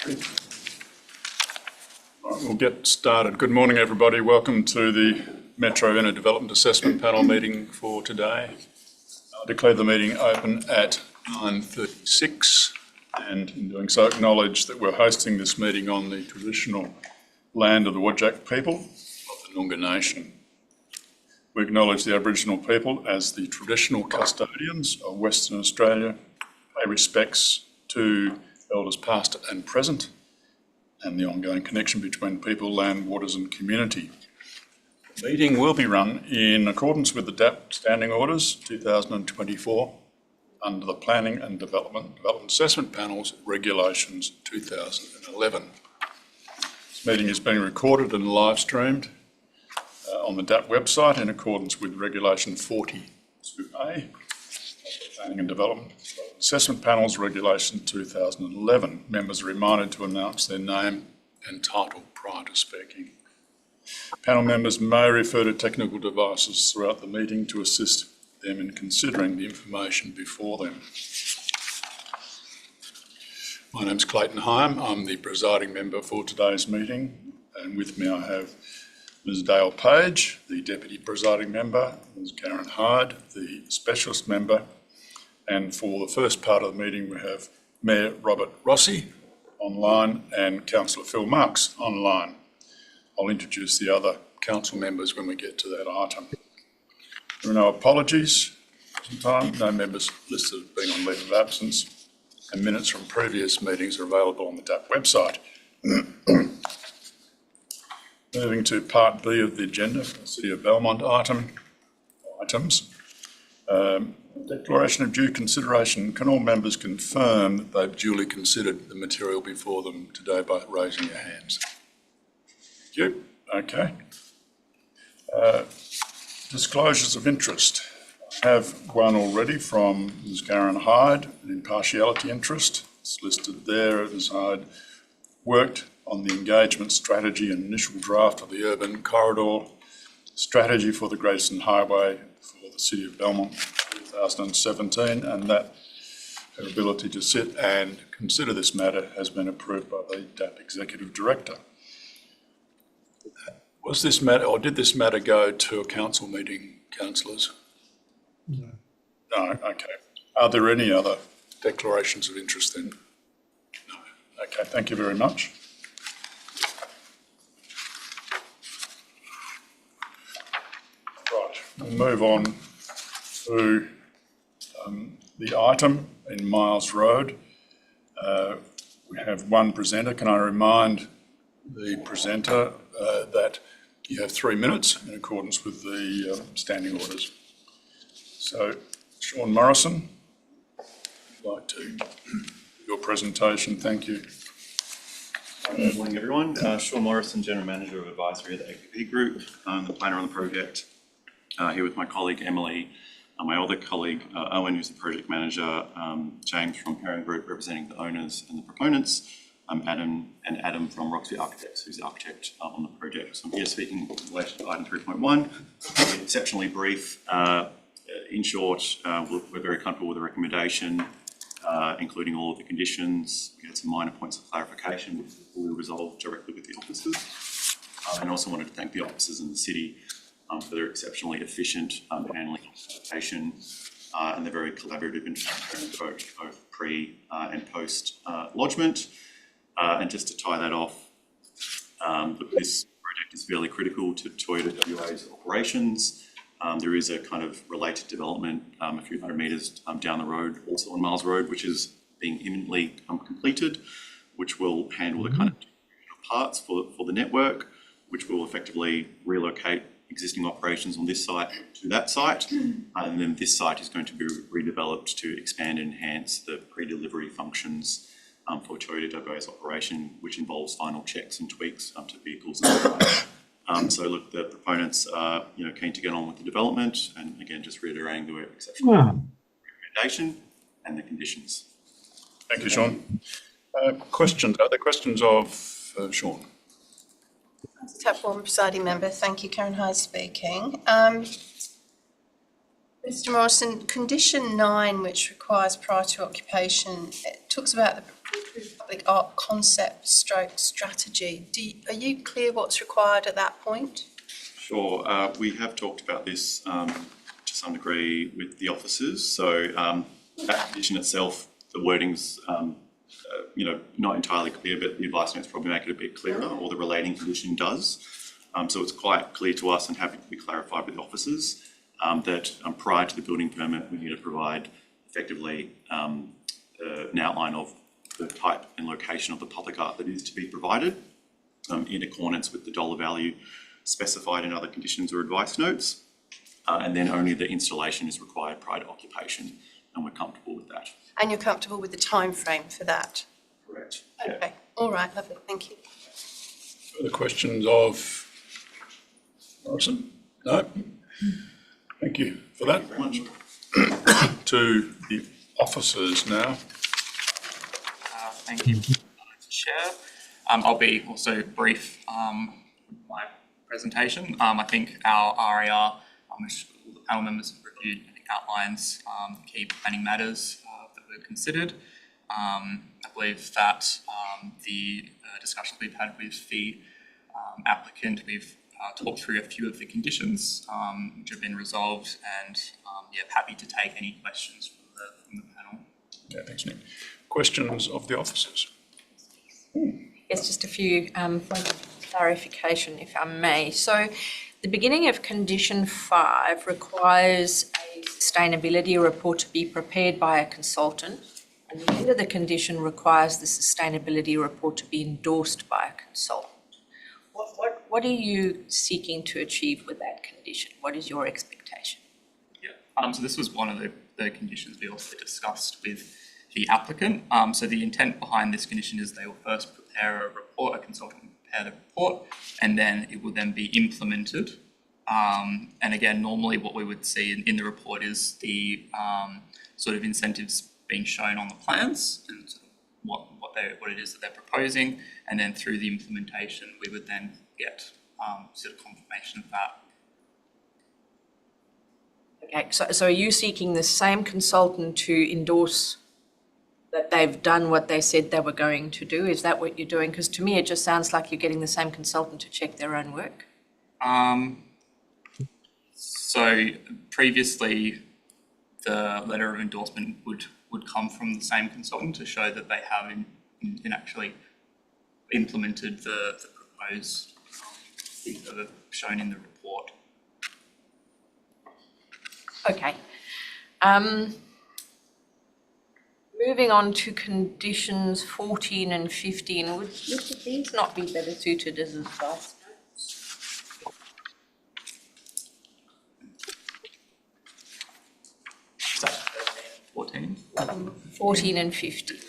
Right, we'll get started. Good morning, everybody. Welcome to the Metro Inner Development Assessment Panel meeting for today. I declare the meeting open at 9:36, and in doing so acknowledge that we're hosting this meeting on the traditional land of the Whadjuk people of the Noongar Nation. We acknowledge the Aboriginal people as the traditional custodians of Western Australia, pay respects to elders past and present, and the ongoing connection between people, land, waters and community. The meeting will be run in accordance with the DAP Standing Orders 2024 under the Planning and Development Assessment Panel's Regulations 2011. This meeting is being recorded and live streamed on the DAP website in accordance with Regulation 42A, Planning and Development Assessment Panel's Regulation 2011. Members are reminded to announce their name and title prior to speaking. Panel members may refer to technical devices throughout the meeting to assist them in considering the information before them. My name's Clayton Hyam. I'm the presiding member for today's meeting, and with me I have Ms Dale Page, the Deputy Presiding Member, Ms Karen Hyde, the Specialist Member, and for the first part of the meeting we have Mayor Robert Rossi online and Councillor Phil Marks online. I'll introduce the other council members when we get to that item. There are no apologies at the time, no members listed as being on leave of absence, and minutes from previous meetings are available on the DAP website. Moving to Part B of the agenda, the City of Belmont items. Declaration of due consideration. Can all members confirm that they've duly considered the material before them today by raising your hands? Thank you. Okay. Disclosures of interest. I have one already from Ms Karen Hyde, an impartiality interest. It's listed there. Ms Hyde worked on the engagement strategy and initial draft of the urban corridor strategy for the Great Eastern Highway for the City of Belmont 2017, and that her ability to sit and consider this matter has been approved by the DAP Executive Director. Was this matter, or did this matter go to a council meeting, councillors? No. No, okay. Are there any other declarations of interest then? No. Okay, thank you very much. Right, we'll move on to the item in Miles Road. We have one presenter. Can I remind the presenter that you have 3 minutes in accordance with the standing orders. So, Sean Morrison, I'd like to do your presentation. Thank you. Good morning, everyone. Sean Morrison, General Manager of Advisory at the APP Group, the planner on the project. Here with my colleague Emily, my other colleague Owen, who's the project manager, James from Parent Group representing the owners and the proponents, Adam from Roxby Architects, who's the architect on the project. So I'm here speaking in relation to item 3.1. Exceptionally brief. In short, we're very comfortable with the recommendation, including all of the conditions. We had some minor points of clarification which we resolved directly with the officers. And also wanted to thank the officers in the city for their exceptionally efficient handling of the application, and they're very collaborative and transparent both pre and post lodgement. And just to tie that off, this project is fairly critical to Toyota WA's operations. There is a kind of related development a few hundred metres down the road, also on Miles Road, which is being imminently completed, which will handle the kind of parts for the network, which will effectively relocate existing operations on this site to that site. And then this site is going to be redeveloped to expand and enhance the pre-delivery functions for Toyota WA's operation, which involves final checks and tweaks to vehicles and so look, the proponents are keen to get on with the development, and again just reiterating the exceptional recommendation and the conditions. Thank you, Sean. Questions? Are there questions of Sean? Tap one, presiding member. Thank you, Karen Hyde speaking. Mr Morrison, condition 9, which requires prior to occupation, it talks about the public art concept stroke strategy. Are you clear what's required at that point? Sure. We have talked about this to some degree with the officers. So that condition itself, the wording's not entirely clear, but the advice notes probably make it a bit clearer, or the relating condition does. So it's quite clear to us and happy to be clarified with the officers that prior to the building permit, we need to provide effectively an outline of the type and location of the public art that is to be provided in accordance with the dollar value specified in other conditions or advice notes. And then only the installation is required prior to occupation, and we're comfortable with that. And you're comfortable with the time frame for that? Correct. Okay, all right, lovely, thank you. Further questions of Morrison? No? Thank you for that. Thank you very much. To the officers now. Thank you, Chair. I'll be also brief with my presentation. I think our RAR, which all the panel members have reviewed, I think outlines key planning matters that were considered. I believe that the discussions we've had with the applicant, we've talked through a few of the conditions which have been resolved, and happy to take any questions from the panel. Yeah, thanks, Nick. Questions of the officers? Yes, just a few points of clarification, if I may. So the beginning of condition 5 requires a sustainability report to be prepared by a consultant, and the end of the condition requires the sustainability report to be endorsed by a consultant. What are you seeking to achieve with that condition? What is your expectation? Yeah, so this was one of the conditions we also discussed with the applicant. So the intent behind this condition is they will first prepare a report, a consultant will prepare the report, and then it will then be implemented. And again, normally what we would see in the report is the sort of incentives being shown on the plans and sort of what it is that they're proposing, and then through the implementation we would then get sort of confirmation of that. Okay, so are you seeking the same consultant to endorse that they've done what they said they were going to do? Is that what you're doing? Because to me, it just sounds like you're getting the same consultant to check their own work. So previously, the letter of endorsement would come from the same consultant to show that they have in actually implemented the proposed things that are shown in the report. Okay. Moving on to conditions 14 and 15, would these not be better suited as advice notes? Is that 14? 14 and 15.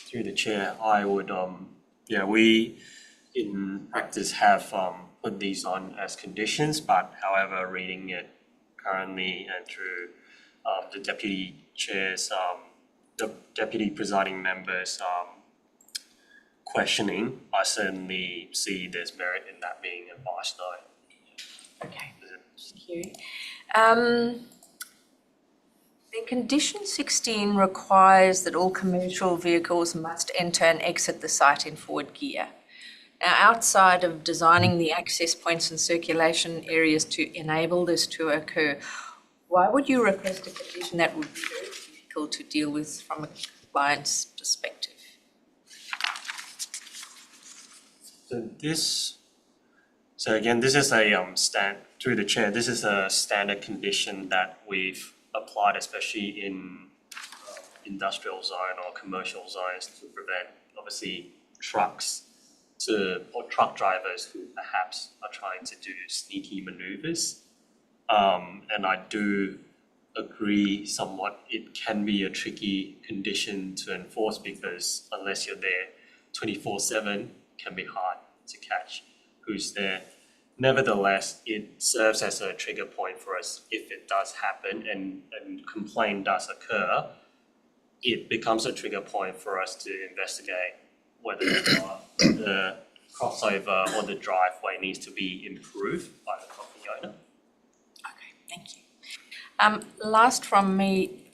Through the chair, I would, we in practice have put these on as conditions, but however, reading it currently and through the deputy chairs, the deputy presiding members questioning, I certainly see there's merit in that being advice note. Okay, thank you. The condition 16 requires that all commercial vehicles must enter and exit the site in forward gear. Now, outside of designing the access points and circulation areas to enable this to occur, why would you request a condition that would be very difficult to deal with from a compliance perspective? So again, this is a through the chair, this is a standard condition that we've applied, especially in industrial zone or commercial zones, to prevent obviously trucks or truck drivers who perhaps are trying to do sneaky maneuvers. And I do agree somewhat it can be a tricky condition to enforce, because unless you're there 24/7, it can be hard to catch who's there. Nevertheless, it serves as a trigger point for us if it does happen and complaint does occur. It becomes a trigger point for us to investigate whether or not the crossover or the driveway needs to be improved by the the owner. Okay, thank you. Last from me,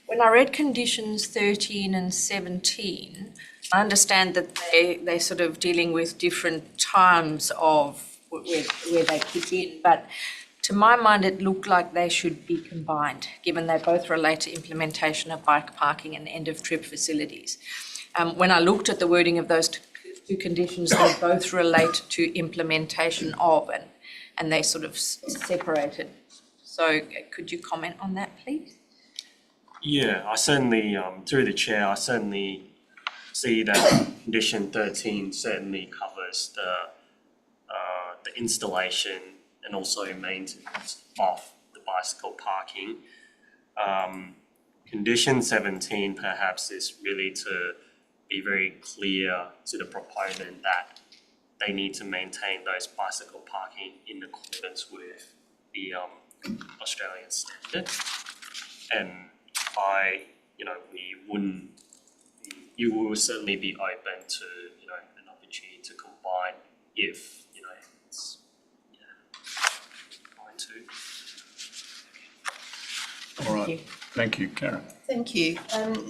when I read conditions 13 and 17, I understand that they're sort of dealing with different times of where they kick in, but to my mind, it looked like they should be combined, given they both relate to implementation of bike parking and end-of-trip facilities. When I looked at the wording of those two conditions, they both relate to implementation of, and they sort of separated. So could you comment on that, please? Yeah, I certainly, through the chair, I certainly see that condition 13 certainly covers the installation and also maintenance of the bicycle parking. Condition 17 perhaps is really to be very clear to the proponent that they need to maintain those bicycle parking in accordance with the Australian standard. And you will certainly be open to, an opportunity to combine if, it's, going to. All right, thank you, Karen. Thank you.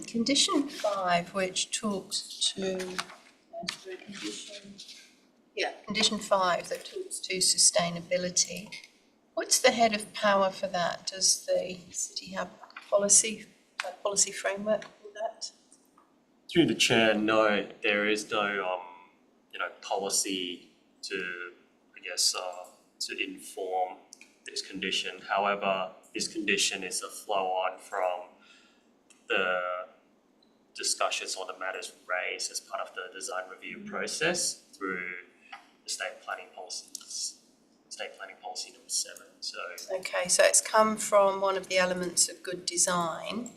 Condition 5, which talks to, condition 5 that talks to sustainability. What's the head of power for that? Does the city have policy framework for that? Through the chair, no, there is no, policy to, to inform this condition. However, this condition is a flow-on from the discussions on the matters raised as part of the design review process through the state planning policy number 7. So Okay, so it's come from one of the elements of good design,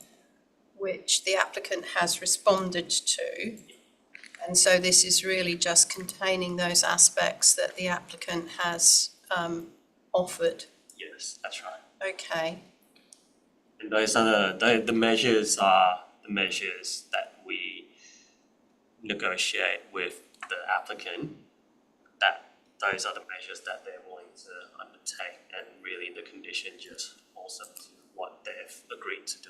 which the applicant has responded to. And so this is really just containing those aspects that the applicant has offered. yes, that's right. Okay, And those are the measures are the measures that we negotiate with the applicant, that those are the measures that they're willing to undertake, and really the condition just also to what they've agreed to do.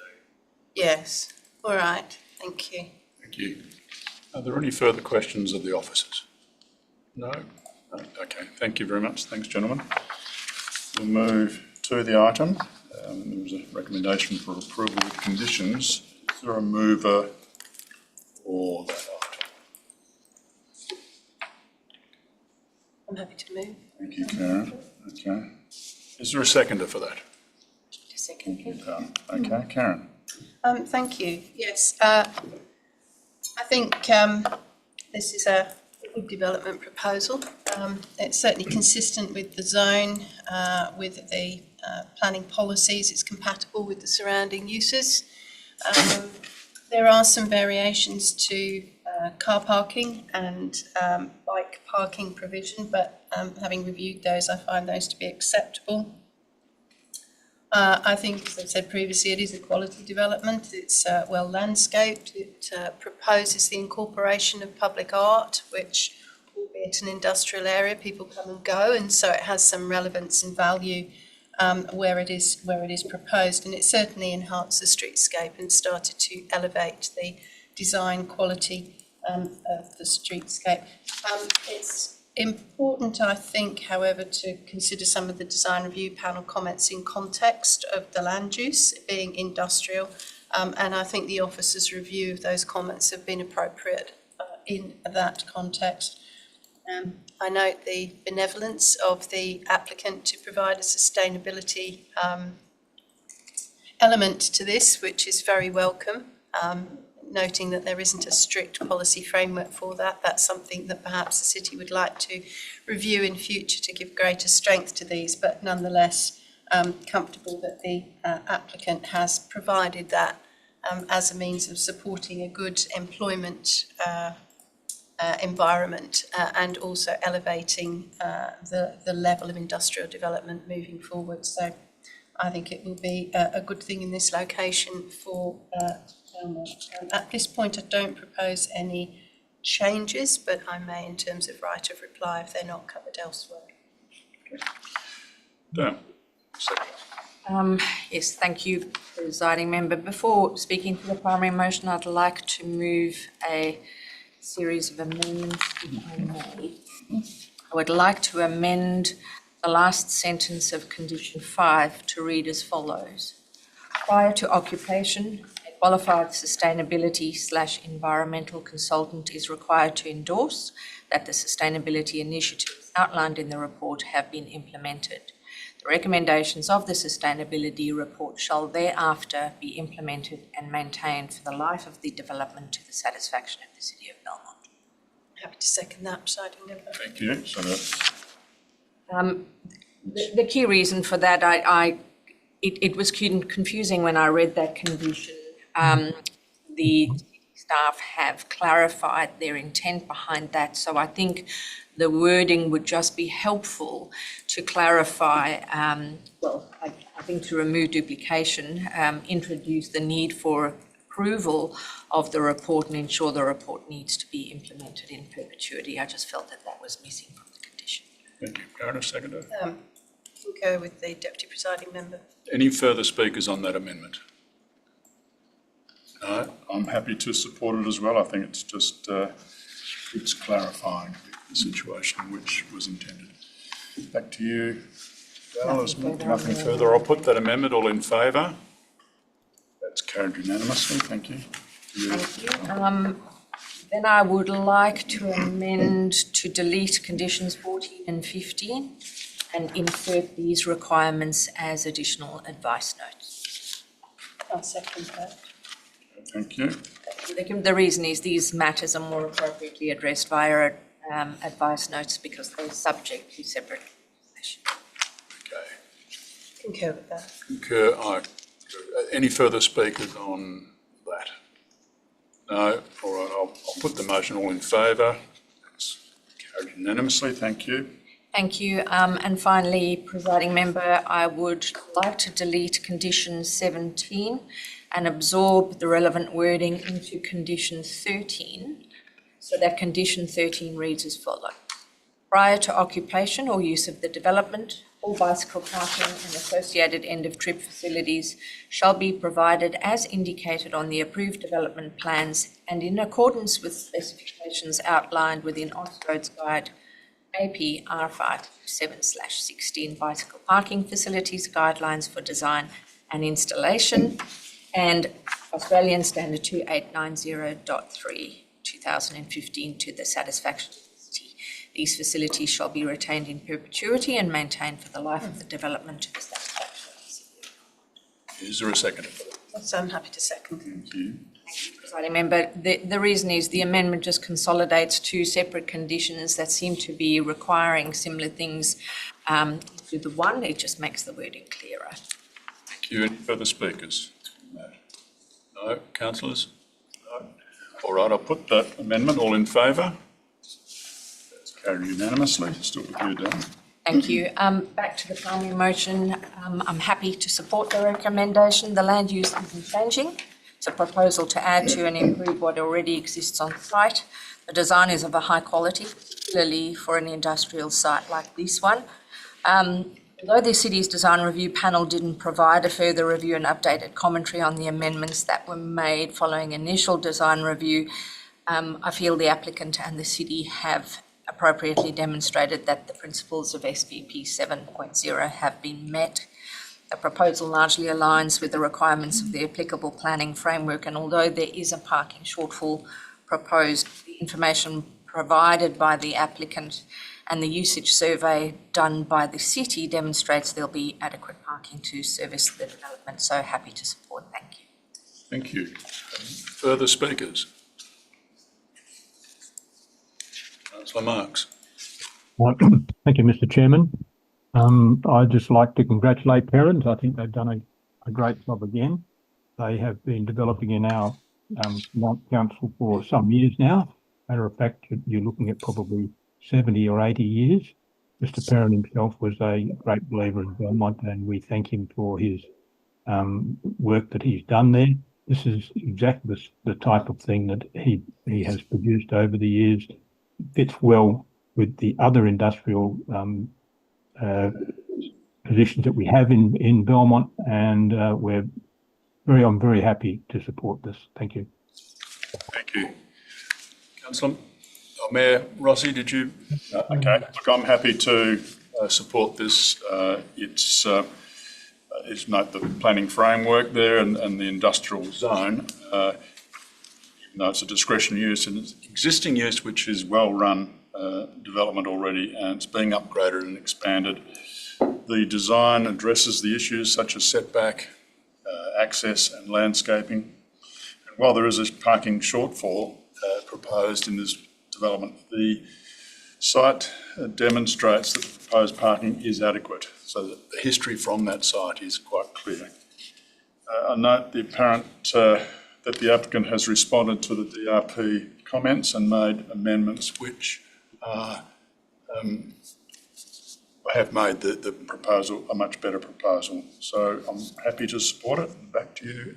yes, all right, thank you. Thank you. Are there any further questions of the officers? No? Okay, thank you very much. Thanks, gentlemen. We'll move to the item. There was a recommendation for approval with conditions. Is there a mover for that item? I'm happy to move. Thank you, Karen. Okay. Is there a seconder for that? Just a second, please. Okay, Karen. Thank you. Yes, I think this is a good development proposal. It's certainly consistent with the zone, with the planning policies. It's compatible with the surrounding uses. There are some variations to car parking and bike parking provision, but having reviewed those, I find those to be acceptable. I think, as I said previously, it is a quality development. It's well landscaped. It proposes the incorporation of public art, which, albeit an industrial area, people come and go, and so it has some relevance and value where it is proposed, and it certainly enhanced the streetscape and started to elevate the design quality of the streetscape. It's important, I think, however, to consider some of the design review panel comments in context of the land use being industrial, and I think the officer's review of those comments have been appropriate in that context. I note the benevolence of the applicant to provide a sustainability element to this, which is very welcome. Noting that there isn't a strict policy framework for that. That's something that perhaps the city would like to review in future to give greater strength to these, but nonetheless comfortable that the applicant has provided that as a means of supporting a good employment environment and also elevating the level of industrial development moving forward. So I think it will be a good thing in this location for Belmont. At this point, I don't propose any changes, but I may in terms of right of reply if they're not covered elsewhere. Second. Yes, thank you, presiding member. Before speaking to the primary motion, I'd like to move a series of amendments, if I may. I would like to amend the last sentence of condition 5 to read as follows. Prior to occupation, a qualified sustainability/environmental consultant is required to endorse that the sustainability initiatives outlined in the report have been implemented. The recommendations of the sustainability report shall thereafter be implemented and maintained for the life of the development to the satisfaction of the City of Belmont. Happy to second that, presiding member. Thank you. So that's The key reason for that, it was confusing when I read that condition. The staff have clarified their intent behind that, so I think the wording would just be helpful to clarify, I think to remove duplication, introduce the need for approval of the report and ensure the report needs to be implemented in perpetuity. I just felt that was missing from the condition. thank you, Karen. A seconder. Concur with the deputy presiding member. Any further speakers on that amendment? No, I'm happy to support it as well. I think it's just it's clarifying the situation which was intended. Back to you, Val. Nothing further. I'll put that amendment. All in favour? That's carried unanimously. Thank you. Thank you. Then I would like to amend to delete conditions 14 and 15 and insert these requirements as additional advice notes. I'll second that. Thank you. The reason is these matters are more appropriately addressed via advice notes because they're subject to separate legislation. Okay. Concur with that. Concur. Any further speakers on that? No. All right. I'll put the motion. All in favour? That's carried unanimously. Thank you. Thank you. And finally, presiding member, I would like to delete condition 17 and absorb the relevant wording into condition 13, so that condition 13 reads as follows. Prior to occupation or use of the development, all bicycle parking and associated end-of-trip facilities shall be provided as indicated on the approved development plans and in accordance with specifications outlined within Oxford's Guide AP R527/16 Bicycle Parking Facilities Guidelines for Design and Installation and Australian Standard 2890.3 2015 to the satisfaction of the city. These facilities shall be retained in perpetuity and maintained for the life of the development to the satisfaction of the city. Is there a second? So I'm happy to second. Thank you. Presiding member, the reason is the amendment just consolidates two separate conditions that seem to be requiring similar things to the one. It just makes the wording clearer. Thank you. Any further speakers? No. Councillors? No. All right. I'll put that amendment. All in favour? That's carried unanimously. Still with you, Dan. Thank you. Back to the primary motion. I'm happy to support the recommendation. The land use isn't changing. It's a proposal to add to and improve what already exists on site. The design is of a high quality, particularly for an industrial site like this one. Although the city's design review panel didn't provide a further review and updated commentary on the amendments that were made following initial design review, I feel the applicant and the city have appropriately demonstrated that the principles of SPP 7.0 have been met. The proposal largely aligns with the requirements of the applicable planning framework, and although there is a parking shortfall proposed, the information provided by the applicant and the usage survey done by the city demonstrates there'll be adequate parking to service the development. So happy to support. Thank you. Thank you. Further speakers? Councillor Marks. Thank you, Mr. Chairman. I'd just like to congratulate parents. I think they've done a great job again. They have been developing in our council for some years now. Matter of fact, you're looking at probably 70 or 80 years. Mr. Perrin himself was a great believer in Belmont, and we thank him for his work that he's done there. This is exactly the type of thing that he has produced over the years. It fits well with the other industrial positions that we have in Belmont, and I'm very happy to support this. Thank you. Thank you. Councillor, Mayor Rossi, did you? Okay, look, I'm happy to support this. It's note the planning framework there and the industrial zone, even though it's a discretionary use and it's existing use, which is well-run development already, and it's being upgraded and expanded. The design addresses the issues such as setback, access and landscaping. And while there is a parking shortfall proposed in this development, the site demonstrates that the proposed parking is adequate, so that the history from that site is quite clear. I note the apparent that the applicant has responded to the DRP comments and made amendments which have made the proposal a much better proposal. So I'm happy to support it. Back to you,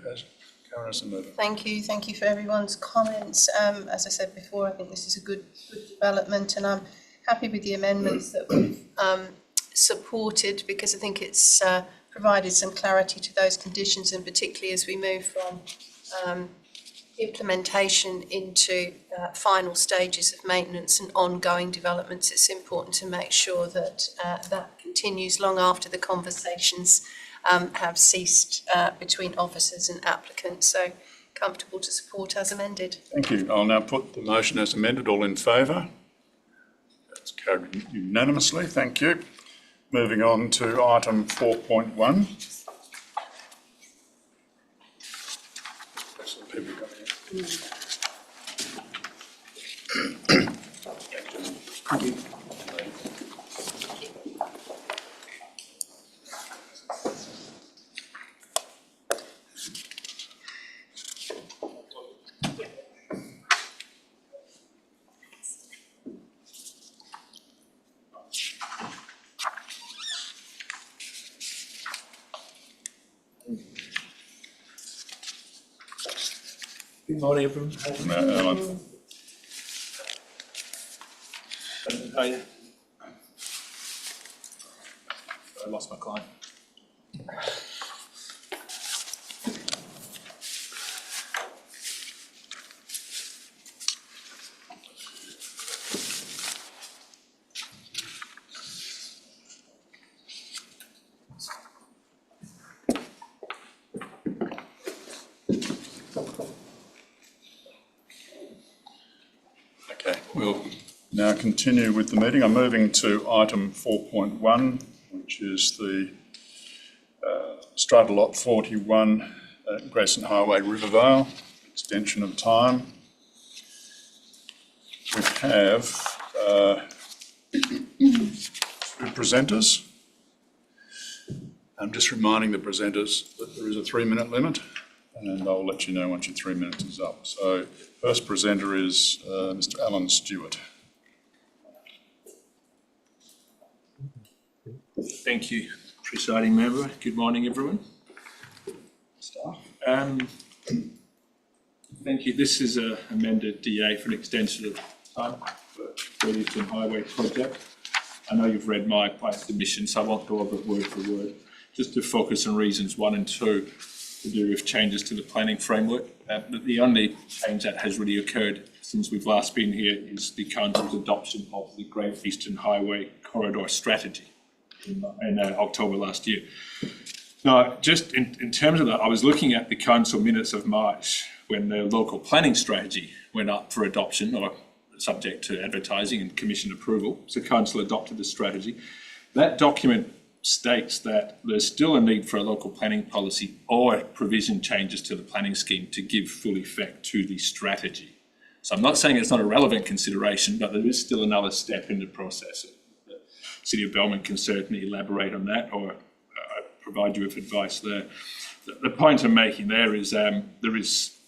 Karen, as the mover. Thank you for everyone's comments. As I said before, I think this is a good development, and I'm happy with the amendments that we've supported, because I think it's provided some clarity to those conditions, and particularly as we move from implementation into final stages of maintenance and ongoing developments. It's important to make sure that that continues long after the conversations have ceased between officers and applicants. So comfortable to support as amended. Thank you. I'll now put the motion as amended. All in favour? That's carried unanimously. Thank you. Moving on to item 4.1. Some people coming in. Thank you. Good morning, everyone. Alan. I lost my client. Okay, we'll now continue with the meeting. I'm moving to item 4.1, which is the Strata Lot 41 Grayson Highway, Rivervale, extension of time. We have two presenters. I'm just reminding the presenters that there is a 3-minute limit, and I'll let you know once your 3 minutes is up. So first presenter is Mr. Alan Stewart. Thank you, presiding member. Good morning, everyone. Staff. Thank you. This is an amended DA for an extension of time for the Eastern Highway project. I know you've read my submission, so I won't go over it word for word. Just to focus on reasons 1 and 2 to do with changes to the planning framework. The only change that has really occurred since we've last been here is the Council's adoption of the Great Eastern Highway Corridor Strategy in October last year. Now, just in terms of that, I was looking at the Council minutes of March when the local planning strategy went up for adoption, or subject to advertising and Commission approval. So Council adopted the strategy. That document states that there's still a need for a local planning policy or provision changes to the planning scheme to give full effect to the strategy. So I'm not saying it's not a relevant consideration, but there is still another step in the process. The City of Belmont can certainly elaborate on that, or provide you with advice there. The point I'm making there is there is,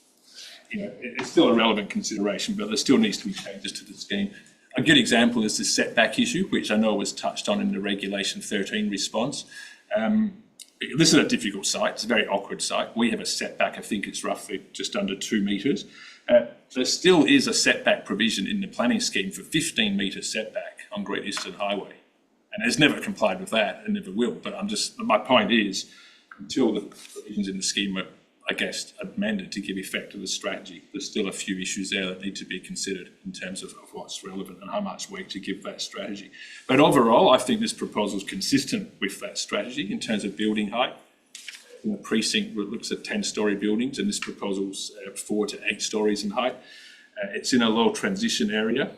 it's still a relevant consideration, but there still needs to be changes to the scheme. A good example is the setback issue, which I know was touched on in the Regulation 13 response. This is a difficult site. It's a very awkward site. We have a setback, I think it's roughly just under 2 metres. There still is a setback provision in the planning scheme for 15-metre setback on Great Eastern Highway. And it's never complied with that and never will. But my point is, until the provisions in the scheme are, I guess, amended to give effect to the strategy, there's still a few issues there that need to be considered in terms of what's relevant and how much weight to give that strategy. But overall, I think this proposal is consistent with that strategy in terms of building height. In the precinct looks at 10-storey buildings, and this proposal's 4 to 8 stories in height. It's in a low transition area.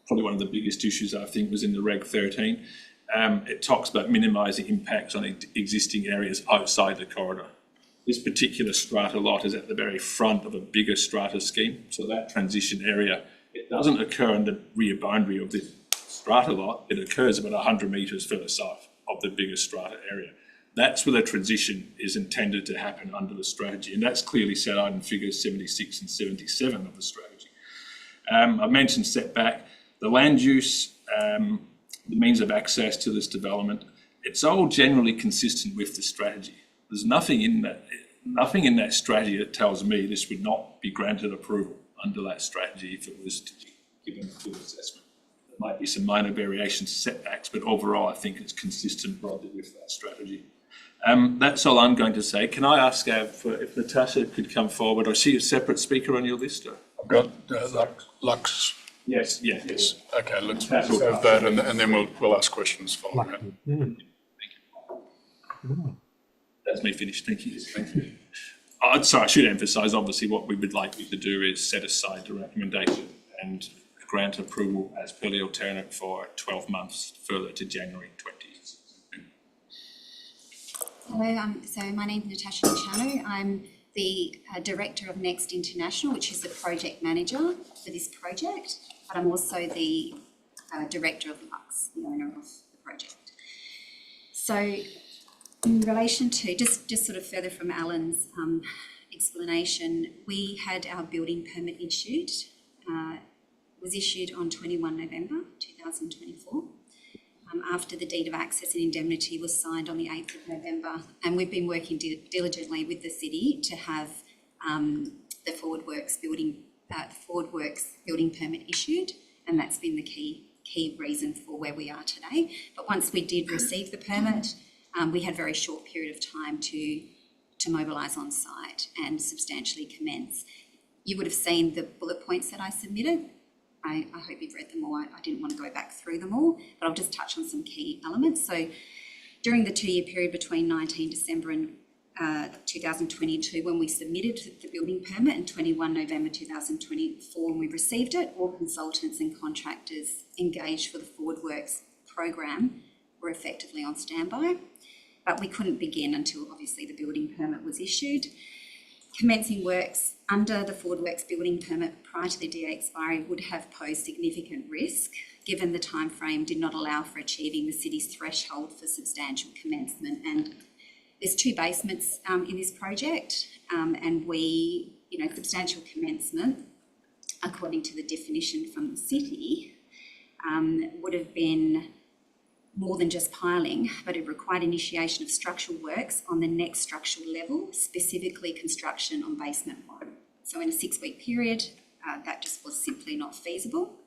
Probably one of the biggest issues, I think, was in the Reg 13. It talks about minimising impacts on existing areas outside the corridor. This particular strata lot is at the very front of a bigger strata scheme. So that transition area, it doesn't occur in the rear boundary of the strata lot. It occurs about 100 metres further south of the bigger strata area. That's where the transition is intended to happen under the strategy. And that's clearly set out in figures 76 and 77 of the strategy. I've mentioned setback, the land use, the means of access to this development. It's all generally consistent with the strategy. There's nothing in that strategy that tells me this would not be granted approval under that strategy if it was to be given a full assessment. There might be some minor variations to setbacks, but overall I think it's consistent broadly with that strategy. That's all I'm going to say. Can I ask if Natasha could come forward? I see a separate speaker on your list. I've got Lux. Yes, yes. Okay, let's have that, and then we'll ask questions following that. That's me finished. Thank you. Thank you. Sorry, I should emphasise, obviously, what we would like you to do is set aside the recommendation and grant approval as per the alternate for 12 months further to January 20. Hello, so my name is Natasha Luciano. I'm the Director of Next International, which is the project manager for this project, but I'm also the Director of Lux, the owner of the project. So in relation to, just sort of further from Alan's explanation, we had our building permit issued, was issued on 21 November 2024. After the deed of access and indemnity was signed on the 8th of November, and we've been working diligently with the city to have the Forward Works building permit issued, and that's been the key reason for where we are today. But once we did receive the permit, we had a very short period of time to mobilise on site and substantially commence. You would have seen the bullet points that I submitted. I hope you've read them all. I didn't want to go back through them all, but I'll just touch on some key elements. So during the 2-year period between 19 December and 2022, when we submitted the building permit, and 21 November 2024, when we received it, all consultants and contractors engaged for the Forward Works program were effectively on standby, but we couldn't begin until obviously the building permit was issued. Commencing works under the Forward Works building permit prior to the DA expiry would have posed significant risk, given the time frame did not allow for achieving the city's threshold for substantial commencement. And there's 2 basements in this project, and substantial commencement, according to the definition from the city, would have been more than just piling, but it required initiation of structural works on the next structural level, specifically construction on basement 1. So in a 6-week period, that just was simply not feasible.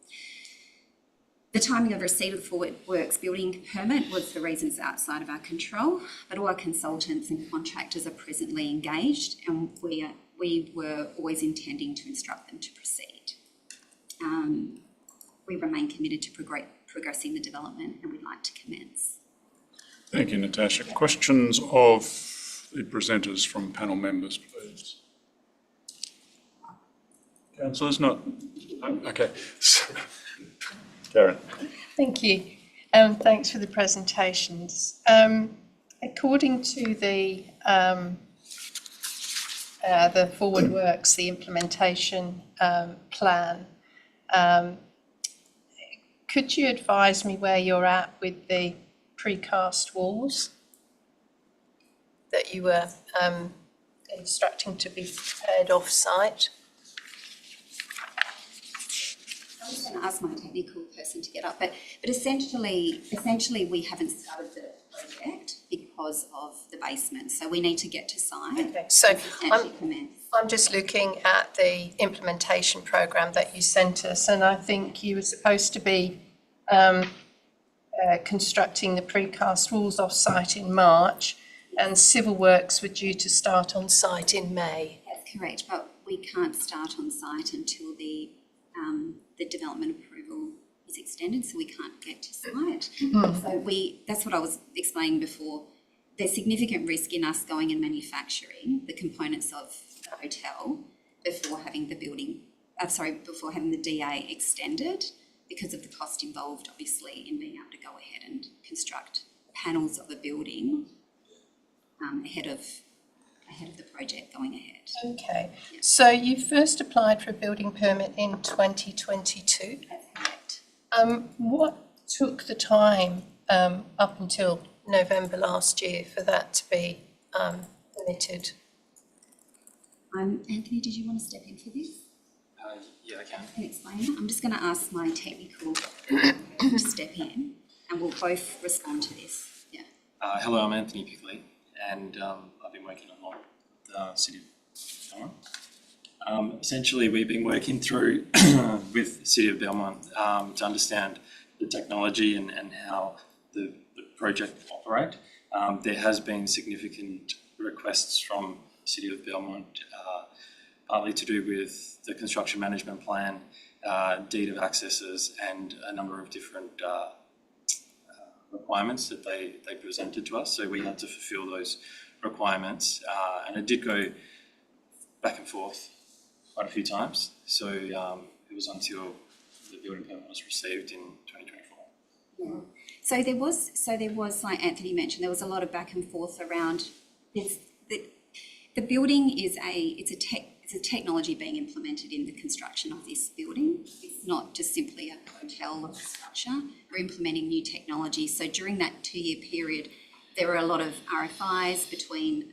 The timing of receipt of the Forward Works building permit was for reasons outside of our control, but all our consultants and contractors are presently engaged, and we were always intending to instruct them to proceed. We remain committed to progressing the development, and we'd like to commence. Thank you, Natasha. Questions of the presenters from panel members, please. Councillors, not? Okay. Karen. Thank you. Thanks for the presentations. According to the Forward Works, the implementation plan, could you advise me where you're at with the precast walls that you were instructing to be prepared off-site? I was going to ask my technical person to get up, but essentially we haven't started the project because of the basement, so we need to get to site. Okay, so I'm just looking at the implementation program that you sent us, and I think you were supposed to be constructing the precast walls off-site in March, and civil works were due to start on site in May. That's correct, but we can't start on site until the development approval is extended, so we can't get to site. So that's what I was explaining before. There's significant risk in us going and manufacturing the components of the hotel before having the before having the DA extended, because of the cost involved, obviously, in being able to go ahead and construct panels of a building ahead of the project going ahead. Okay, so you first applied for a building permit in 2022. That's correct. What took the time up until November last year for that to be permitted? Anthony, did you want to step in for this? Yeah, I can. And explain it? I'm just going to ask my technical to step in, and we'll both respond to this. Yeah. Hello, I'm Anthony Pickley, and I've been working a lot with the City of Belmont. Essentially, we've been working through with the City of Belmont to understand the technology and how the project operate. There has been significant requests from the City of Belmont, partly to do with the construction management plan, deed of accesses, and a number of different requirements that they presented to us. So we had to fulfil those requirements, and it did go back and forth quite a few times. So it was until the building permit was received in 2024. Yeah. So there was, like Anthony mentioned, there was a lot of back and forth around this. The building is it's a technology being implemented in the construction of this building. It's not just simply a hotel structure. We're implementing new technology. So during that 2-year period, there were a lot of RFIs between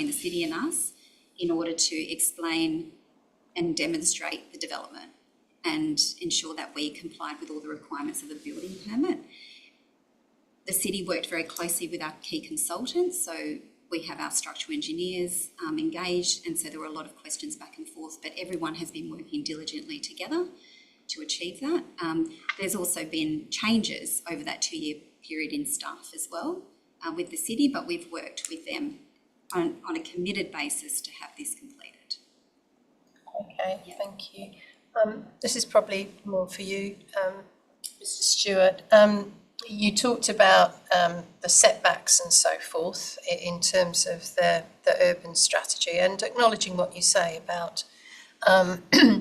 the city and us, in order to explain and demonstrate the development and ensure that we complied with all the requirements of the building permit. The city worked very closely with our key consultants, so we have our structural engineers engaged, and so there were a lot of questions back and forth, but everyone has been working diligently together to achieve that. There's also been changes over that 2-year period in staff as well with the city, but we've worked with them on a committed basis to have this completed. Okay, thank you. This is probably more for you, Mr. Stewart. You talked about the setbacks and so forth in terms of the urban strategy, and acknowledging what you say about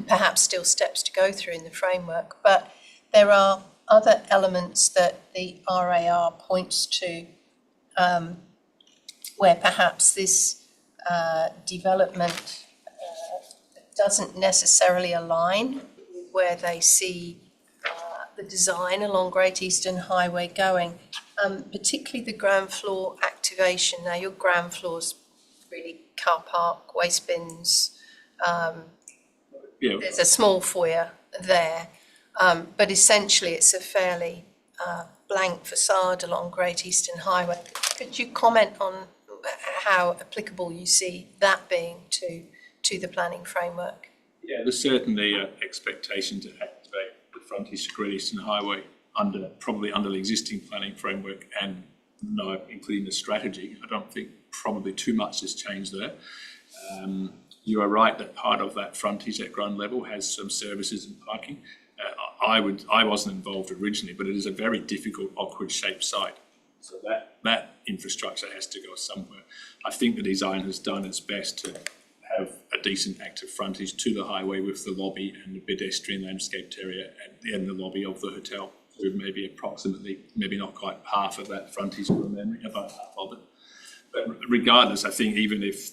perhaps still steps to go through in the framework, but there are other elements that the RAR points to where perhaps this development doesn't necessarily align with where they see the design along Great Eastern Highway going, particularly the ground floor activation. Now, your ground floor's really car park, waste bins. There's a small foyer there, but essentially it's a fairly blank facade along Great Eastern Highway. Could you comment on how applicable you see that being to the planning framework? Yeah, there's certainly an expectation to activate the frontage to Great Eastern Highway probably under the existing planning framework, and now including the strategy. I don't think probably too much has changed there. You are right that part of that frontage at ground level has some services and parking. I wasn't involved originally, but it is a very difficult, awkward shaped site. So that infrastructure has to go somewhere. I think the design has done its best to have a decent active frontage to the highway with the lobby and the pedestrian landscaped area and the lobby of the hotel. So maybe approximately, maybe not quite half of that frontage from memory, about half of it. But regardless, I think even if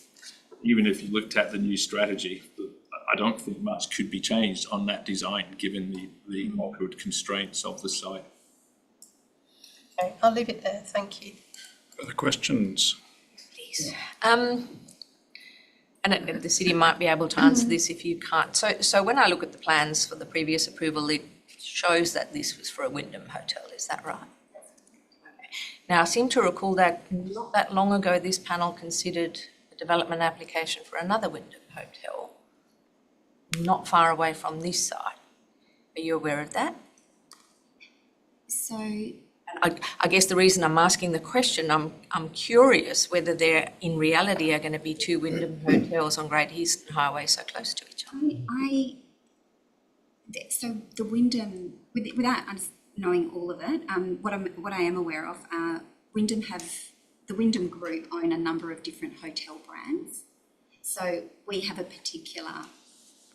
you looked at the new strategy, I don't think much could be changed on that design given the awkward constraints of the site. Okay, I'll leave it there. Thank you. Further questions? Please. And the city might be able to answer this if you can't. So when I look at the plans for the previous approval, it shows that this was for a Wyndham hotel. Is that right? Okay. Now, I seem to recall that not that long ago, this panel considered a development application for another Wyndham hotel, not far away from this site. Are you aware of that? So, And I guess the reason I'm asking the question, I'm curious whether there in reality are going to be two Wyndham hotels on Great Eastern Highway so close to each other. So the Wyndham, without knowing all of it, what I am aware of, the Wyndham Group own a number of different hotel brands. So we have a particular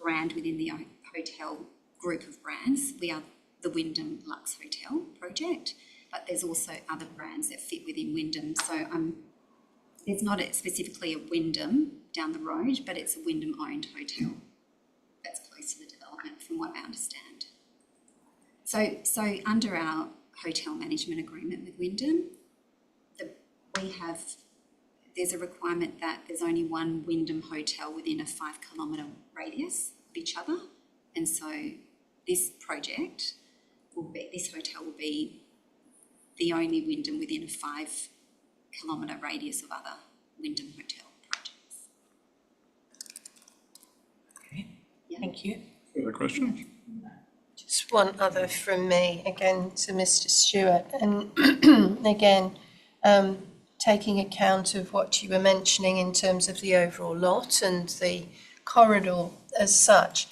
brand within the hotel group of brands. We are the Wyndham Lux Hotel project, but there's also other brands that fit within Wyndham. So there's not specifically a Wyndham down the road, but it's a Wyndham owned hotel that's close to the development from what I understand. So under our hotel management agreement with Wyndham, there's a requirement that there's only one Wyndham hotel within a 5 kilometre radius of each other. And so this hotel will be the only Wyndham within a 5 kilometre radius of other Wyndham hotel projects. Okay, thank you. Further questions? Just one other from me, again to Mr. Stewart, and again, taking account of what you were mentioning in terms of the overall lot and the corridor as such.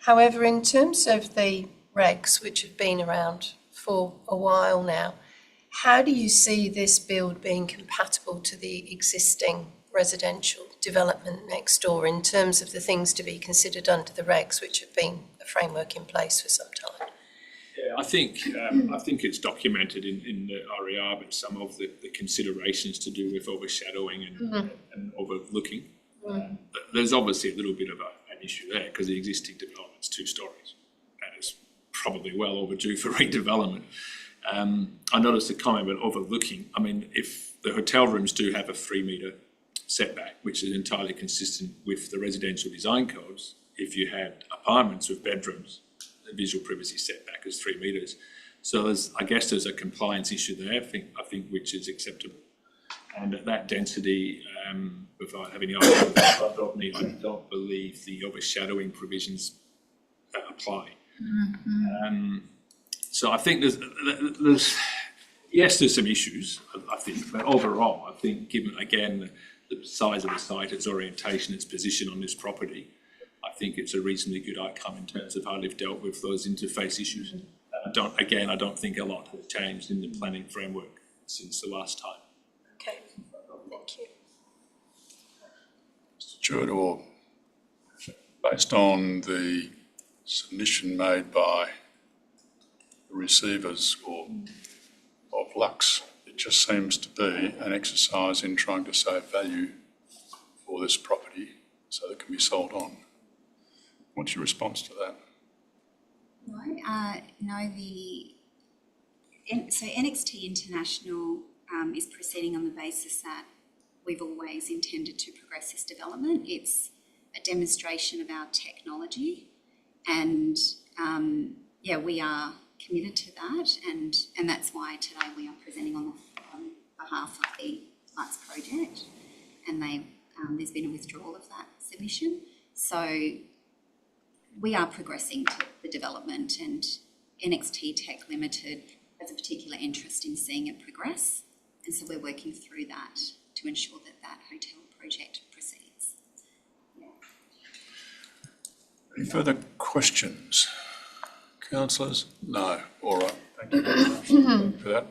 However, in terms of the regs, which have been around for a while now, how do you see this build being compatible to the existing residential development next door in terms of the things to be considered under the regs, which have been a framework in place for some time? Yeah, I think it's documented in the RER, but some of the considerations to do with overshadowing and overlooking. There's obviously a little bit of an issue there because the existing development's 2 stories and it's probably well overdue for redevelopment. I noticed a comment about overlooking. I mean, if the hotel rooms do have a 3 metre setback, which is entirely consistent with the residential design codes, if you had apartments with bedrooms, the visual privacy setback is 3 metres. So I guess there's a compliance issue there, I think which is acceptable. And at that density, without having the I don't believe the overshadowing provisions apply. So I think there's some issues, I think, but overall, I think given, again, the size of the site, its orientation, its position on this property, I think it's a reasonably good outcome in terms of how they've dealt with those interface issues. I don't think a lot has changed in the planning framework since the last time. Okay, thank you. Mr. Stewart, or based on the submission made by the receivers of Lux, it just seems to be an exercise in trying to save value for this property so that it can be sold on. What's your response to that? So NXT International is proceeding on the basis that we've always intended to progress this development. It's a demonstration of our technology and we are committed to that and that's why today we are presenting on behalf of the Lux project and there's been a withdrawal of that submission. So we are progressing to the development and NXT Tech Limited has a particular interest in seeing it progress. And so we're working through that to ensure that that hotel project proceeds. Yeah. Any further questions? Councillors? No. All right. Thank you very much for that.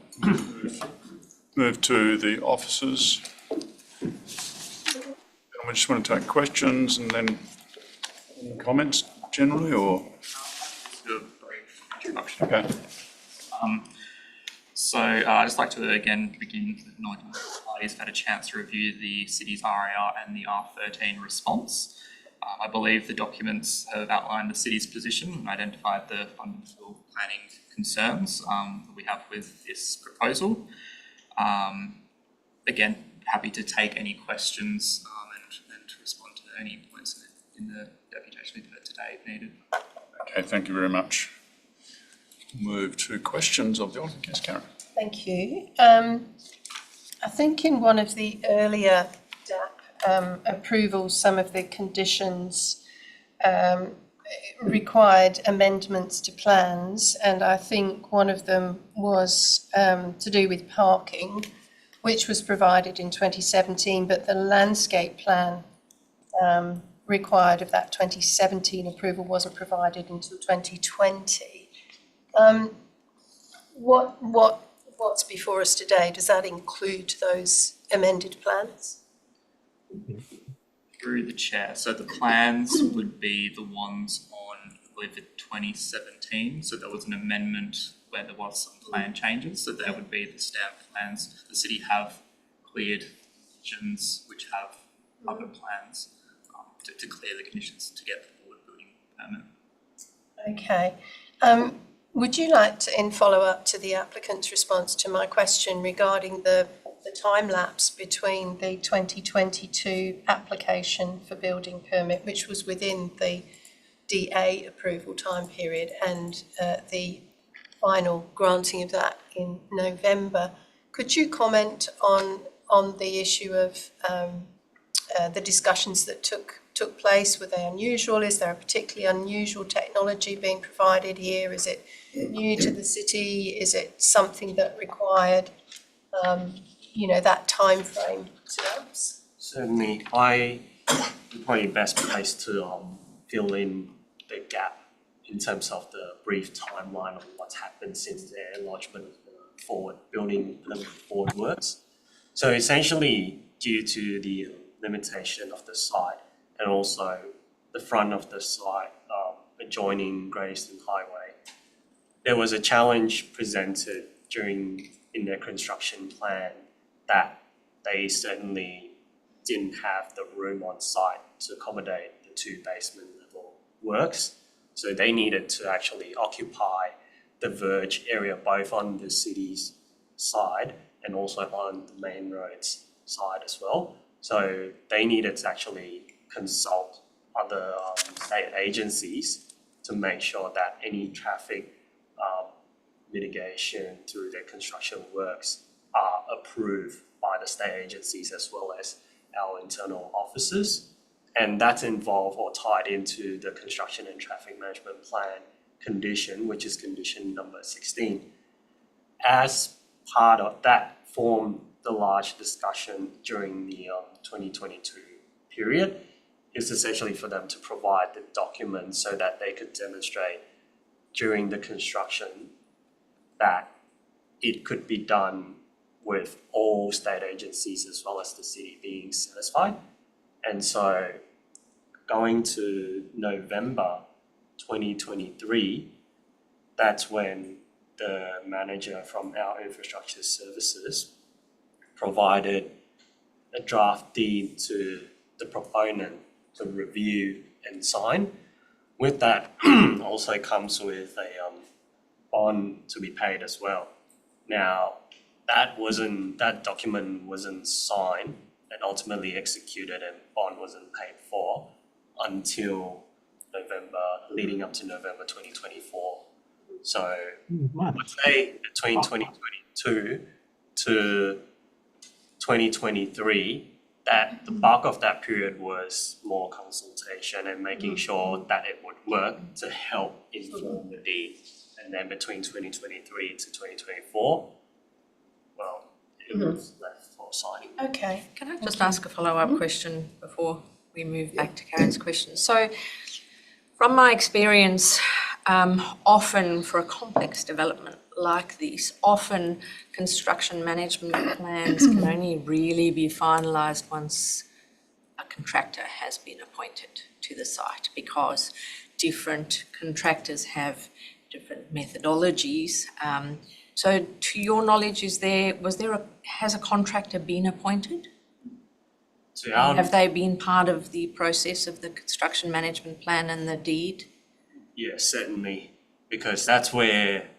Move to the officers. I just want to take questions and then comments generally, or? Do a brief introduction. Okay. So I'd just like to again begin with acknowledging that the parties have had a chance to review the city's RAR and the R13 response. I believe the documents have outlined the city's position and identified the fundamental planning concerns that we have with this proposal. Again, happy to take any questions and to respond to any points in the deputation we've heard today if needed. Okay, thank you very much. Move to questions of the audience. Yes, Karen. Thank you. I think in one of the earlier DAP approvals, some of the conditions required amendments to plans, and I think one of them was to do with parking, which was provided in 2017, but the landscape plan required of that 2017 approval wasn't provided until 2020. What's before us today? Does that include those amended plans? Through the chair, so the plans would be the ones on, I believe, the 2017, so there was an amendment where there was some plan changes, so there would be the stamp plans. The city have cleared conditions which have other plans to clear the conditions to get the board building permit. Okay. Would you like to, in follow-up to the applicant's response to my question regarding the time lapse between the 2022 application for building permit, which was within the DA approval time period, and the final granting of that in November, could you comment on the issue of the discussions that took place? Were they unusual? Is there a particularly unusual technology being provided here? Is it new to the city? Is it something that required, that time frame to lapse? Certainly, I'm probably best placed to fill in the gap in terms of the brief timeline of what's happened since the lodgement of the forward building permit forward works. So essentially, due to the limitation of the site and also the front of the site adjoining Greyston Highway, there was a challenge presented in their construction plan that they certainly didn't have the room on site to accommodate the 2 basement level works. So they needed to actually occupy the verge area both on the city's side and also on the main road's side as well. So they needed to actually consult other state agencies to make sure that any traffic mitigation through their construction works are approved by the state agencies as well as our internal officers. And that's involved or tied into the construction and traffic management plan condition, which is condition number 16. As part of that formed the large discussion during the 2022 period, is essentially for them to provide the documents so that they could demonstrate during the construction that it could be done with all state agencies as well as the city being satisfied. And so going to November 2023, that's when the manager from our infrastructure services provided a draft deed to the proponent to review and sign. With that also comes with a bond to be paid as well. Now, that document wasn't signed and ultimately executed, and bond wasn't paid for until leading up to November 2024. So I would say between 2022 to 2023, that the bulk of that period was more consultation and making sure that it would work to help inform the deed. And then between 2023 to 2024, well, it was left for signing. Okay. Can I just ask a follow-up question before we move back to Karen's question? So from my experience, often for a complex development like this, often construction management plans can only really be finalised once a contractor has been appointed to the site, because different contractors have different methodologies. So to your knowledge, has a contractor been appointed? Have they been part of the process of the construction management plan and the deed? Yes, certainly, because that's where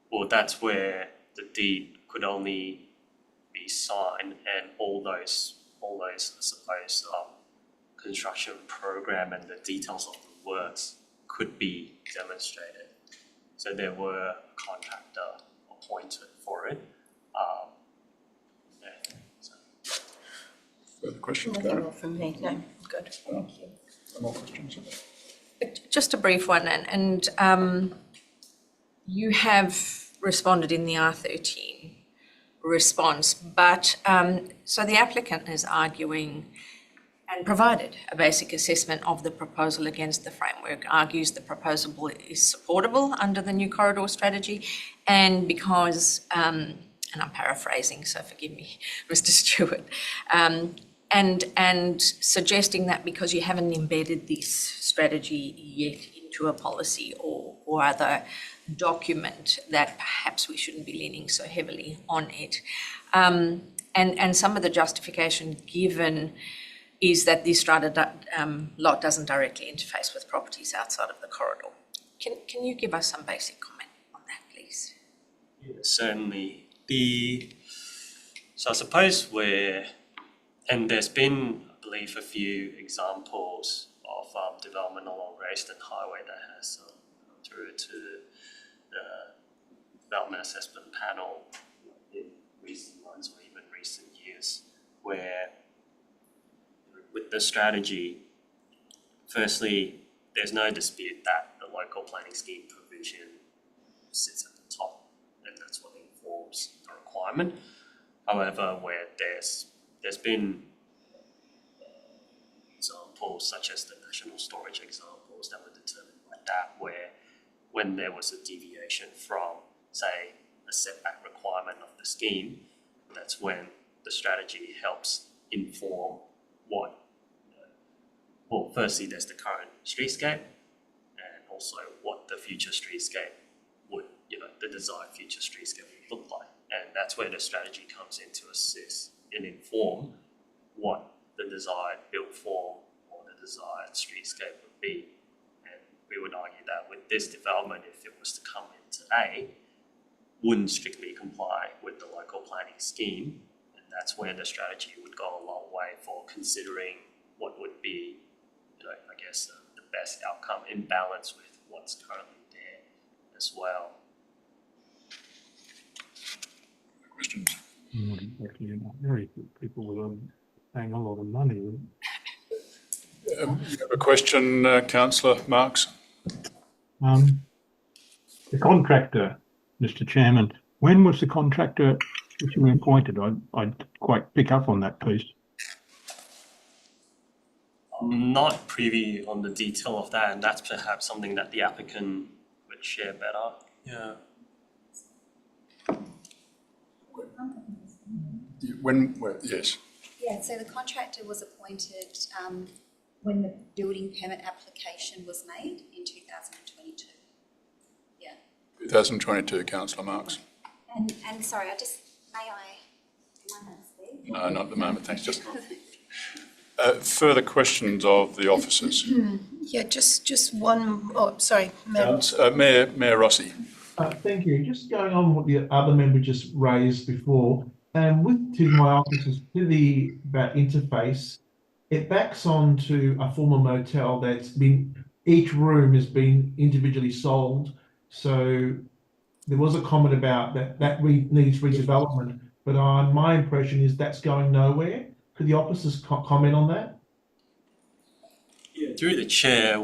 the deed could only be signed, and all those I suppose construction program and the details of the works could be demonstrated. So there were a contractor appointed for it. Further questions, Nothing Karen? more from me. No, good. Thank you. No more questions? Just a brief one, and you have responded in the R13 response, but so the applicant is arguing and provided a basic assessment of the proposal against the framework, argues the proposal is supportable under the new corridor strategy, and because, and I'm paraphrasing, so forgive me, Mr. Stewart, and suggesting that because you haven't embedded this strategy yet into a policy or other document, that perhaps we shouldn't be leaning so heavily on it. And some of the justification given is that this strata lot doesn't directly interface with properties outside of the corridor. Can you give us some basic comment on that, please? Yeah, certainly. So I suppose and there's been, I believe, a few examples of development along Grayston Highway that has through to the development assessment panel in recent months or even recent years, where with the strategy, firstly, there's no dispute that the local planning scheme provision sits at the top, and that's what informs the requirement. However, where there's been examples such as the national storage examples that were determined by that, where when there was a deviation from, say, a setback requirement of the scheme, that's when the strategy helps inform what, well, firstly, there's the current streetscape, and also what the future streetscape would, the desired future streetscape would look like. And that's where the strategy comes in to assist and inform what the desired built form or the desired streetscape would be. And we would argue that with this development, if it was to come in today, wouldn't strictly comply with the local planning scheme. And that's where the strategy would go a long way for considering what would be, I guess, the best outcome in balance with what's currently there as well. Questions? Not exactly enough. Very good people were paying a lot of money. You have a question, Councillor Marks? The contractor, Mr. Chairman, when was the contractor officially appointed? I'd quite pick up on that piece. I'm not privy on the detail of that, and that's perhaps something that the applicant would share better. Yeah. Yes. Yeah, so the contractor was appointed when the building permit application was made in 2022. Yeah. 2022, Councillor Marks. And sorry, am I meant to speak? No, not at the moment, thanks. Just further questions of the officers? Yeah, just one, sorry, Mayor Rossi. Thank you. Just going on what the other member just raised before, to my officers, about interface, it backs on to a former motel that's been, each room has been individually sold. So there was a comment about that needs redevelopment, but my impression is that's going nowhere. Could the officers comment on that? Yeah, through the chair,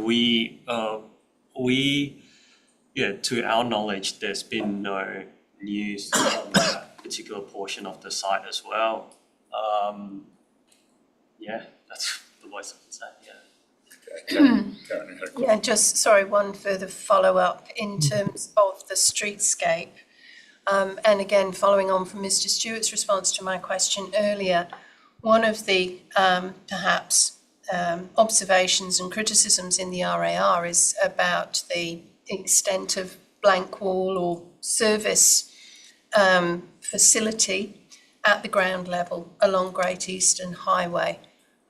to our knowledge, there's been no news on that particular portion of the site as well. That's the voice I can say, Karen, you had a question. yeah, just, sorry, one further follow-up in terms of the streetscape. And again, following on from Mr. Stewart's response to my question earlier, one of the perhaps observations and criticisms in the RAR is about the extent of blank wall or service facility at the ground level along Great Eastern Highway.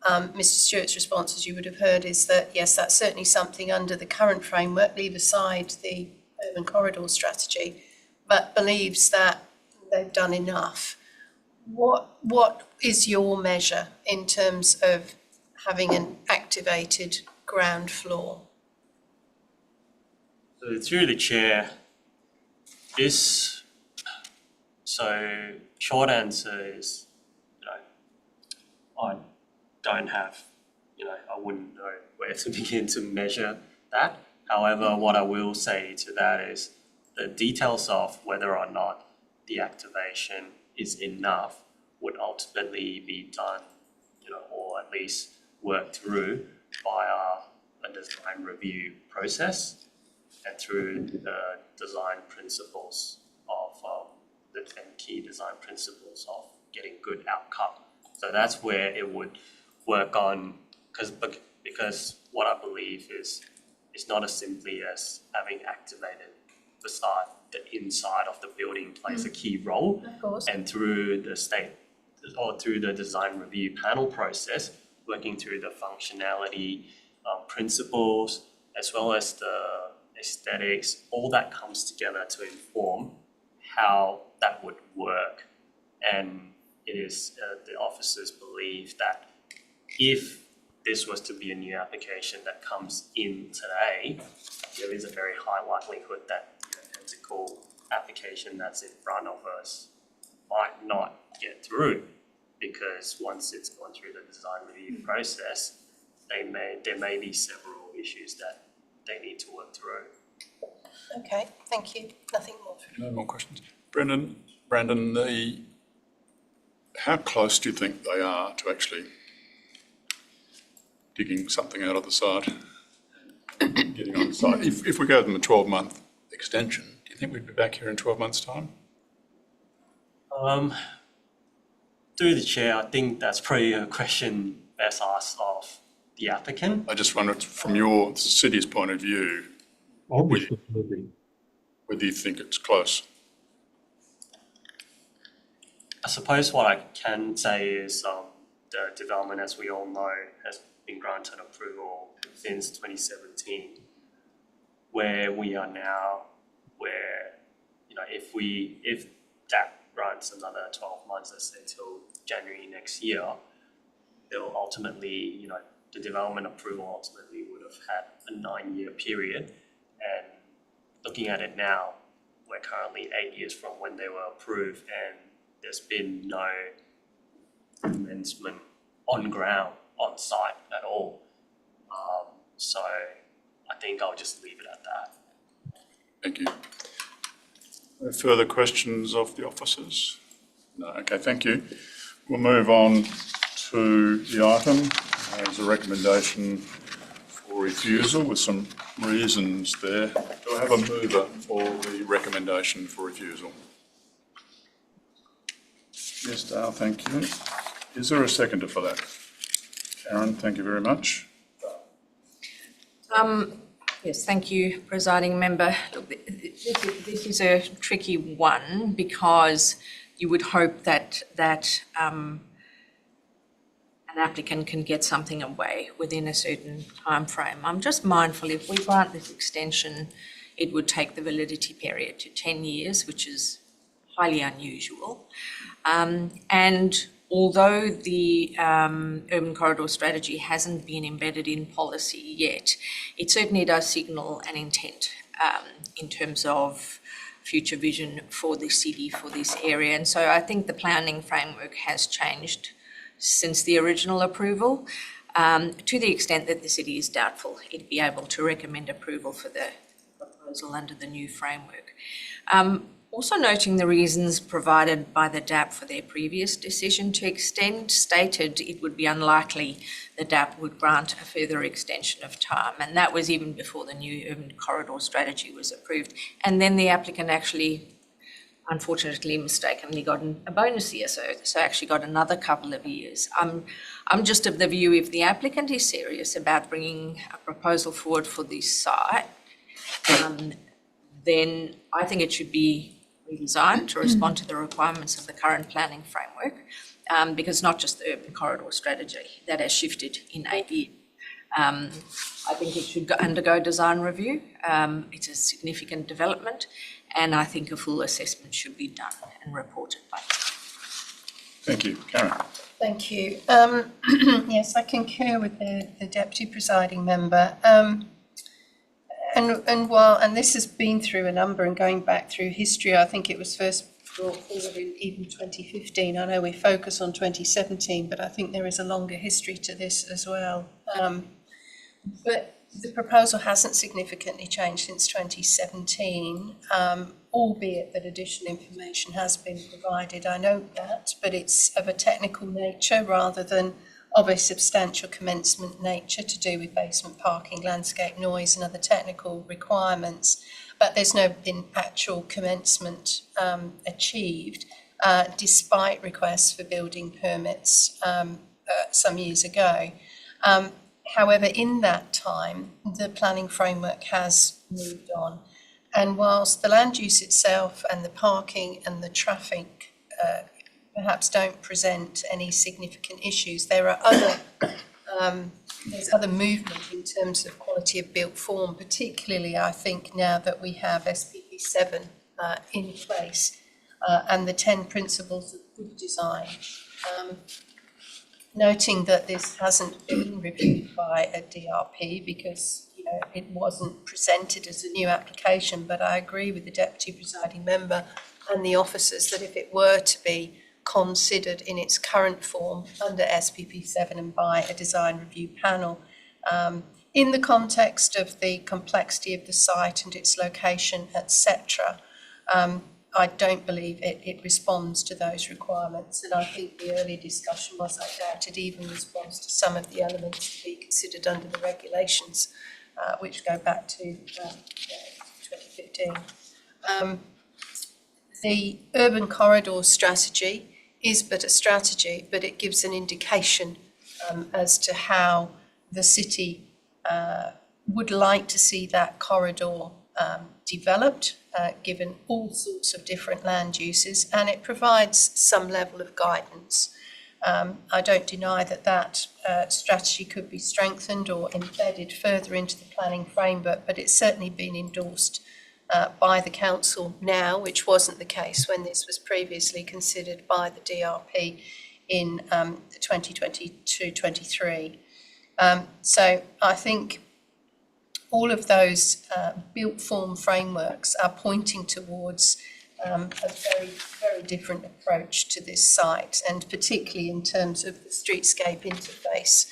Mr. Stewart's response, as you would have heard, is that yes, that's certainly something under the current framework, leave aside the urban corridor strategy, but believes that they've done enough. What is your measure in terms of having an activated ground floor? So through the chair, short answer is, I don't have, I wouldn't know where to begin to measure that. However, what I will say to that is the details of whether or not the activation is enough would ultimately be done, or at least worked through via a design review process and through the design principles of the 10 key design principles of getting good outcome. So that's where it would work on, because what I believe is it's not as simply as having activated facade. The inside of the building plays a key role, Of course. and through the design review panel process, working through the functionality principles as well as the aesthetics, all that comes together to inform how that would work. And it is the officers believe that if this was to be a new application that comes in today, there is a very high likelihood that the identical application that's in front of us might not get through, because once it's gone through the design review process, there may be several issues that they need to work through. Okay, thank you. Nothing more. No more questions. Brandon, how close do you think they are to actually digging something out of the site, getting on site? If we go them a 12-month extension, do you think we'd be back here in 12 months' time? Through the chair, I think that's probably a question best asked of the applicant. I just wonder, from your city's point of view, Obviously, whether you think it's close. I suppose what I can say is the development, as we all know, has been granted approval since 2017. Where we are now, where if that runs another 12 months, let's say till January next year, they'll ultimately, the development approval ultimately would have had a 9-year period. And looking at it now, we're currently 8 years from when they were approved, and there's been no commencement on ground, on site at all. So I think I'll just leave it at that. Thank you. No further questions of the officers? No, okay, thank you. We'll move on to the item. There's a recommendation for refusal with some reasons there. Do I have a mover for the recommendation for refusal? Yes, Dale, thank you. Is there a seconder for that? Karen, thank you very much. Yes, thank you, presiding member. Look, this is a tricky one, because you would hope that an applicant can get something away within a certain time frame. I'm just mindful, if we grant this extension, it would take the validity period to 10 years, which is highly unusual. And although the urban corridor strategy hasn't been embedded in policy yet, it certainly does signal an intent in terms of future vision for the city, for this area. And so I think the planning framework has changed since the original approval, to the extent that the city is doubtful it'd be able to recommend approval for the proposal under the new framework. Also noting the reasons provided by the DAP for their previous decision to extend, stated it would be unlikely the DAP would grant a further extension of time, and that was even before the new urban corridor strategy was approved. And then the applicant actually, unfortunately, mistakenly got a bonus year, so actually got another couple of years. I'm just of the view, if the applicant is serious about bringing a proposal forward for this site, then I think it should be redesigned to respond to the requirements of the current planning framework, because not just the urban corridor strategy that has shifted in 8 years. I think it should undergo design review. It's a significant development, and I think a full assessment should be done and reported by. Thank you. Karen. Thank you. Yes, I concur with the deputy presiding member. And this has been through a number, and going back through history, I think it was first brought forward in even 2015. I know we focus on 2017, but I think there is a longer history to this as well. But The proposal hasn't significantly changed since 2017, albeit that additional information has been provided. I note that, but it's of a technical nature rather than of a substantial commencement nature to do with basement parking, landscape noise and other technical requirements. But there's no been actual commencement achieved, despite requests for building permits some years ago. However, in that time, the planning framework has moved on. And whilst the land use itself and the parking and the traffic perhaps don't present any significant issues, there are there's other movement in terms of quality of built form, particularly I think now that we have SPP 7 in place and the 10 principles of good design. Noting that this hasn't been reviewed by a DRP because it wasn't presented as a new application, but I agree with the Deputy Presiding Member and the officers that if it were to be considered in its current form under SPP 7 and by a design review panel, in the context of the complexity of the site and its location, etc., I don't believe it responds to those requirements, and I think the earlier discussion was, I doubt it even responds to some of the elements to be considered under the regulations, which go back to 2015. The urban corridor strategy is but a strategy, but it gives an indication as to how the city would like to see that corridor developed, given all sorts of different land uses, and it provides some level of guidance. I don't deny that strategy could be strengthened or embedded further into the planning framework, but it's certainly been endorsed by the council now, which wasn't the case when this was previously considered by the DRP in 2022-23. So I think all of those built form frameworks are pointing towards a very, very different approach to this site, and particularly in terms of the streetscape interface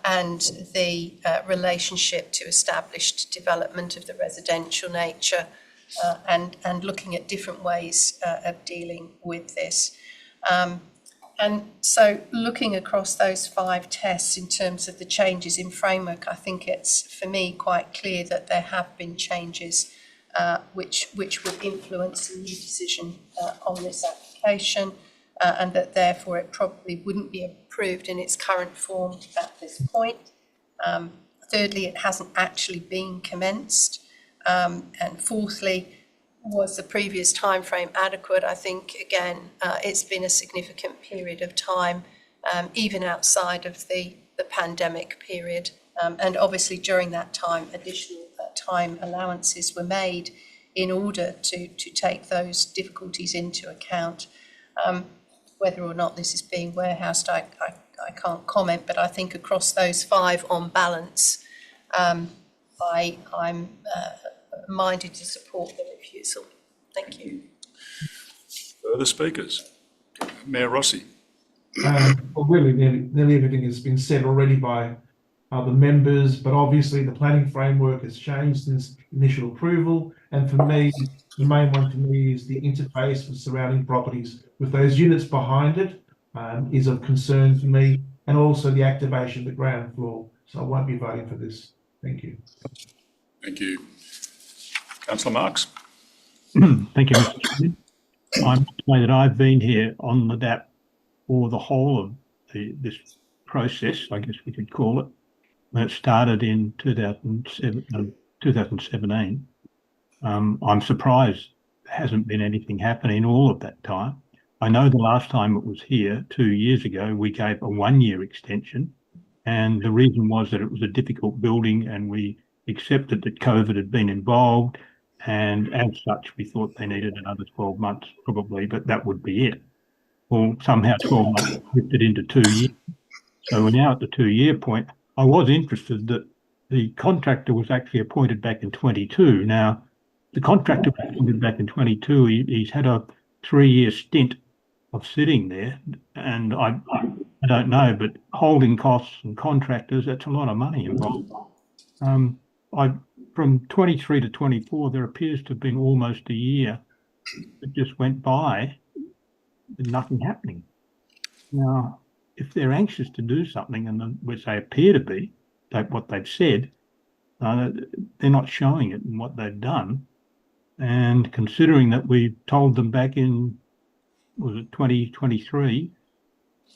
and the relationship to established development of the residential nature and looking at different ways of dealing with this. And so looking across those 5 tests in terms of the changes in framework, I think it's, for me, quite clear that there have been changes which would influence a new decision on this application, and that therefore it probably wouldn't be approved in its current form at this point. Thirdly, it hasn't actually been commenced. And fourthly, was the previous timeframe adequate? I think, again, it's been a significant period of time, even outside of the pandemic period. And obviously during that time, additional time allowances were made in order to take those difficulties into account. Whether or not this is being warehoused, I can't comment, but I think across those 5 on balance, I'm minded to support the refusal. Thank you. Further speakers? Mayor Rossi. Well, really, nearly everything has been said already by the members, but obviously the planning framework has changed since initial approval. And for me, the main one for me is the interface with surrounding properties with those units behind it is of concern for me, and also the activation of the ground floor. So I won't be voting for this. Thank you. Thank you. Councillor Marks. Thank you, Mr. Chairman. I must say that I've been here on the DAP for the whole of this process, I guess we could call it, when it started in 2017. I'm surprised there hasn't been anything happening all of that time. I know the last time it was here 2 years ago, we gave a 1-year extension, and the reason was that it was a difficult building and we accepted that COVID had been involved, and as such we thought they needed another 12 months probably, but that would be it. Well, somehow 12 months drifted into 2 years. So we're now at the 2-year point. I was interested that the contractor was actually appointed back in 22. Now, the contractor was appointed back in 22. He's had a 3-year stint of sitting there, and I don't know, but holding costs and contractors, that's a lot of money involved. I, from 23 to 24, there appears to have been almost a year that just went by with nothing happening. Now, if they're anxious to do something, and which they appear to be, what they've said, they're not showing it in what they've done. And considering that we told them back in, was it 2023,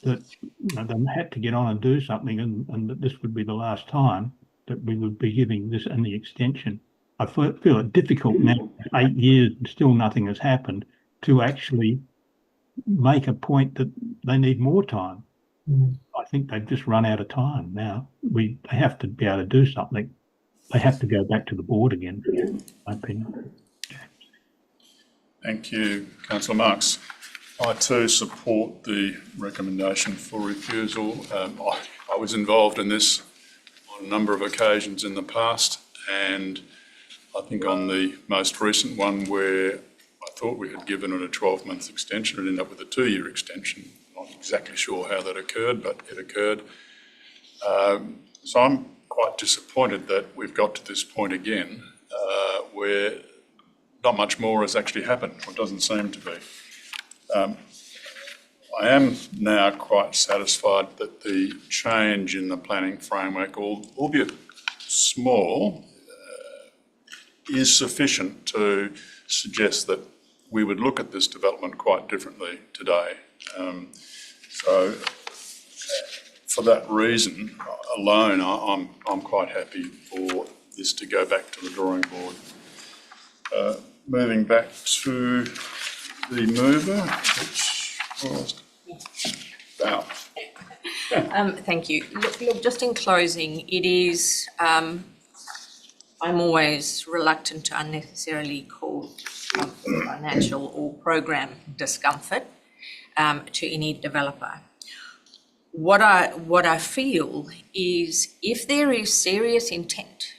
that they had to get on and do something, and that this would be the last time that we would be giving this and the extension. I feel it difficult now, 8 years and still nothing has happened, to actually make a point that they need more time. I think they've just run out of time now. They have to be able to do something. They have to go back to the board again, in my opinion. Thank you, Councillor Marks. I too support the recommendation for refusal. I was involved in this on a number of occasions in the past, and I think on the most recent one where I thought we had given it a 12-month extension, it ended up with a 2-year extension. Not exactly sure how that occurred, but it occurred. So I'm quite disappointed that we've got to this point again where not much more has actually happened, or doesn't seem to be. I am now quite satisfied that the change in the planning framework, albeit small, is sufficient to suggest that we would look at this development quite differently today. So for that reason alone, I'm quite happy for this to go back to the drawing board. Moving back to the mover, which was Val. Thank you. Look, just in closing, it is, I'm always reluctant to unnecessarily cause financial or program discomfort to any developer. What I feel is if there is serious intent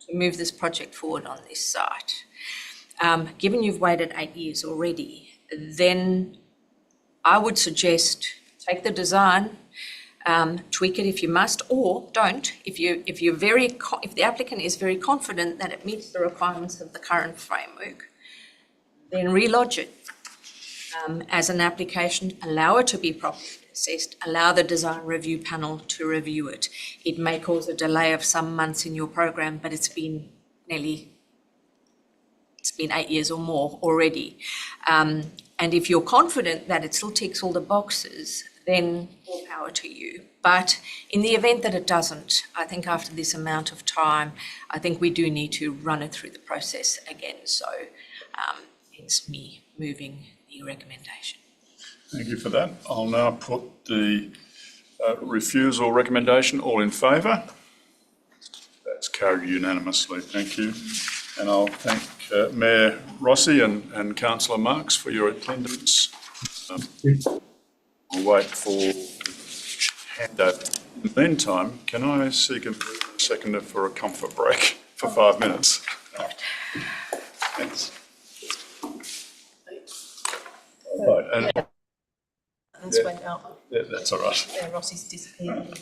to move this project forward on this site, given you've waited 8 years already, then I would suggest take the design, tweak it if you must, or don't. If the applicant is very confident that it meets the requirements of the current framework, then relodge it as an application, allow it to be properly assessed, allow the design review panel to review it. It may cause a delay of some months in your program, but it's been 8 years or more already. And if you're confident that it still ticks all the boxes, then more power to you. But in the event that it doesn't, I think after this amount of time, I think we do need to run it through the process again. So it's me moving the recommendation. Thank you for that. I'll now put the refusal recommendation. All in favour? That's carried unanimously. Thank you. And I'll thank Mayor Rossi and Councillor Marks for your attendance. We'll wait for handover. In the meantime, can I seek a seconder for a comfort break for 5 minutes? Thanks. Right, and Went out. that's all right. Yeah, Rossi's disappeared.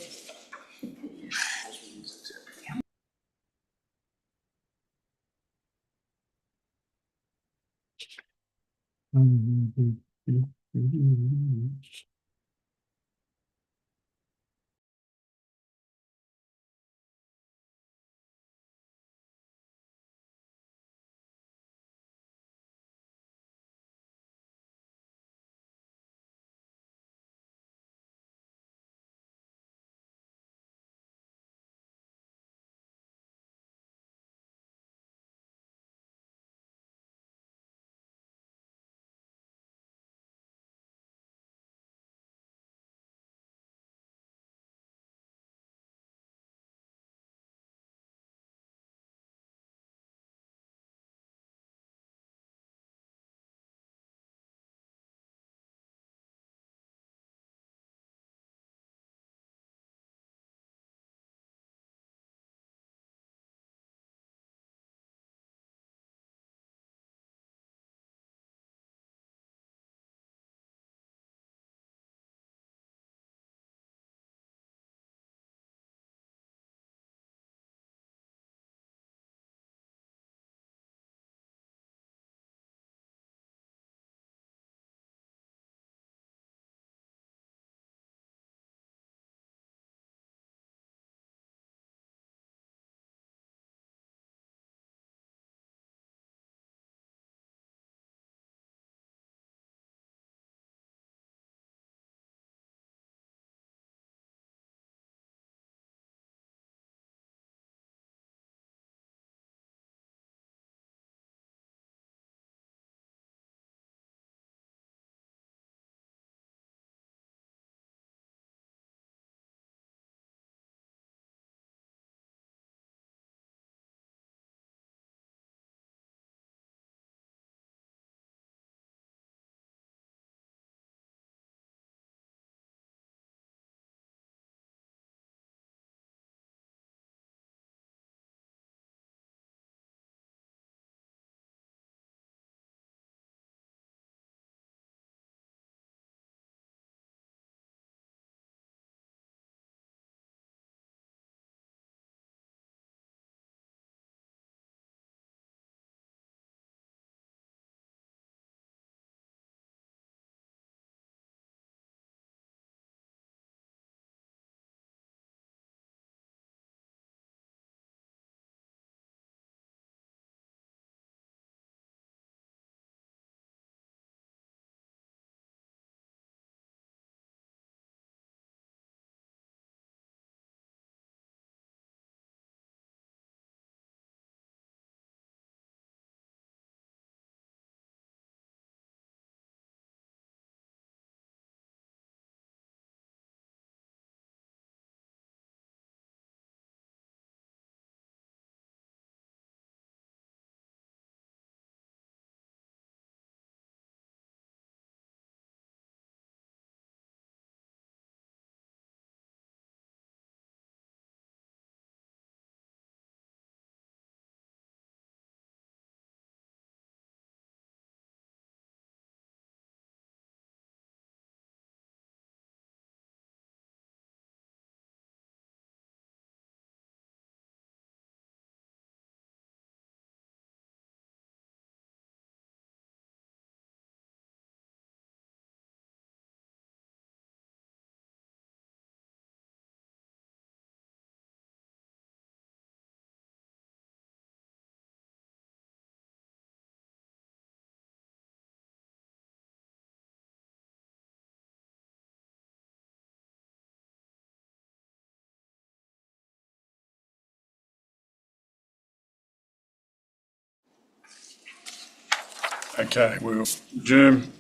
Okay, we'll resume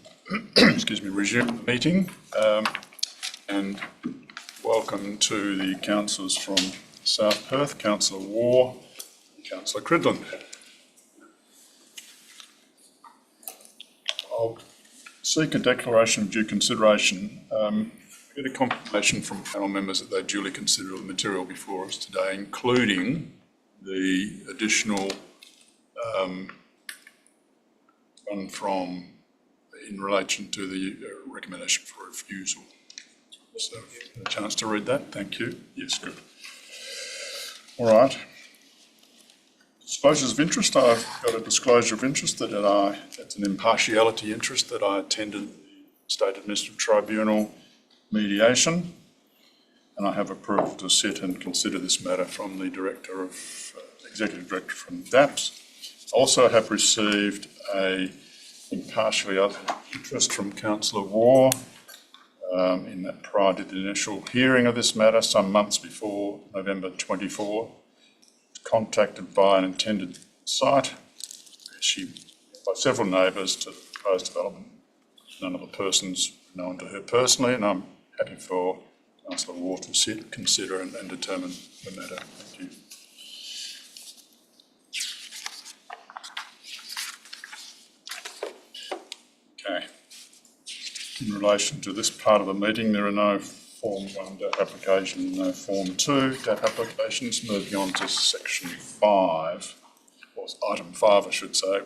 the meeting. And welcome to the councillors from South Perth, Councillor Waugh, and Councillor Cridland. I'll seek a declaration of due consideration. Get a confirmation from panel members that they duly consider the material before us today, including the additional one from in relation to the recommendation for refusal. So, a chance to read that? Thank you. Yes, good. All right. Disclosures of interest. I've got a disclosure of interest that it's an impartiality interest that I attended the State Administrative Tribunal mediation, and I have approval to sit and consider this matter from the Executive Director from DAPS. Also have received a impartially other interest from Councillor Waugh in that prior to the initial hearing of this matter, some months before November 24, contacted by an intended site by several neighbours to the proposed development. None of the persons known to her personally, and I'm happy for Councillor Waugh to sit, consider and determine the matter. Thank you. Okay. In relation to this part of the meeting, there are no Form 1 DAP applications, no Form 2 DAP applications. Moving on to Section 5, or Item 5 I should say,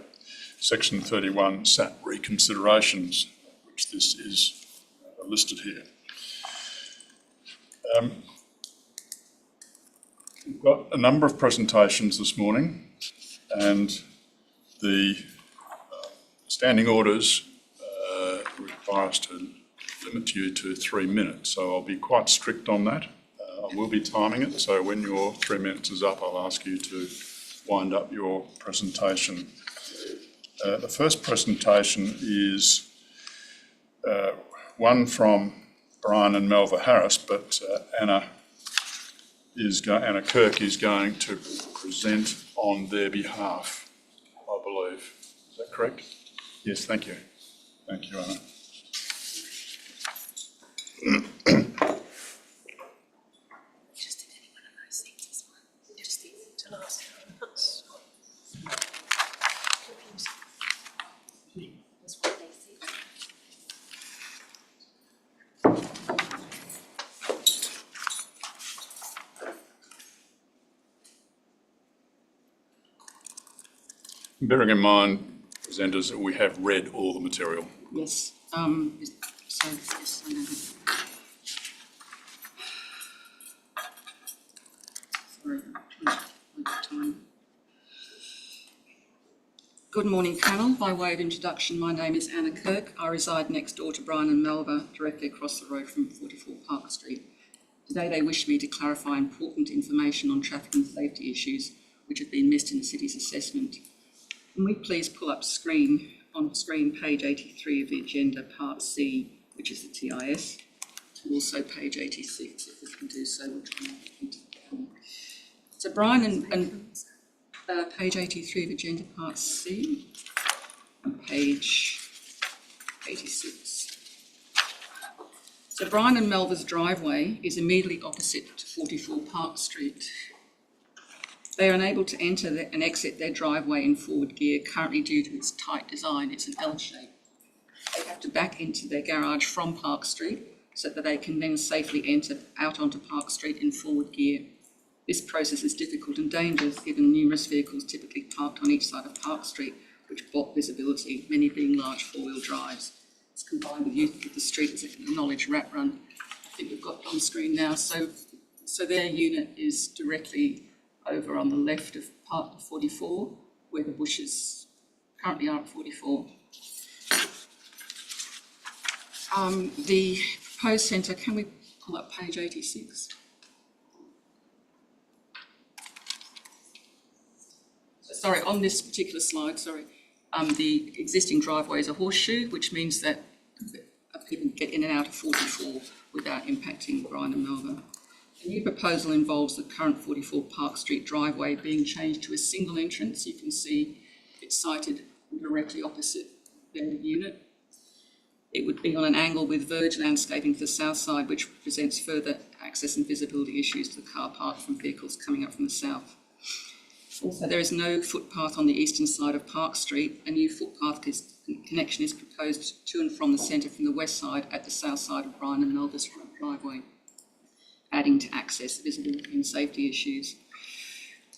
Section 31 SAT reconsiderations, which this is listed here. We've got a number of presentations this morning, and the standing orders require us to limit you to 3 minutes, so I'll be quite strict on that. I will be timing it, so when your 3 minutes is up, I'll ask you to wind up your presentation. The first presentation is one from Brian and Melva Harris, but Anna Kirk is going to present on their behalf, I believe. Is that correct? Yes, thank you. Thank you, Anna. Bearing in mind, presenters, that we have read all the material. Yes. Good morning, panel. By way of introduction, my name is Anna Kirk. I reside next door to Brian and Melva, directly across the road from 44 Park Street. Today they wish me to clarify important information on traffic and safety issues which have been missed in the city's assessment. Can we please pull up on screen page 83 of the agenda, part C, which is the TIS, and also page 86, if we can do so. We'll try and get into the panel. So Brian and page 83 of agenda, part C, and page 86. So Brian and Melva's driveway is immediately opposite to 44 Park Street. They are unable to enter and exit their driveway in forward gear, currently due to its tight design. It's an L shape. They have to back into their garage from Park Street so that they can then safely enter out onto Park Street in forward gear. This process is difficult and dangerous given numerous vehicles typically parked on each side of Park Street, which block visibility, many being large four-wheel drives. It's combined with use of the street as a knowledge rat run. I think we've got on screen now. So their unit is directly over on the left of part 44, where the bushes currently are at 44. The proposed centre, can we pull up page 86? Sorry, on this particular slide, the existing driveway is a horseshoe, which means that people get in and out of 44 without impacting Brian and Melva. The new proposal involves the current 44 Park Street driveway being changed to a single entrance. You can see it's sited directly opposite embedded unit. It would be on an angle with verge landscaping to the south side, which presents further access and visibility issues to the car park from vehicles coming up from the south. Also, there is no footpath on the eastern side of Park Street. A new footpath connection is proposed to and from the centre from the west side at the south side of Brian and Melba's front driveway, adding to access, visibility and safety issues.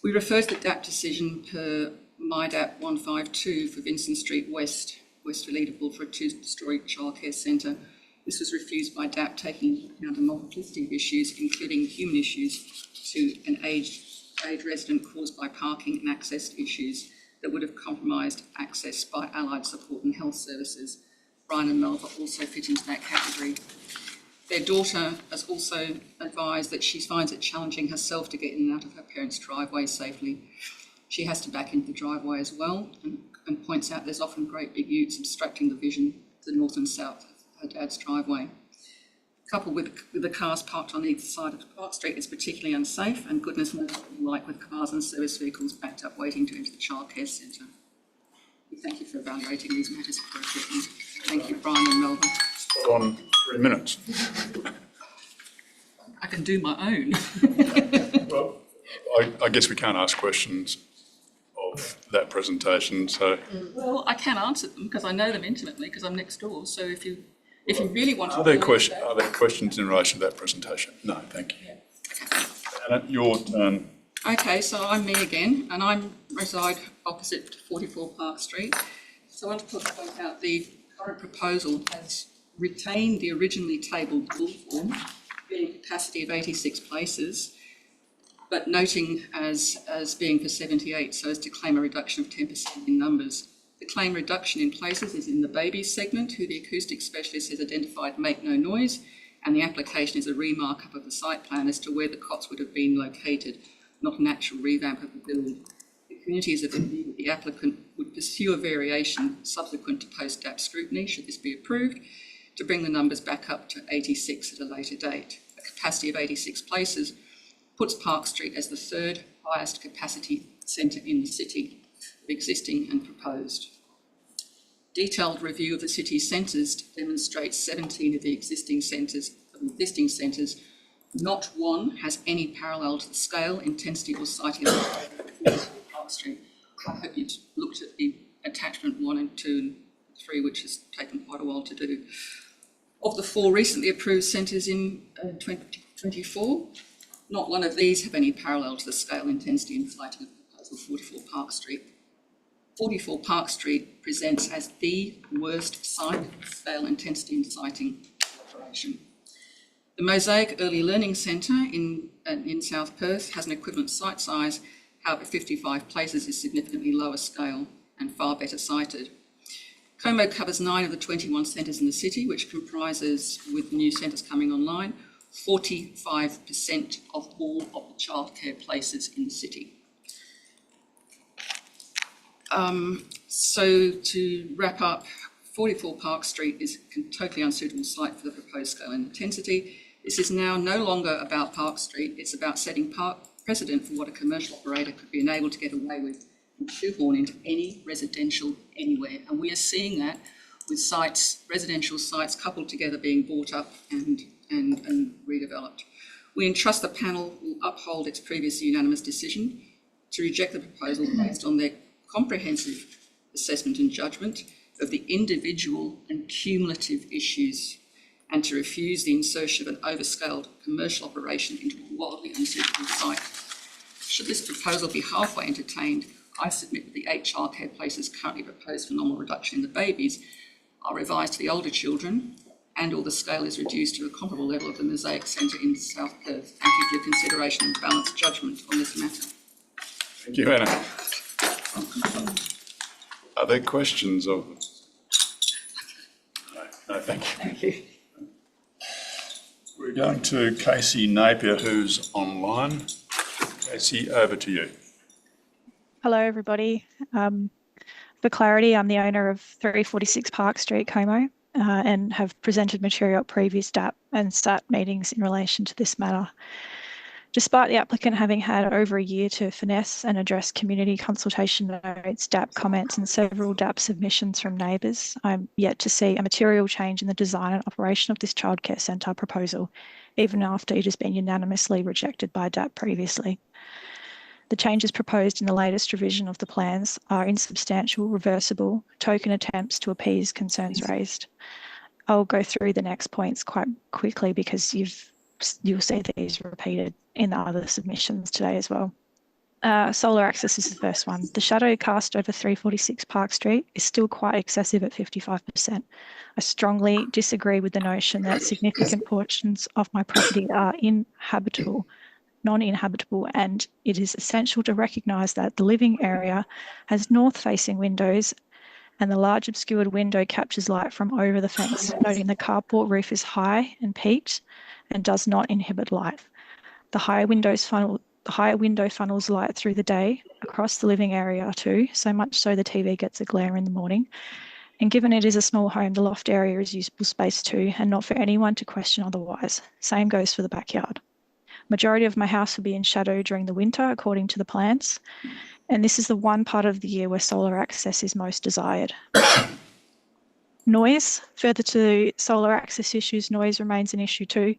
We refer to the DAP decision per MIDAP 152 for Vincent Street West Leaderpool for a two-storey childcare centre. This was refused by DAP, taking into account a multiplicity of issues, including human issues to an aged resident caused by parking and access issues that would have compromised access by allied support and health services. Brian and Melba also fit into that category. Their daughter has also advised that she finds it challenging herself to get in and out of her parents' driveway safely. She has to back into the driveway as well, and points out there's often great big utes obstructing the vision to the north and south of her dad's driveway. Coupled with the cars parked on either side of Park Street is particularly unsafe, and goodness knows what it's like with cars and service vehicles backed up waiting to enter the childcare centre. We thank you for evaluating these matters appropriately. Thank you, Brian and Melba. Spot on 3 minutes. I can do my own. Well, I guess we can't ask questions of that presentation, so. Well, I can answer them because I know them intimately because I'm next door. So if you really want to... Are there questions in relation to that presentation? No, thank you. Anna, your turn. Okay, so I'm me again, and I reside opposite 44 Park Street. So I want to point out the current proposal has retained the originally tabled pool form, being a capacity of 86 places, but noting as being for 78, so as to claim a reduction of 10% in numbers. The claim reduction in places is in the babies segment, who the acoustic specialist has identified make no noise, and the application is a remark-up of the site plan as to where the cots would have been located, not an actual revamp of the building. The community is of the view that the applicant would pursue a variation subsequent to post-DAP scrutiny, should this be approved, to bring the numbers back up to 86 at a later date. A capacity of 86 places puts Park Street as the third highest capacity centre in the city, existing and proposed. Detailed review of the city's centres demonstrates 17 of the existing centres, not one has any parallel to the scale, intensity or siting of Park Street. I hope you've looked at the attachment 1 and 2 and 3, which has taken quite a while to do. Of the 4 recently approved centres in 2024, not one of these have any parallel to the scale, intensity and siting of proposal 44 Park Street. 44 Park Street presents as the worst site, scale, intensity and siting operation. The Mosaic Early Learning Centre in South Perth has an equivalent site size, however 55 places is significantly lower scale and far better sited. Como covers 9 of the 21 centres in the city, which comprises, with new centres coming online, 45% of all of the childcare places in the city. So to wrap up, 44 Park Street is a totally unsuitable site for the proposed scale and intensity. This is now no longer about Park Street, it's about setting precedent for what a commercial operator could be enabled to get away with and shoehorn into any residential anywhere. And we are seeing that with sites, residential sites coupled together being bought up and redeveloped. We entrust the panel will uphold its previous unanimous decision to reject the proposal based on their comprehensive assessment and judgment of the individual and cumulative issues, and to refuse the insertion of an overscaled commercial operation into a wildly unsuitable site. Should this proposal be halfway entertained, I submit that the 8 childcare places currently proposed for nominal reduction in the babies are revised to the older children, and or the scale is reduced to a comparable level of the Mosaic Centre in South Perth. Thank you for your consideration and balanced judgment on this matter. Thank you, Anna. Are there questions of them? No, thank you. Thank you. We're going to Casey Napier, who's online. Casey, over to you. Hello, everybody. For clarity, I'm the owner of 346 Park Street, Como, and have presented material at previous DAP and SAT meetings in relation to this matter. Despite the applicant having had over a year to finesse and address community consultation notes, DAP comments and several DAP submissions from neighbours, I'm yet to see a material change in the design and operation of this childcare centre proposal, even after it has been unanimously rejected by DAP previously. The changes proposed in the latest revision of the plans are insubstantial, reversible, token attempts to appease concerns raised. I'll go through the next points quite quickly because you'll see these repeated in the other submissions today as well. Solar access is the first one. The shadow cast over 346 Park Street is still quite excessive at 55%. I strongly disagree with the notion that significant portions of my property are non-inhabitable, and it is essential to recognise that the living area has north-facing windows and the large obscured window captures light from over the fence, noting the carport roof is high and peaked and does not inhibit light. The higher window funnels light through the day across the living area too, so much so the TV gets a glare in the morning. And given it is a small home, the loft area is usable space too, and not for anyone to question otherwise. Same goes for the backyard. Majority of my house will be in shadow during the winter, according to the plans. And this is the one part of the year where solar access is most desired. Noise. Further to solar access issues, noise remains an issue too.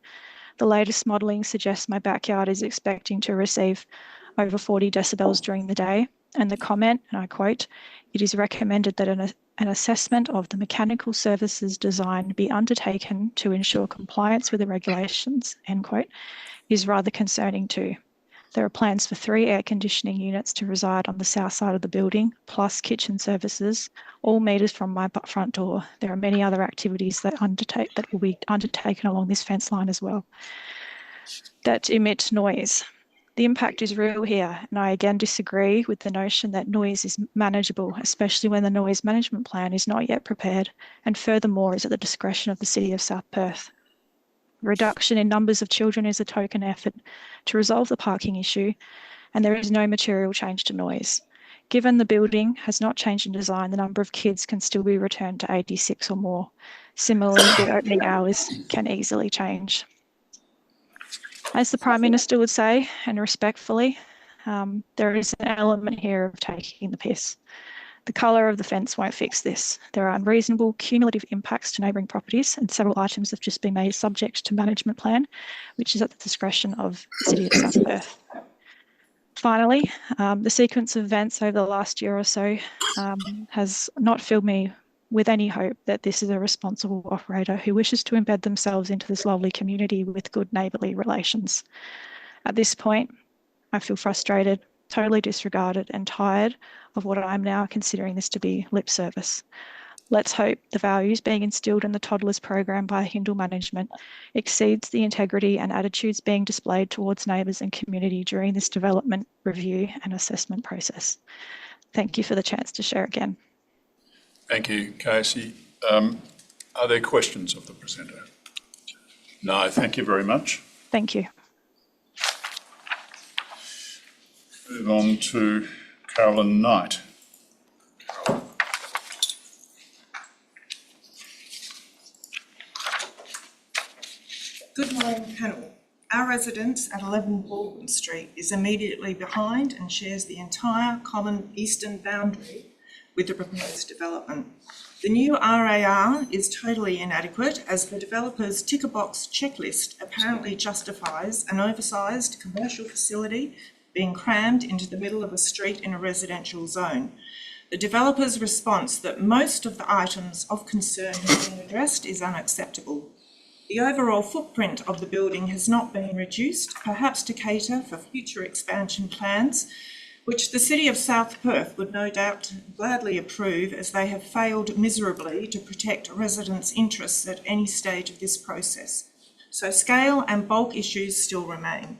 The latest modelling suggests my backyard is expecting to receive over 40 decibels during the day. And the comment, and I quote, "It is recommended that an assessment of the mechanical services design be undertaken to ensure compliance with the regulations," end quote, is rather concerning too. There are plans for 3 air conditioning units to reside on the south side of the building, plus kitchen services, all metres from my front door. There are many other activities that will be undertaken along this fence line as well that emit noise. The impact is real here, and I again disagree with the notion that noise is manageable, especially when the noise management plan is not yet prepared, and furthermore is at the discretion of the City of South Perth. Reduction in numbers of children is a token effort to resolve the parking issue, and there is no material change to noise. Given the building has not changed in design, the number of kids can still be returned to 86 or more. Similarly, the opening hours can easily change. As the Prime Minister would say, and respectfully, there is an element here of taking the piss. The colour of the fence won't fix this. There are unreasonable cumulative impacts to neighbouring properties, and several items have just been made subject to management plan, which is at the discretion of the City of South Perth. Finally, the sequence of events over the last year or so has not filled me with any hope that this is a responsible operator who wishes to embed themselves into this lovely community with good neighbourly relations. At this point, I feel frustrated, totally disregarded and tired of what I'm now considering this to be lip service. Let's hope the values being instilled in the toddlers program by Hindle management exceeds the integrity and attitudes being displayed towards neighbours and community during this development review and assessment process. Thank you for the chance to share again. Thank you, Casey. Are there questions of the presenter? No, thank you very much. Thank you. Move on to Carolyn Knight. Good morning, panel. Our residence at 11 Baldwin Street is immediately behind and shares the entire common eastern boundary with the proposed development. The new RAR is totally inadequate as the developer's ticker-box checklist apparently justifies an oversized commercial facility being crammed into the middle of a street in a residential zone. The developer's response that most of the items of concern have been addressed is unacceptable. The overall footprint of the building has not been reduced, perhaps to cater for future expansion plans, which the City of South Perth would no doubt gladly approve, as they have failed miserably to protect residents' interests at any stage of this process. So scale and bulk issues still remain.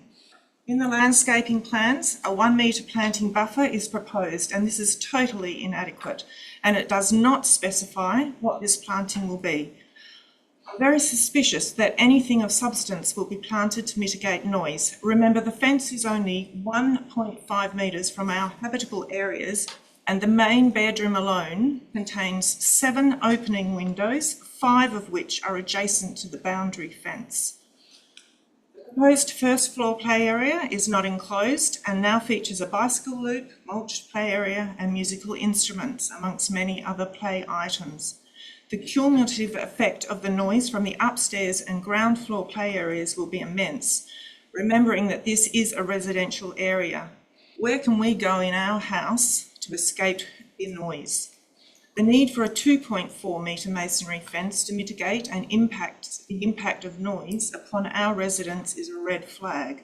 In the landscaping plans, a 1 metre planting buffer is proposed, and this is totally inadequate, and it does not specify what this planting will be. I'm very suspicious that anything of substance will be planted to mitigate noise. Remember, the fence is only 1.5 metres from our habitable areas, and the main bedroom alone contains 7 opening windows, 5 of which are adjacent to the boundary fence. The proposed first floor play area is not enclosed and now features a bicycle loop, mulched play area and musical instruments amongst many other play items. The cumulative effect of the noise from the upstairs and ground floor play areas will be immense, remembering that this is a residential area. Where can we go in our house to escape the noise? The need for a 2.4 metre masonry fence to mitigate the impact of noise upon our residents is a red flag.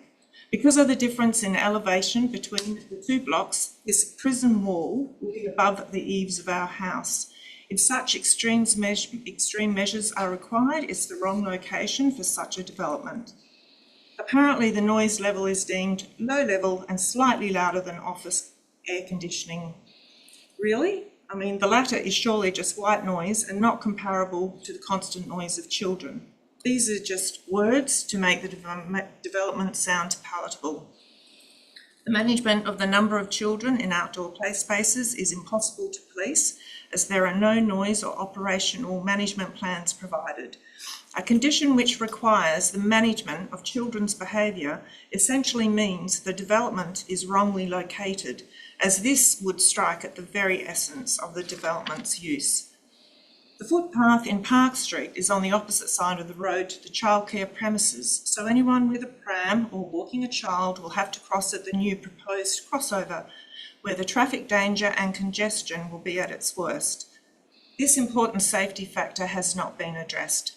Because of the difference in elevation between the two blocks, this prison wall will be above the eaves of our house. If such extreme measures are required, it's the wrong location for such a development. Apparently, the noise level is deemed low level and slightly louder than office air conditioning. Really? I mean, the latter is surely just white noise and not comparable to the constant noise of children. These are just words to make the development sound palatable. The management of the number of children in outdoor play spaces is impossible to police, as there are no noise or operational management plans provided. A condition which requires the management of children's behaviour essentially means the development is wrongly located, as this would strike at the very essence of the development's use. The footpath in Park Street is on the opposite side of the road to the childcare premises, so anyone with a pram or walking a child will have to cross at the new proposed crossover, where the traffic danger and congestion will be at its worst. This important safety factor has not been addressed.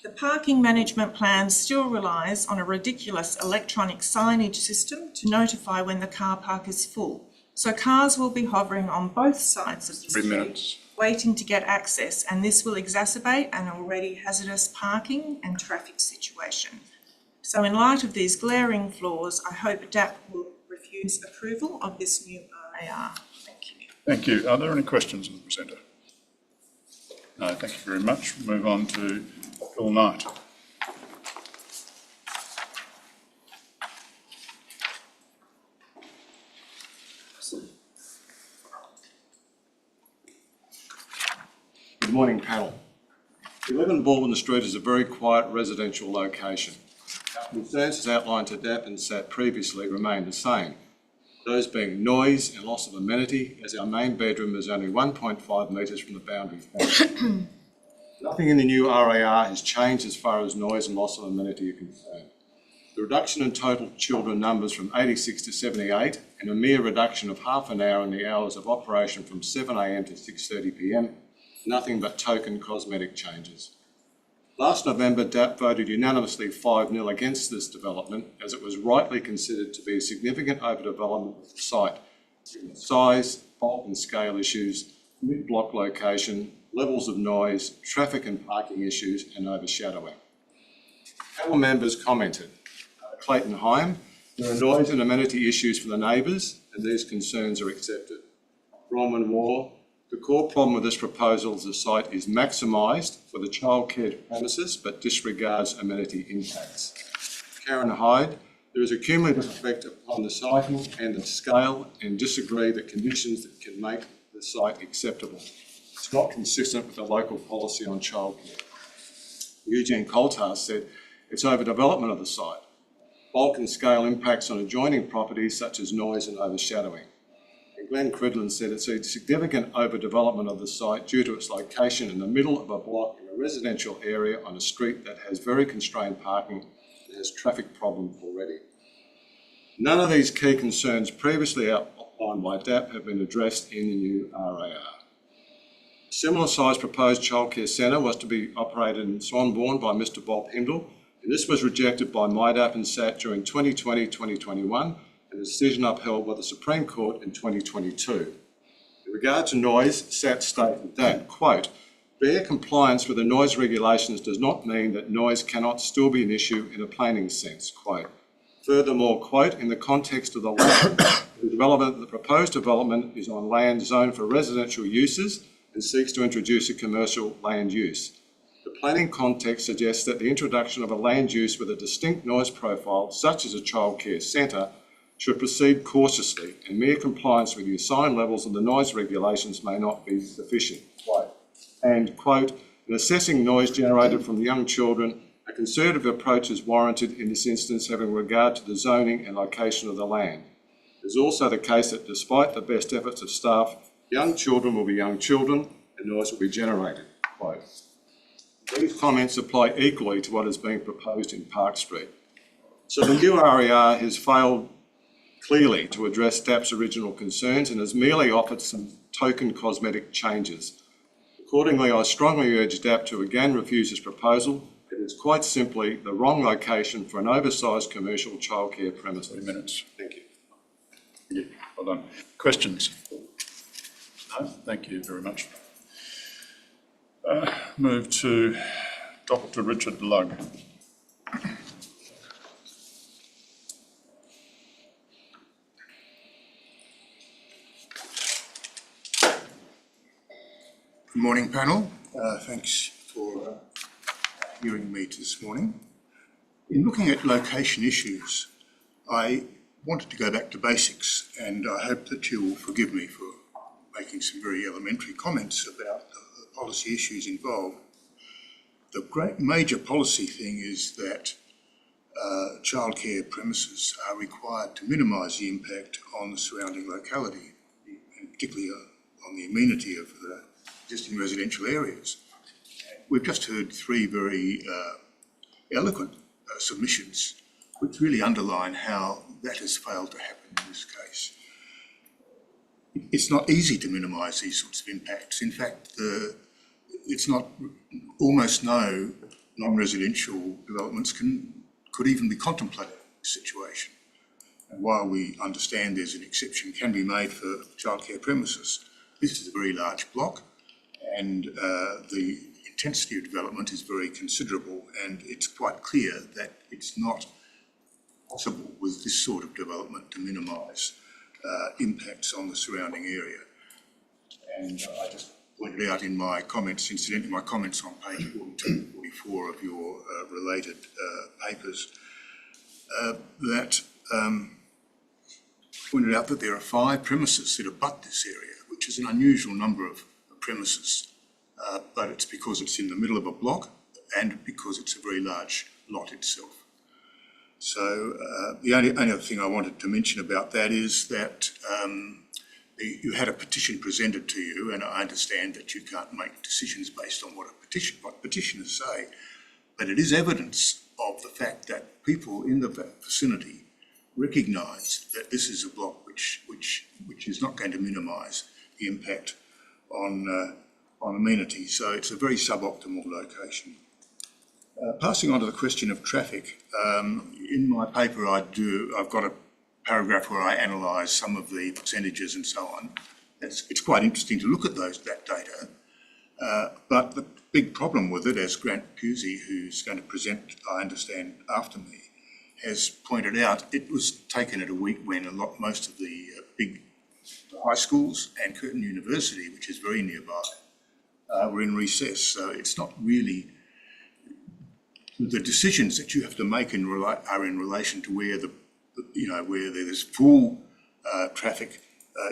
The parking management plan still relies on a ridiculous electronic signage system to notify when the car park is full. So cars will be hovering on both sides of the street, waiting to get access, and this will exacerbate an already hazardous parking and traffic situation. So in light of these glaring flaws, I hope DAP will refuse approval of this new RAR. Thank you. Thank you. Are there any questions of the presenter? No, thank you very much. We'll move on to Bill Knight. Good morning, panel. 11 Baldwin Street is a very quiet residential location. Our concerns, as outlined to DAP and SAT previously, remain the same. Those being noise and loss of amenity, as our main bedroom is only 1.5 metres from the boundary fence. Nothing in the new RAR has changed as far as noise and loss of amenity are concerned. The reduction in total children numbers from 86 to 78 and a mere reduction of half an hour in the hours of operation from 7 AM to 6:30 PM, nothing but token cosmetic changes. Last November, DAP voted unanimously 5-0 against this development, as it was rightly considered to be a significant overdevelopment of the site, given size, bulk and scale issues, mid-block location, levels of noise, traffic and parking issues and overshadowing. Panel members commented. Clayton Heim, there are noise and amenity issues for the neighbours and these concerns are accepted. Bronwyn Moore, the core problem with this proposal is the site is maximised for the childcare premises but disregards amenity impacts. Karen Hyde, there is a cumulative effect upon the siting and the scale and disagree that conditions that can make the site acceptable. It's not consistent with the local policy on childcare. Eugene Coltar said it's overdevelopment of the site. Bulk and scale impacts on adjoining properties such as noise and overshadowing. And Glenn Cridland said it's a significant overdevelopment of the site due to its location in the middle of a block in a residential area on a street that has very constrained parking and has traffic problems already. None of these key concerns previously outlined by DAP have been addressed in the new RAR. A similar size proposed childcare centre was to be operated in Swanbourne by Mr Bob Hindle, and this was rejected by MIDAP and SAT during 2020-2021 and a decision upheld by the Supreme Court in 2022. In regard to noise, SAT stated that, quote, bare compliance with the noise regulations does not mean that noise cannot still be an issue in a planning sense, quote. Furthermore, quote, in the context of the land, the proposed development is on land zoned for residential uses and seeks to introduce a commercial land use. The planning context suggests that the introduction of a land use with a distinct noise profile, such as a childcare centre, should proceed cautiously, and mere compliance with the assigned levels of the noise regulations may not be sufficient. Quote. And, quote, in assessing noise generated from the young children, a A conservative approach is warranted in this instance, having regard to the zoning and location of the land. It is also the case that despite the best efforts of staff, young children will be young children and noise will be generated. Quote. These comments apply equally to what is being proposed in Park Street. So the new RER has failed clearly to address DAP's original concerns and has merely offered some token cosmetic changes. Accordingly, I strongly urge DAP to again refuse this proposal. It is quite simply the wrong location for an oversized commercial childcare premise. 3 minutes. Thank you. Yeah, well done. Questions? No, thank you very much. Move to Dr. Richard Lugg. Good morning, panel. Thanks for hearing me this morning. In looking at location issues, I wanted to go back to basics, and I hope that you will forgive me for making some very elementary comments about the policy issues involved. The great major policy thing is that childcare premises are required to minimise the impact on the surrounding locality, and particularly on the amenity of the existing residential areas. We've just heard 3 very eloquent submissions which really underline how that has failed to happen in this case. It's not easy to minimise these sorts of impacts. In fact, it's not, almost no non-residential developments could even be contemplated in this situation. And while we understand there's an exception can be made for childcare premises, this is a very large block, and the intensity of development is very considerable, and it's quite clear that it's not possible with this sort of development to minimise impacts on the surrounding area. And I just pointed out in my comments, incidentally, my comments on page 42 and 44 of your related papers, that pointed out that there are 5 premises that abut this area, which is an unusual number of premises, but it's because it's in the middle of a block and because it's a very large lot itself. So the only other thing I wanted to mention about that is that you had a petition presented to you, and I understand that you can't make decisions based on what petitioners say, but it is evidence of the fact that people in the vicinity recognise that this is a block which is not going to minimise the impact on amenities. So it's a very suboptimal location. Passing on to the question of traffic, in my paper I've got a paragraph where I analyse some of the percentages and so on. It's quite interesting to look at that data, but the big problem with it, as Grant Pusey, who's going to present, I understand, after me, has pointed out, it was taken at a week when most of the big high schools and Curtin University, which is very nearby, were in recess. So it's not really, the decisions that you have to make are in relation to where where there's full traffic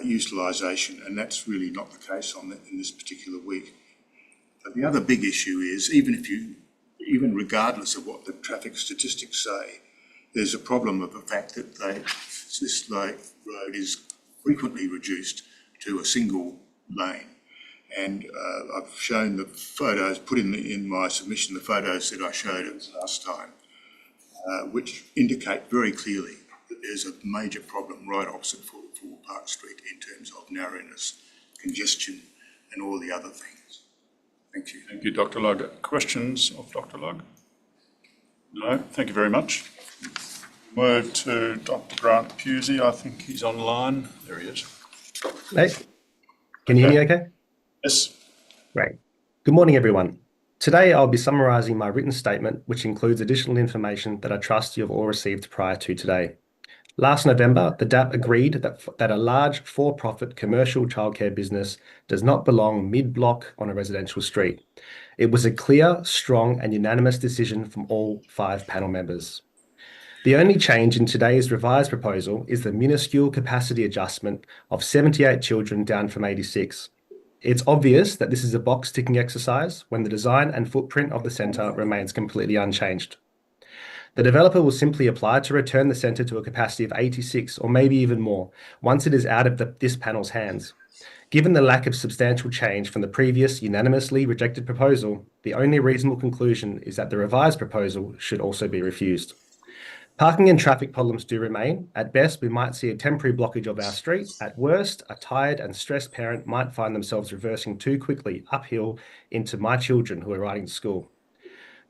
utilisation, and that's really not the case in this particular week. But the other big issue is, even regardless of what the traffic statistics say, there's a problem of the fact that this road is frequently reduced to a single lane. And I've shown the photos, put in my submission, the photos that I showed it last time, which indicate very clearly that there's a major problem right opposite 44 Park Street in terms of narrowness, congestion, and all the other things. Thank you. Thank you, Dr. Lugg. Questions of Dr. Lugg? No, thank you very much. Move to Dr. Grant Pusey. I think he's online. There he is. Hey, can you hear me okay? Yes. Great. Good morning, everyone. Today, I'll be summarising my written statement, which includes additional information that I trust you have all received prior to today. Last November, the DAP agreed that a large for-profit commercial childcare business does not belong mid-block on a residential street. It was a clear, strong and unanimous decision from all 5 panel members. The only change in today's revised proposal is the minuscule capacity adjustment of 78 children down from 86. It's obvious that this is a box-ticking exercise when the design and footprint of the centre remains completely unchanged. The developer will simply apply to return the centre to a capacity of 86 or maybe even more once it is out of this panel's hands. Given the lack of substantial change from the previous unanimously rejected proposal, the only reasonable conclusion is that the revised proposal should also be refused. Parking and traffic problems do remain. At best, we might see a temporary blockage of our street. At worst, a tired and stressed parent might find themselves reversing too quickly uphill into my children who are riding to school.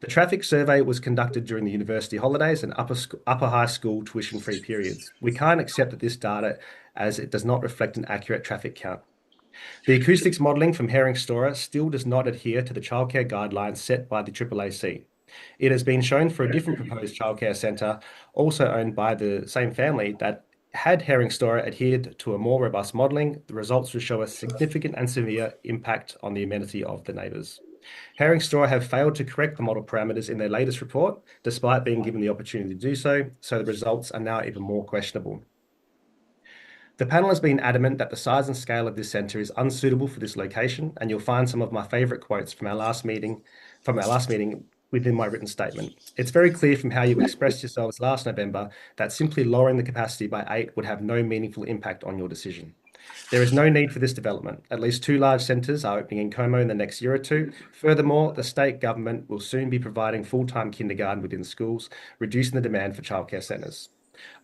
The traffic survey was conducted during the university holidays and upper high school tuition-free periods. We can't accept this data as it does not reflect an accurate traffic count. The acoustics modelling from Herring Storer still does not adhere to the childcare guidelines set by the AAAC. It has been shown for a different proposed childcare centre, also owned by the same family, that had Herring Storer adhered to a more robust modelling, the results would show a significant and severe impact on the amenity of the neighbours. Herring Storer have failed to correct the model parameters in their latest report, despite being given the opportunity to do so, so the results are now even more questionable. The panel has been adamant that the size and scale of this centre is unsuitable for this location, and you'll find some of my favourite quotes from our last meeting within my written statement. It's very clear from how you expressed yourselves last November that simply lowering the capacity by 8 would have no meaningful impact on your decision. There is no need for this development. At least 2 large centres are opening in Como in the next year or 2. Furthermore, the state government will soon be providing full-time kindergarten within schools, reducing the demand for childcare centres.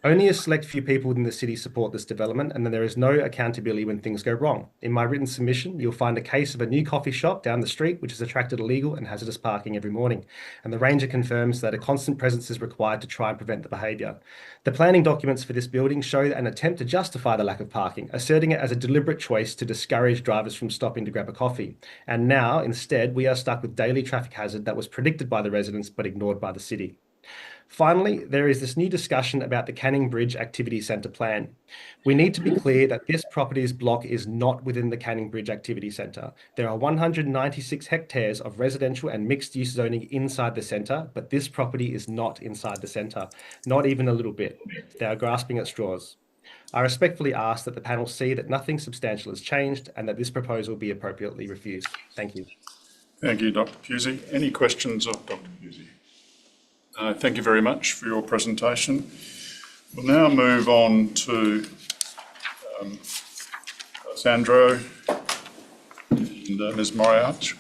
Only a select few people within the city support this development, and then there is no accountability when things go wrong. In my written submission, you'll find a case of a new coffee shop down the street which has attracted illegal and hazardous parking every morning, and the ranger confirms that a constant presence is required to try and prevent the behaviour. The planning documents for this building show an attempt to justify the lack of parking, asserting it as a deliberate choice to discourage drivers from stopping to grab a coffee. And now, instead, we are stuck with daily traffic hazard that was predicted by the residents but ignored by the city. Finally, there is this new discussion about the Canning Bridge Activity Centre plan. We need to be clear that this property's block is not within the Canning Bridge Activity Centre. There are 196 hectares of residential and mixed-use zoning inside the centre, but this property is not inside the centre, not even a little bit. They are grasping at straws. I respectfully ask that the panel see that nothing substantial has changed and that this proposal be appropriately refused. Thank you. Thank you, Dr. Pusey. Any questions of Dr. Pusey? Thank you very much for your presentation. We'll now move on to Sandro and Ms. Moriarty.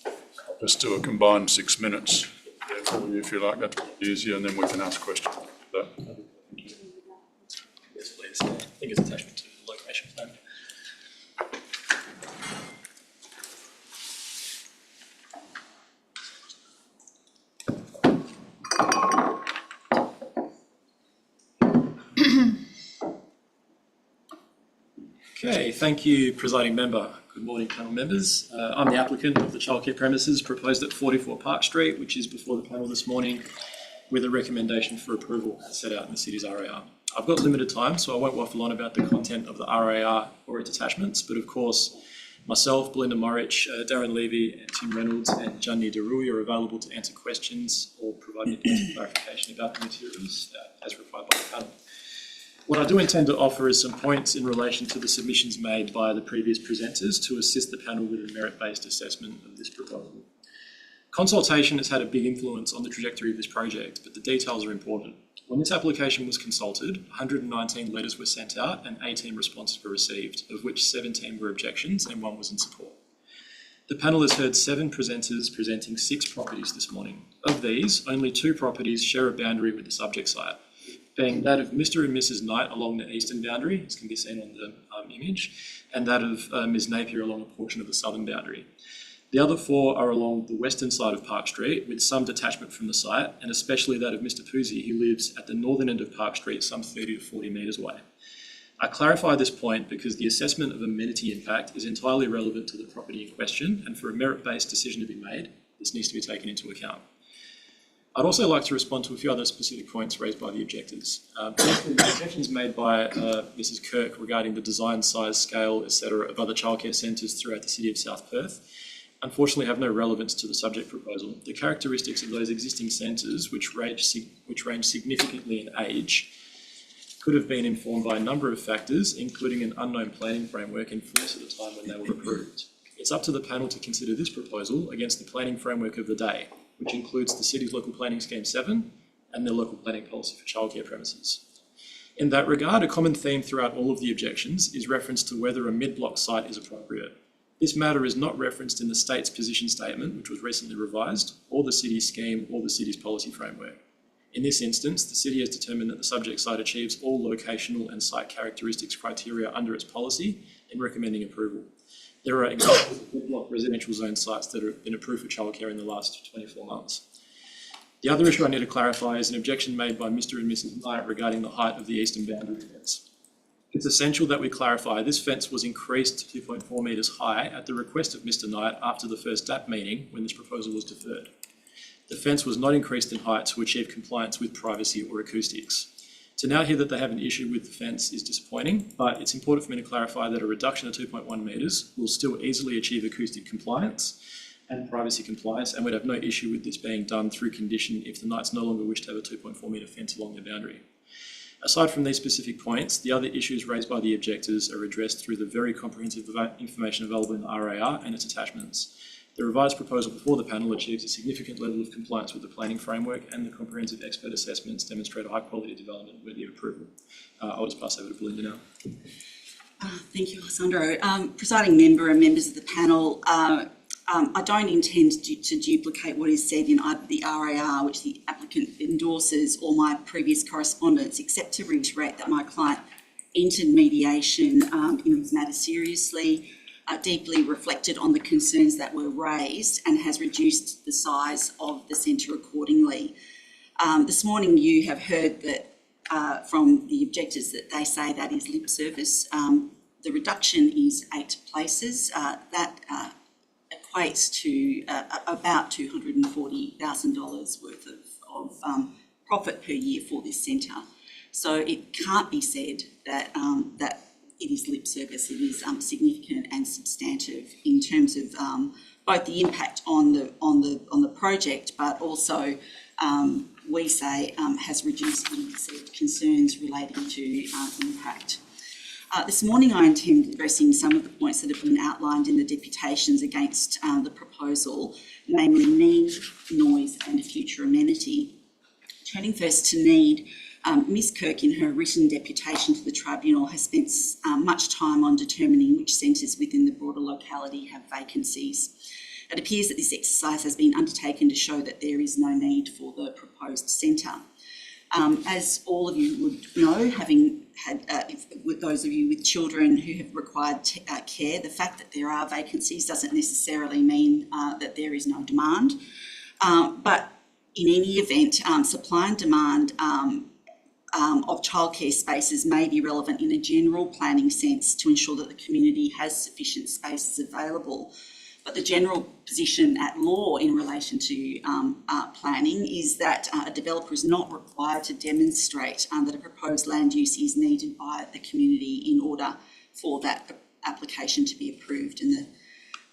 I'll just do a combined 6 minutes there for you if you like. That's easier, and then we can ask questions. Yes, please. I think it's attachment to the location plan. Okay, thank you, presiding member. Good morning, panel members. I'm the applicant of the childcare premises proposed at 44 Park Street, which is before the panel this morning, with a recommendation for approval as set out in the city's RAR. I've got limited time, so I won't waffle on about the content of the RAR or its attachments, but of course, myself, Belinda Morrich, Darren Levy, and Tim Reynolds, and Janni Darui are available to answer questions or provide any points of clarification about the materials as required by the panel. What I do intend to offer is some points in relation to the submissions made by the previous presenters to assist the panel with a merit-based assessment of this proposal. Consultation has had a big influence on the trajectory of this project, but the details are important. When this application was consulted, 119 letters were sent out and 18 responses were received, of which 17 were objections and 1 was in support. The panel has heard 7 presenters presenting 6 properties this morning. Of these, only 2 properties share a boundary with the subject site, being that of Mr. and Mrs. Knight along the eastern boundary, as can be seen on the image, and that of Ms. Napier along a portion of the southern boundary. The other 4 are along the western side of Park Street, with some detachment from the site, and especially that of Mr. Pusey, who lives at the northern end of Park Street, some 30 to 40 metres away. I clarify this point because the assessment of amenity impact is entirely relevant to the property in question, and for a merit-based decision to be made, this needs to be taken into account. I'd also like to respond to a few other specific points raised by the objectors. The objections made by Mrs. Kirk regarding the design, size, scale, etc. of other childcare centres throughout the city of South Perth unfortunately have no relevance to the subject proposal. The characteristics of those existing centres, which range significantly in age, could have been informed by a number of factors, including an unknown planning framework in force at the time when they were approved. It's up to the panel to consider this proposal against the planning framework of the day, which includes the city's local planning scheme 7 and their local planning policy for childcare premises. In that regard, a common theme throughout all of the objections is reference to whether a mid-block site is appropriate. This matter is not referenced in the state's position statement, which was recently revised, or the city's scheme or the city's policy framework. In this instance, the city has determined that the subject site achieves all locational and site characteristics criteria under its policy in recommending approval. There are examples of mid-block residential zone sites that have been approved for childcare in the last 24 months. The other issue I need to clarify is an objection made by Mr. and Mrs. Knight regarding the height of the eastern boundary fence. It's essential that we clarify this fence was increased to 2.4 metres high at the request of Mr. Knight after the first DAP meeting when this proposal was deferred. The fence was not increased in height to achieve compliance with privacy or acoustics. To now hear that they have an issue with the fence is disappointing, but it's important for me to clarify that a reduction of 2.1 metres will still easily achieve acoustic compliance and privacy compliance, and we'd have no issue with this being done through condition if the Knights no longer wish to have a 2.4 metre fence along their boundary. Aside from these specific points, the other issues raised by the objectors are addressed through the very comprehensive information available in the RAR and its attachments. The revised proposal before the panel achieves a significant level of compliance with the planning framework, and the comprehensive expert assessments demonstrate a high quality development worthy of approval. I'll just pass over to Belinda now. Thank you, Alessandro. Presiding member and members of the panel, I don't intend to duplicate what is said in either the RAR, which the applicant endorses, or my previous correspondence, except to reiterate that my client entered mediation in this matter seriously, deeply reflected on the concerns that were raised, and has reduced the size of the centre accordingly. This morning you have heard that from the objectors that they say that is lip service. The reduction is 8 places. That equates to about $240,000 worth of profit per year for this centre. So it can't be said that that it is lip service. It is significant and substantive in terms of both the impact on the project, but also we say has reduced the perceived concerns relating to impact. This morning I intend addressing some of the points that have been outlined in the deputations against the proposal, namely need, noise and future amenity. Turning first to need, Ms Kirk in her written deputation to the tribunal has spent much time on determining which centres within the broader locality have vacancies. It appears that this exercise has been undertaken to show that there is no need for the proposed centre. As all of you would know, having had, with those of you with children who have required care, the fact that there are vacancies doesn't necessarily mean that there is no demand. But in any event, supply and demand of childcare spaces may be relevant in a general planning sense to ensure that the community has sufficient spaces available. But the general position at law in relation to planning is that a developer is not required to demonstrate that a proposed land use is needed by the community in order for that application to be approved. And the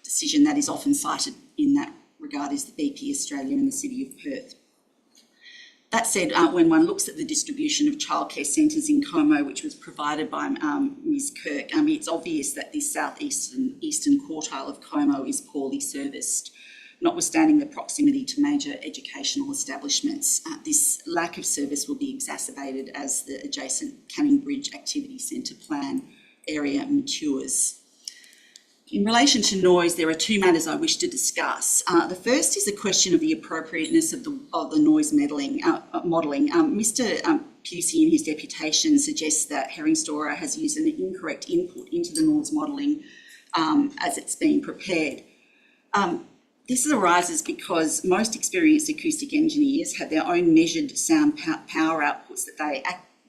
decision that is often cited in that regard is the BP Australia and the City of Perth. That said, when one looks at the distribution of childcare centres in Como, which was provided by Ms Kirk, it's obvious that this eastern quartile of Como is poorly serviced. Notwithstanding the proximity to major educational establishments, this lack of service will be exacerbated as the adjacent Canning Bridge Activity Centre plan area matures. In relation to noise, there are 2 matters I wish to discuss. The first is the question of the appropriateness of the noise modelling. Mr Pusey in his deputation suggests that Herring Storer has used an incorrect input into the noise modelling as it's been prepared. This arises because most experienced acoustic engineers have their own measured sound power outputs that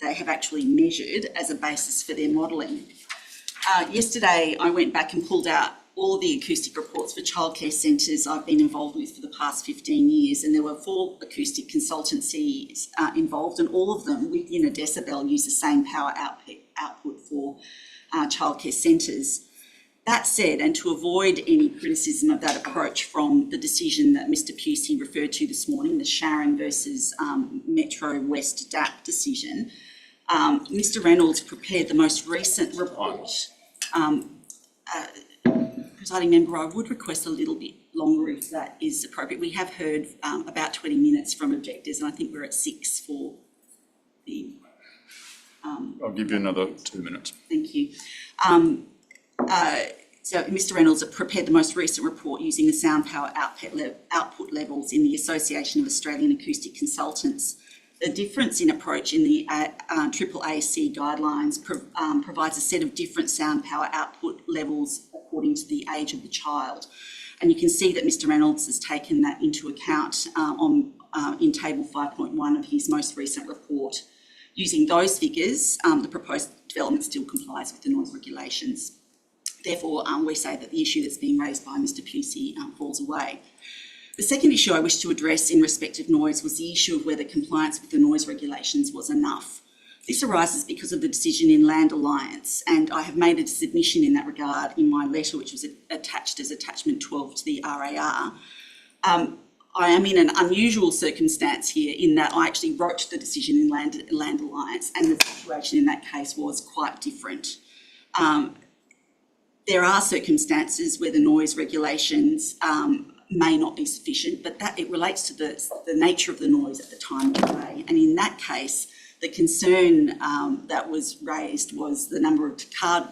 they have actually measured as a basis for their modelling. Yesterday, I went back and pulled out all of the acoustic reports for childcare centres I've been involved with for the past 15 years, and there were 4 acoustic consultancies involved, and all of them within a decibel use the same power output for childcare centres. That said, and to avoid any criticism of that approach from the decision that Mr Pusey referred to this morning, the Sharon versus Metro West DAP decision, Mr Reynolds prepared the most recent report. Presiding member, I would request a little bit longer if that is appropriate. We have heard about 20 minutes from objectors, and I think we're at 6 for the... I'll give you another 2 minutes. Thank you. So Mr Reynolds prepared the most recent report using the sound power output levels in the Association of Australian Acoustic Consultants. The difference in approach in the AAAC guidelines provides a set of different sound power output levels according to the age of the child. And you can see that Mr Reynolds has taken that into account in table 5.1 of his most recent report. Using those figures, the proposed development still complies with the noise regulations. Therefore, we say that the issue that's being raised by Mr Pusey falls away. The second issue I wish to address in respect of noise was the issue of whether compliance with the noise regulations was enough. This arises because of the decision in Land Alliance, and I have made a submission in that regard in my letter, which was attached as attachment 12 to the RAR. I am in an unusual circumstance here in that I actually wrote the decision in Land Alliance, and the situation in that case was quite different. There are circumstances where the noise regulations may not be sufficient, but that it relates to the nature of the noise at the time of the day. And in that case, the concern that was raised was the number of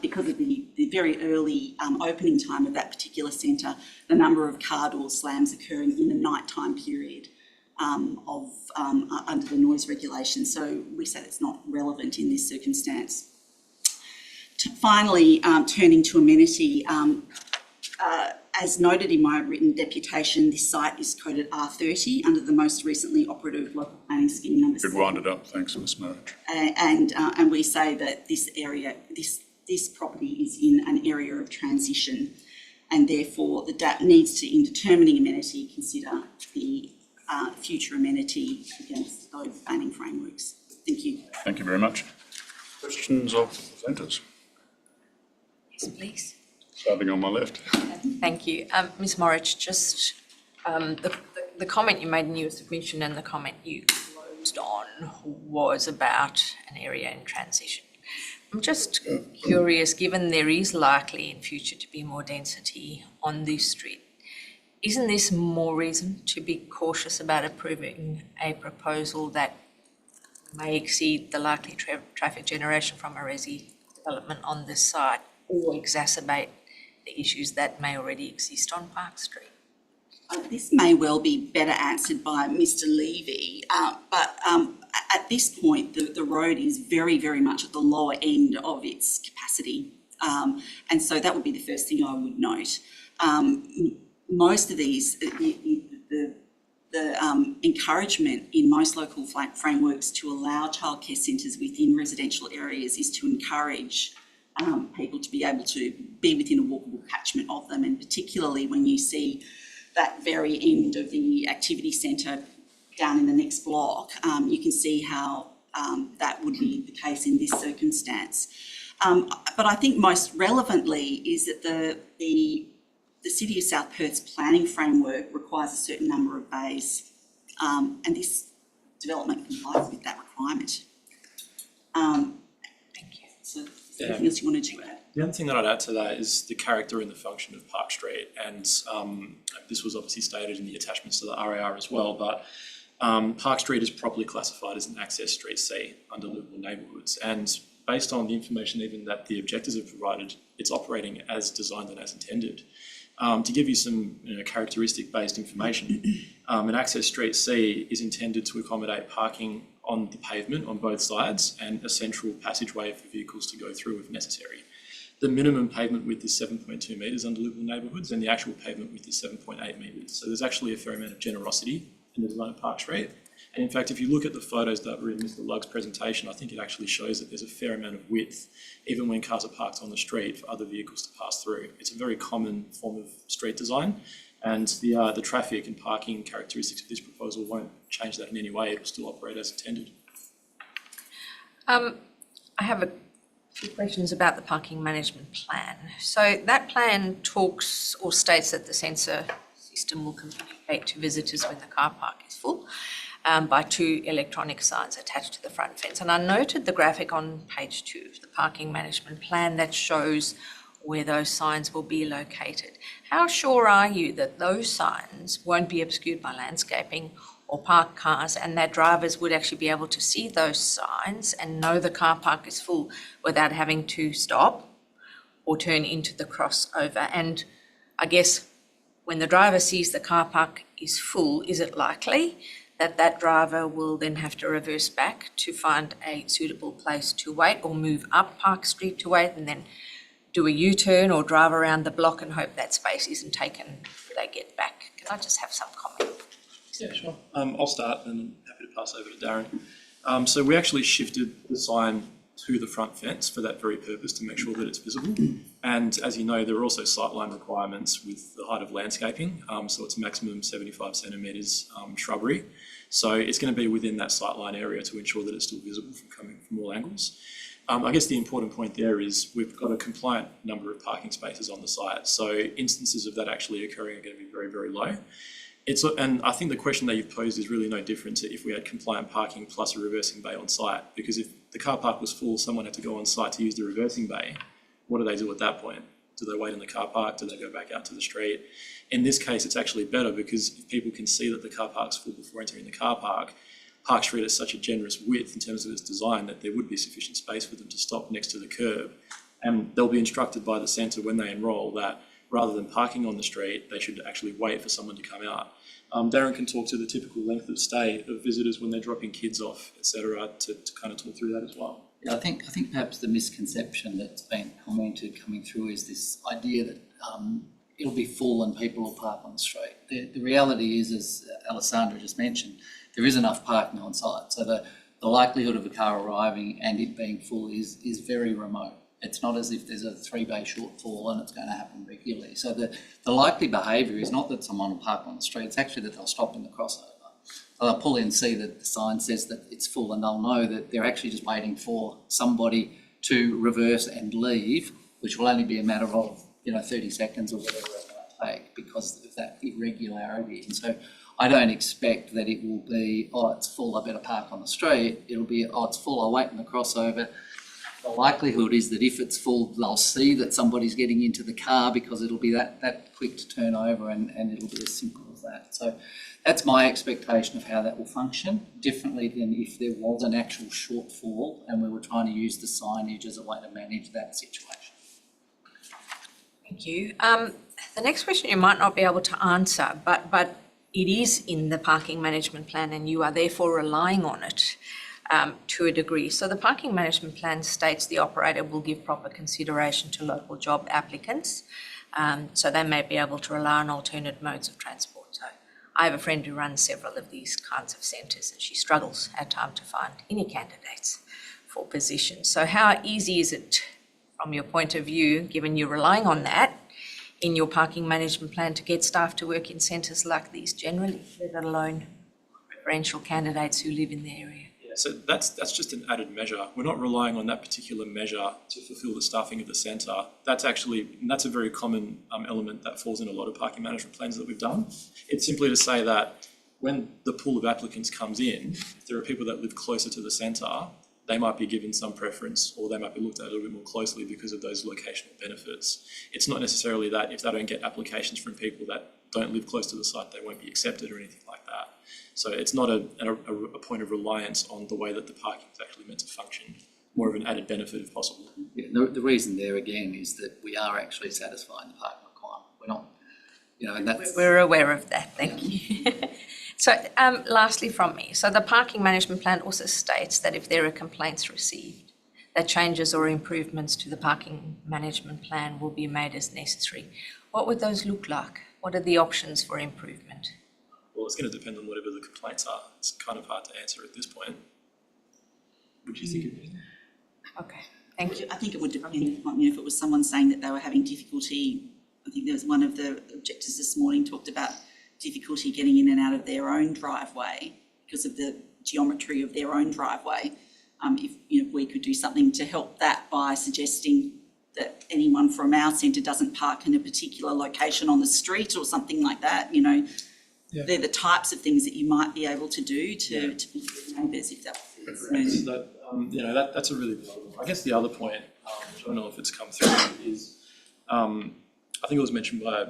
because of the very early opening time of that particular centre, the number of car door slams occurring in the nighttime period under the noise regulations. So we say it's not relevant in this circumstance. Finally, turning to amenity, as noted in my written deputation, this site is coded R30 under the most recently operative local planning scheme number 7. Good, wind it up. Thanks, Ms. March. And we say that this area, this property is in an area of transition, and therefore the DAP needs to, in determining amenity, consider the future amenity against those planning frameworks. Thank you. Thank you very much. Questions of presenters? Yes, please. Starting on my left. Thank you. Ms Morich, just the comment you made in your submission and the comment you closed on was about an area in transition. I'm just curious, given there is likely in future to be more density on this street, isn't this more reason to be cautious about approving a proposal that may exceed the likely traffic generation from a resi development on this site or exacerbate the issues that may already exist on Park Street? This may well be better answered by Mr Levy, but at this point the road is very, very much at the lower end of its capacity, and so that would be the first thing I would note. Most of these, the encouragement in most local frameworks to allow childcare centres within residential areas is to encourage people to be able to be within a walkable catchment of them, and particularly when you see that very end of the activity centre down in the next block, you can see how that would be the case in this circumstance. But I think most relevantly is that the City of South Perth's planning framework requires a certain number of bays, and this development complies with that requirement. Thank you. So, anything else you wanted to add? The other thing that I'd add to that is the character and the function of Park Street, and this was obviously stated in the attachments to the RAR as well, but Park Street is properly classified as an access street C under livable neighbourhoods, and based on the information even that the objectors have provided, it's operating as designed and as intended. To give you some characteristic-based information, an access street C is intended to accommodate parking on the pavement on both sides and a central passageway for vehicles to go through if necessary. The minimum pavement width is 7.2 metres under livable neighbourhoods, and the actual pavement width is 7.8 metres. So there's actually a fair amount of generosity in the design of Park Street. And in fact, if you look at the photos that were in Mr Lugg's presentation, I think it actually shows that there's a fair amount of width, even when cars are parked on the street, for other vehicles to pass through. It's a very common form of street design, and the traffic and parking characteristics of this proposal won't change that in any way. It will still operate as intended. I have a few questions about the parking management plan. So that plan talks or states that the sensor system will communicate to visitors when the car park is full. by 2 electronic signs attached to the front fence. And I noted the graphic on page 2 of the parking management plan that shows where those signs will be located. How sure are you that those signs won't be obscured by landscaping or parked cars, and that drivers would actually be able to see those signs and know the car park is full without having to stop or turn into the crossover? And I guess when the driver sees the car park is full, is it likely that that driver will then have to reverse back to find a suitable place to wait, or move up Park Street to wait and then do a U-turn or drive around the block and hope that space isn't taken when they get back? Can I just have some comment? Yeah, sure. I'll start and I'm happy to pass over to Darren. So we actually shifted the sign to the front fence for that very purpose, to make sure that it's visible. And as you know, there are also sightline requirements with the height of landscaping. So it's maximum 75 centimetres shrubbery. So it's going to be within that sightline area to ensure that it's still visible from coming from all angles. I guess the important point there is we've got a compliant number of parking spaces on the site. So instances of that actually occurring are going to be very, very low. And I think the question that you've posed is really no different to if we had compliant parking plus a reversing bay on site. Because if the car park was full, someone had to go on site to use the reversing bay, what do they do at that point? Do they wait in the car park? Do they go back out to the street? In this case, it's actually better, because if people can see that the car park's full before entering the car park, Park Street is such a generous width in terms of its design that there would be sufficient space for them to stop next to the curb. And they'll be instructed by the centre when they enrol that rather than parking on the street, they should actually wait for someone to come out. Darren can talk to the typical length of stay of visitors when they're dropping kids off, etc., to kind of talk through that as well. Yeah, I think perhaps the misconception that's been commented coming through is this idea that it'll be full and people will park on the street. The reality is, as Alessandra just mentioned, there is enough parking on site. So the likelihood of a car arriving and it being full is very remote. It's not as if there's a 3-bay shortfall and it's going to happen regularly. So the likely behaviour is not that someone will park on the street, it's actually that they'll stop in the crossover. They'll pull in, see that the sign says that it's full, and they'll know that they're actually just waiting for somebody to reverse and leave, which will only be a matter of 30 seconds or whatever it might take because of that irregularity. And so I don't expect that it will be, oh, it's full, I better park on the street. It'll be, oh, it's full, I'll wait in the crossover. The likelihood is that if it's full, they'll see that somebody's getting into the car because it'll be that quick to turn over, and it'll be as simple as that. So that's my expectation of how that will function, differently than if there was an actual shortfall and we were trying to use the signage as a way to manage that situation. Thank you. The next question you might not be able to answer, but it is in the parking management plan and you are therefore relying on it to a degree. So the parking management plan states the operator will give proper consideration to local job applicants, so they may be able to rely on alternate modes of transport. So I have a friend who runs several of these kinds of centres and she struggles at times to find any candidates for positions. So how easy is it from your point of view, given you're relying on that in your parking management plan, to get staff to work in centres like these generally, let alone preferential candidates who live in the area? So that's just an added measure. We're not relying on that particular measure to fulfil the staffing of the centre. That's a very common element that falls in a lot of parking management plans that we've done. It's simply to say that when the pool of applicants comes in, if there are people that live closer to the centre, they might be given some preference, or they might be looked at a little bit more closely because of those locational benefits. It's not necessarily that if they don't get applications from people that don't live close to the site, they won't be accepted or anything like that. So it's not a point of reliance on the way that the parking is actually meant to function, more of an added benefit if possible. Yeah, the reason there again is that we are actually satisfying the parking requirement. We're not, and that's... We're aware of that, thank you. So lastly from me, so the parking management plan also states that if there are complaints received, that changes or improvements to the parking management plan will be made as necessary. What would those look like? What are the options for improvement? Well, it's going to depend on whatever the complaints are. It's kind of hard to answer at this point. What do you think of it? Okay, thank you. I think it would depend if it was someone saying that they were having difficulty. I think there was one of the objectors this morning talked about difficulty getting in and out of their own driveway because of the geometry of their own driveway. If we could do something to help that by suggesting that anyone from our centre doesn't park in a particular location on the street or something like that, they're the types of things that you might be able to do to be good neighbours if that was the concern. That, that's a really good one. I guess the other point, which I don't know if it's come through, is I think it was mentioned by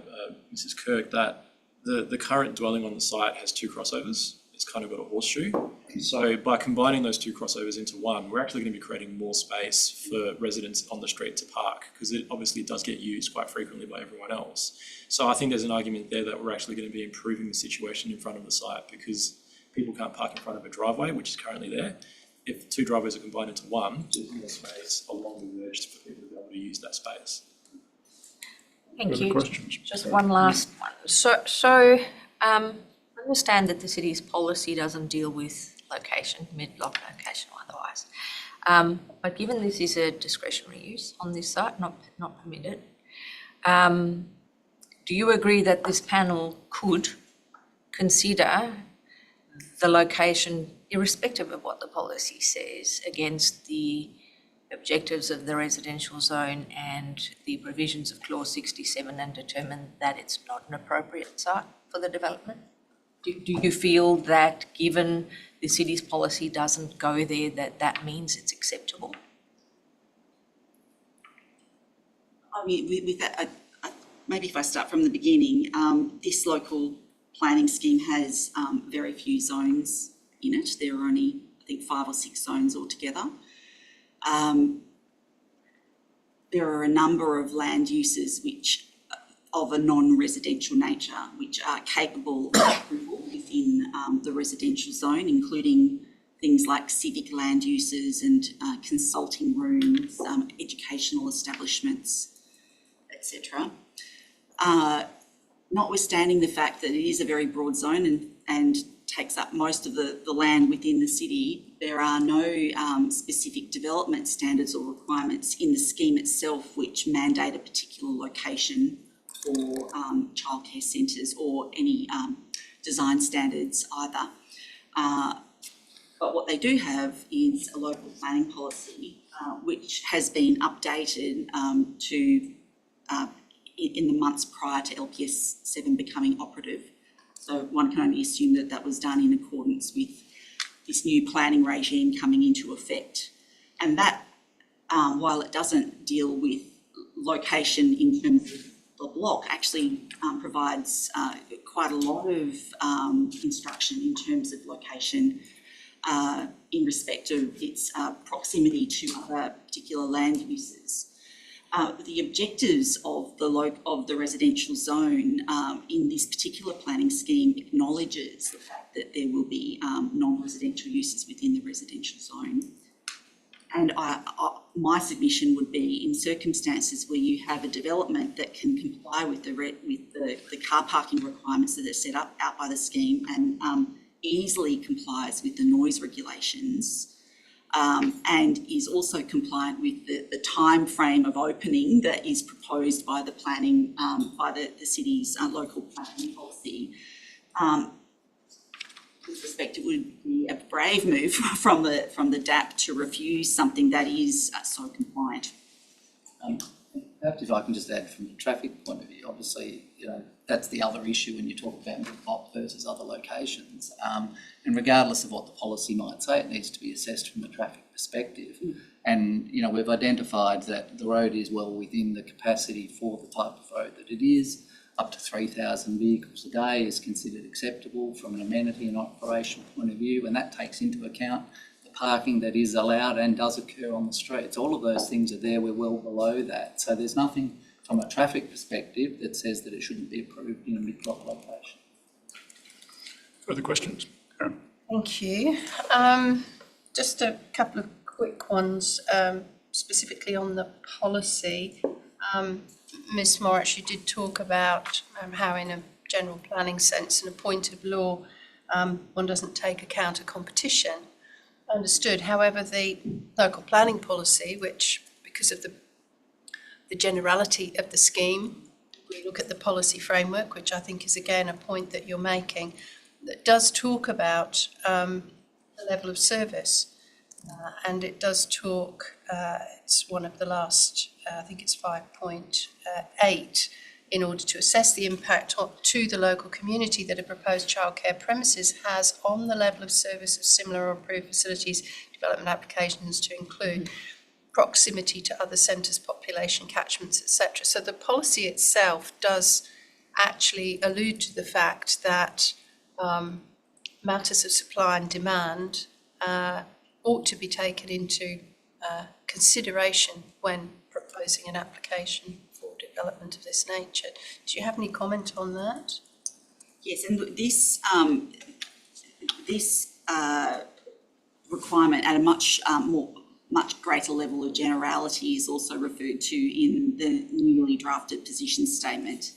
Mrs. Kirk that the current dwelling on the site has 2 crossovers. It's kind of got a horseshoe. So by combining those 2 crossovers into one, we're actually going to be creating more space for residents on the street to park, because it obviously does get used quite frequently by everyone else. So I think there's an argument there that we're actually going to be improving the situation in front of the site, because people can't park in front of a driveway, which is currently there. If 2 driveways are combined into one, there's more space along the verge for people to be able to use that space. Thank Further you. questions? Just one last one. So I understand that the city's policy doesn't deal with location, mid-block location or otherwise. But given this is a discretionary use on this site, not permitted, do you agree that this panel could consider the location, irrespective of what the policy says, against the objectives of the residential zone and the provisions of clause 67, and determine that it's not an appropriate site for the development? Do you feel that, given the city's policy doesn't go there, that means it's acceptable? I mean, with that, maybe if I start from the beginning, this local planning scheme has very few zones in it. There are only, I think, 5 or 6 zones altogether. There are a number of land uses which of a non-residential nature, which are capable of approval within the residential zone, including things like civic land uses and consulting rooms, educational establishments, etc. Notwithstanding the fact that it is a very broad zone and takes up most of the land within the city, there are no specific development standards or requirements in the scheme itself which mandate a particular location for childcare centres or any design standards either. But what they do have is a local planning policy which has been updated in the months prior to LPS 7 becoming operative. So one can only assume that that was done in accordance with this new planning regime coming into effect. And that, while it doesn't deal with location in terms of the block, actually provides quite a lot of instruction in terms of location in respect of its proximity to other particular land uses. The objectives of the residential zone in this particular planning scheme acknowledges the fact that there will be non-residential uses within the residential zone. And my submission would be, in circumstances where you have a development that can comply with the car parking requirements that are set up out by the scheme and easily complies with the noise regulations, and is also compliant with the time frame of opening that is proposed by the planning, by the city's local planning policy. With respect, it would be a brave move from the DAP to refuse something that is so compliant. Perhaps if I can just add from a traffic point of view, obviously, that's the other issue when you talk about mid-block versus other locations. And regardless of what the policy might say, it needs to be assessed from a traffic perspective. And, we've identified that the road is well within the capacity for the type of road that it is. Up to 3,000 vehicles a day is considered acceptable from an amenity and operational point of view, and that takes into account the parking that is allowed and does occur on the streets. All of those things are there, we're well below that. So there's nothing from a traffic perspective that says that it shouldn't be approved in a mid-block location. Further questions? Karen? Thank you. Just a couple of quick ones, specifically on the policy. Ms. Morris, you did talk about how in a general planning sense and a point of law, one doesn't take account of competition. Understood. However, the local planning policy, which, because of the generality of the scheme, we look at the policy framework, which I think is again a point that you're making, that does talk about the level of service. And it does talk, it's one of the last, I think it's 5.8, in order to assess the impact to the local community that a proposed childcare premises has on the level of service of similar or approved facilities development applications to include proximity to other centres, population, catchments, etc. So the policy itself does actually allude to the fact that matters of supply and demand ought to be taken into consideration when proposing an application for development of this nature. Do you have any comment on that? Yes, and this requirement at a much greater level of generality is also referred to in the newly drafted position statement.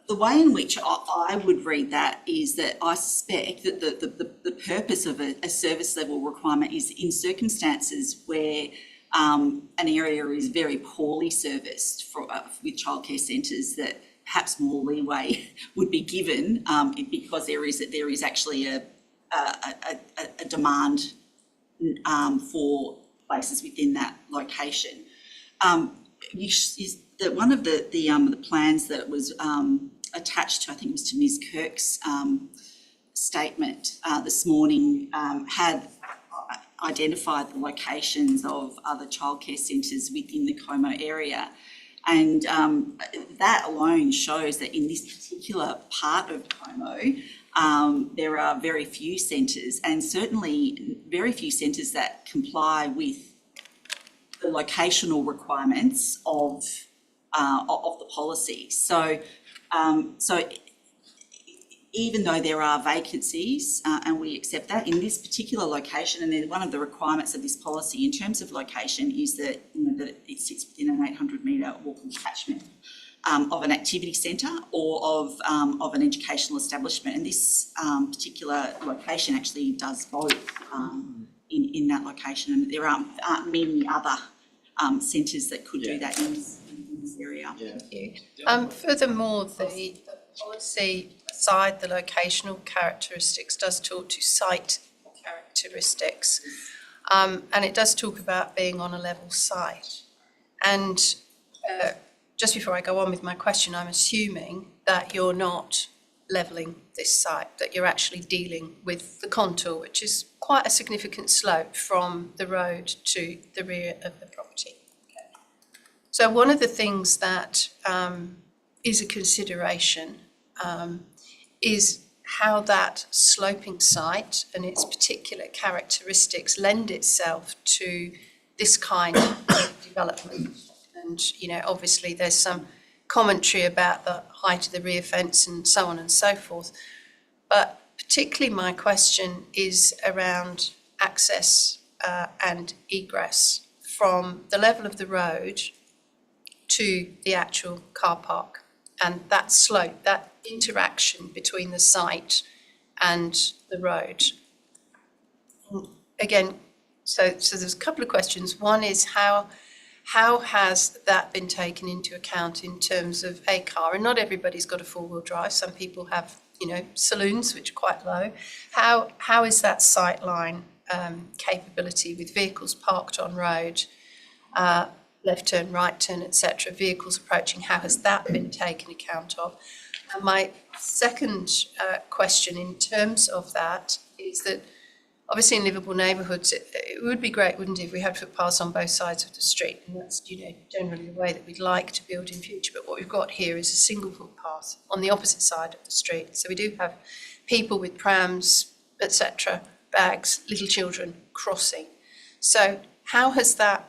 The way in which I would read that is that I suspect that the purpose of a service level requirement is in circumstances where an area is very poorly serviced with childcare centres, that perhaps more leeway would be given because there is actually a demand for places within that location. One of the plans that was attached to, I think it was to Ms. Kirk's statement this morning, had identified the locations of other childcare centres within the Como area. And that alone shows that in this particular part of Como, there are very few centres, and certainly very few centres that comply with the locational requirements of the policy. So even though there are vacancies, and we accept that in this particular location, and then one of the requirements of this policy in terms of location is that, that it sits within an 800-metre walking catchment of an activity centre or of an educational establishment. And this particular location actually does both in that location, and there aren't many other centres that could do that in this area. Furthermore, the policy, aside the locational characteristics, does talk to site characteristics, and it does talk about being on a level site. And just before I go on with my question, I'm assuming that you're not levelling this site, that you're actually dealing with the contour, which is quite a significant slope from the road to the rear of the property. Okay. So one of the things that is a consideration is how that sloping site and its particular characteristics lend itself to this kind of development. And, obviously there's some commentary about the height of the rear fence and so on and so forth. But particularly my question is around access and egress from the level of the road to the actual car park, and that slope, that interaction between the site and the road. Again, so there's a couple of questions. One is how has that been taken into account in terms of a car? And not everybody's got a four-wheel drive. Some people have, saloons, which are quite low. How is that sightline capability with vehicles parked on road, left turn, right turn, etc., vehicles approaching, how has that been taken account of? And my second question in terms of that is that obviously in livable neighbourhoods, it would be great, wouldn't it, if we had footpaths on both sides of the street, and that's generally the way that we'd like to build in future. But what we've got here is a single footpath on the opposite side of the street. So we do have people with prams, etc., bags, little children crossing. So how has the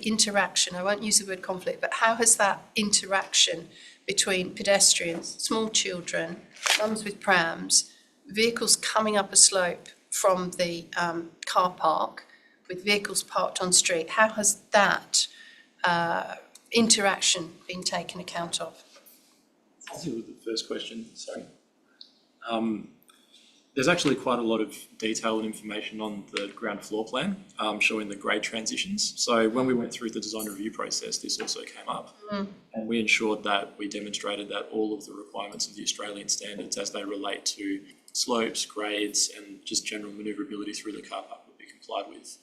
interaction, I won't use the word conflict, but how has that interaction between pedestrians, small children, mums with prams, vehicles coming up a slope from the car park with vehicles parked on street, how has that interaction been taken account of? I'll deal with the first question, sorry. There's actually quite a lot of detail and information on the ground floor plan showing the grade transitions. So when we went through the design review process, this also came up. And we ensured that we demonstrated that all of the requirements of the Australian standards as they relate to slopes, grades, and just general manoeuvrability through the car park would be complied with.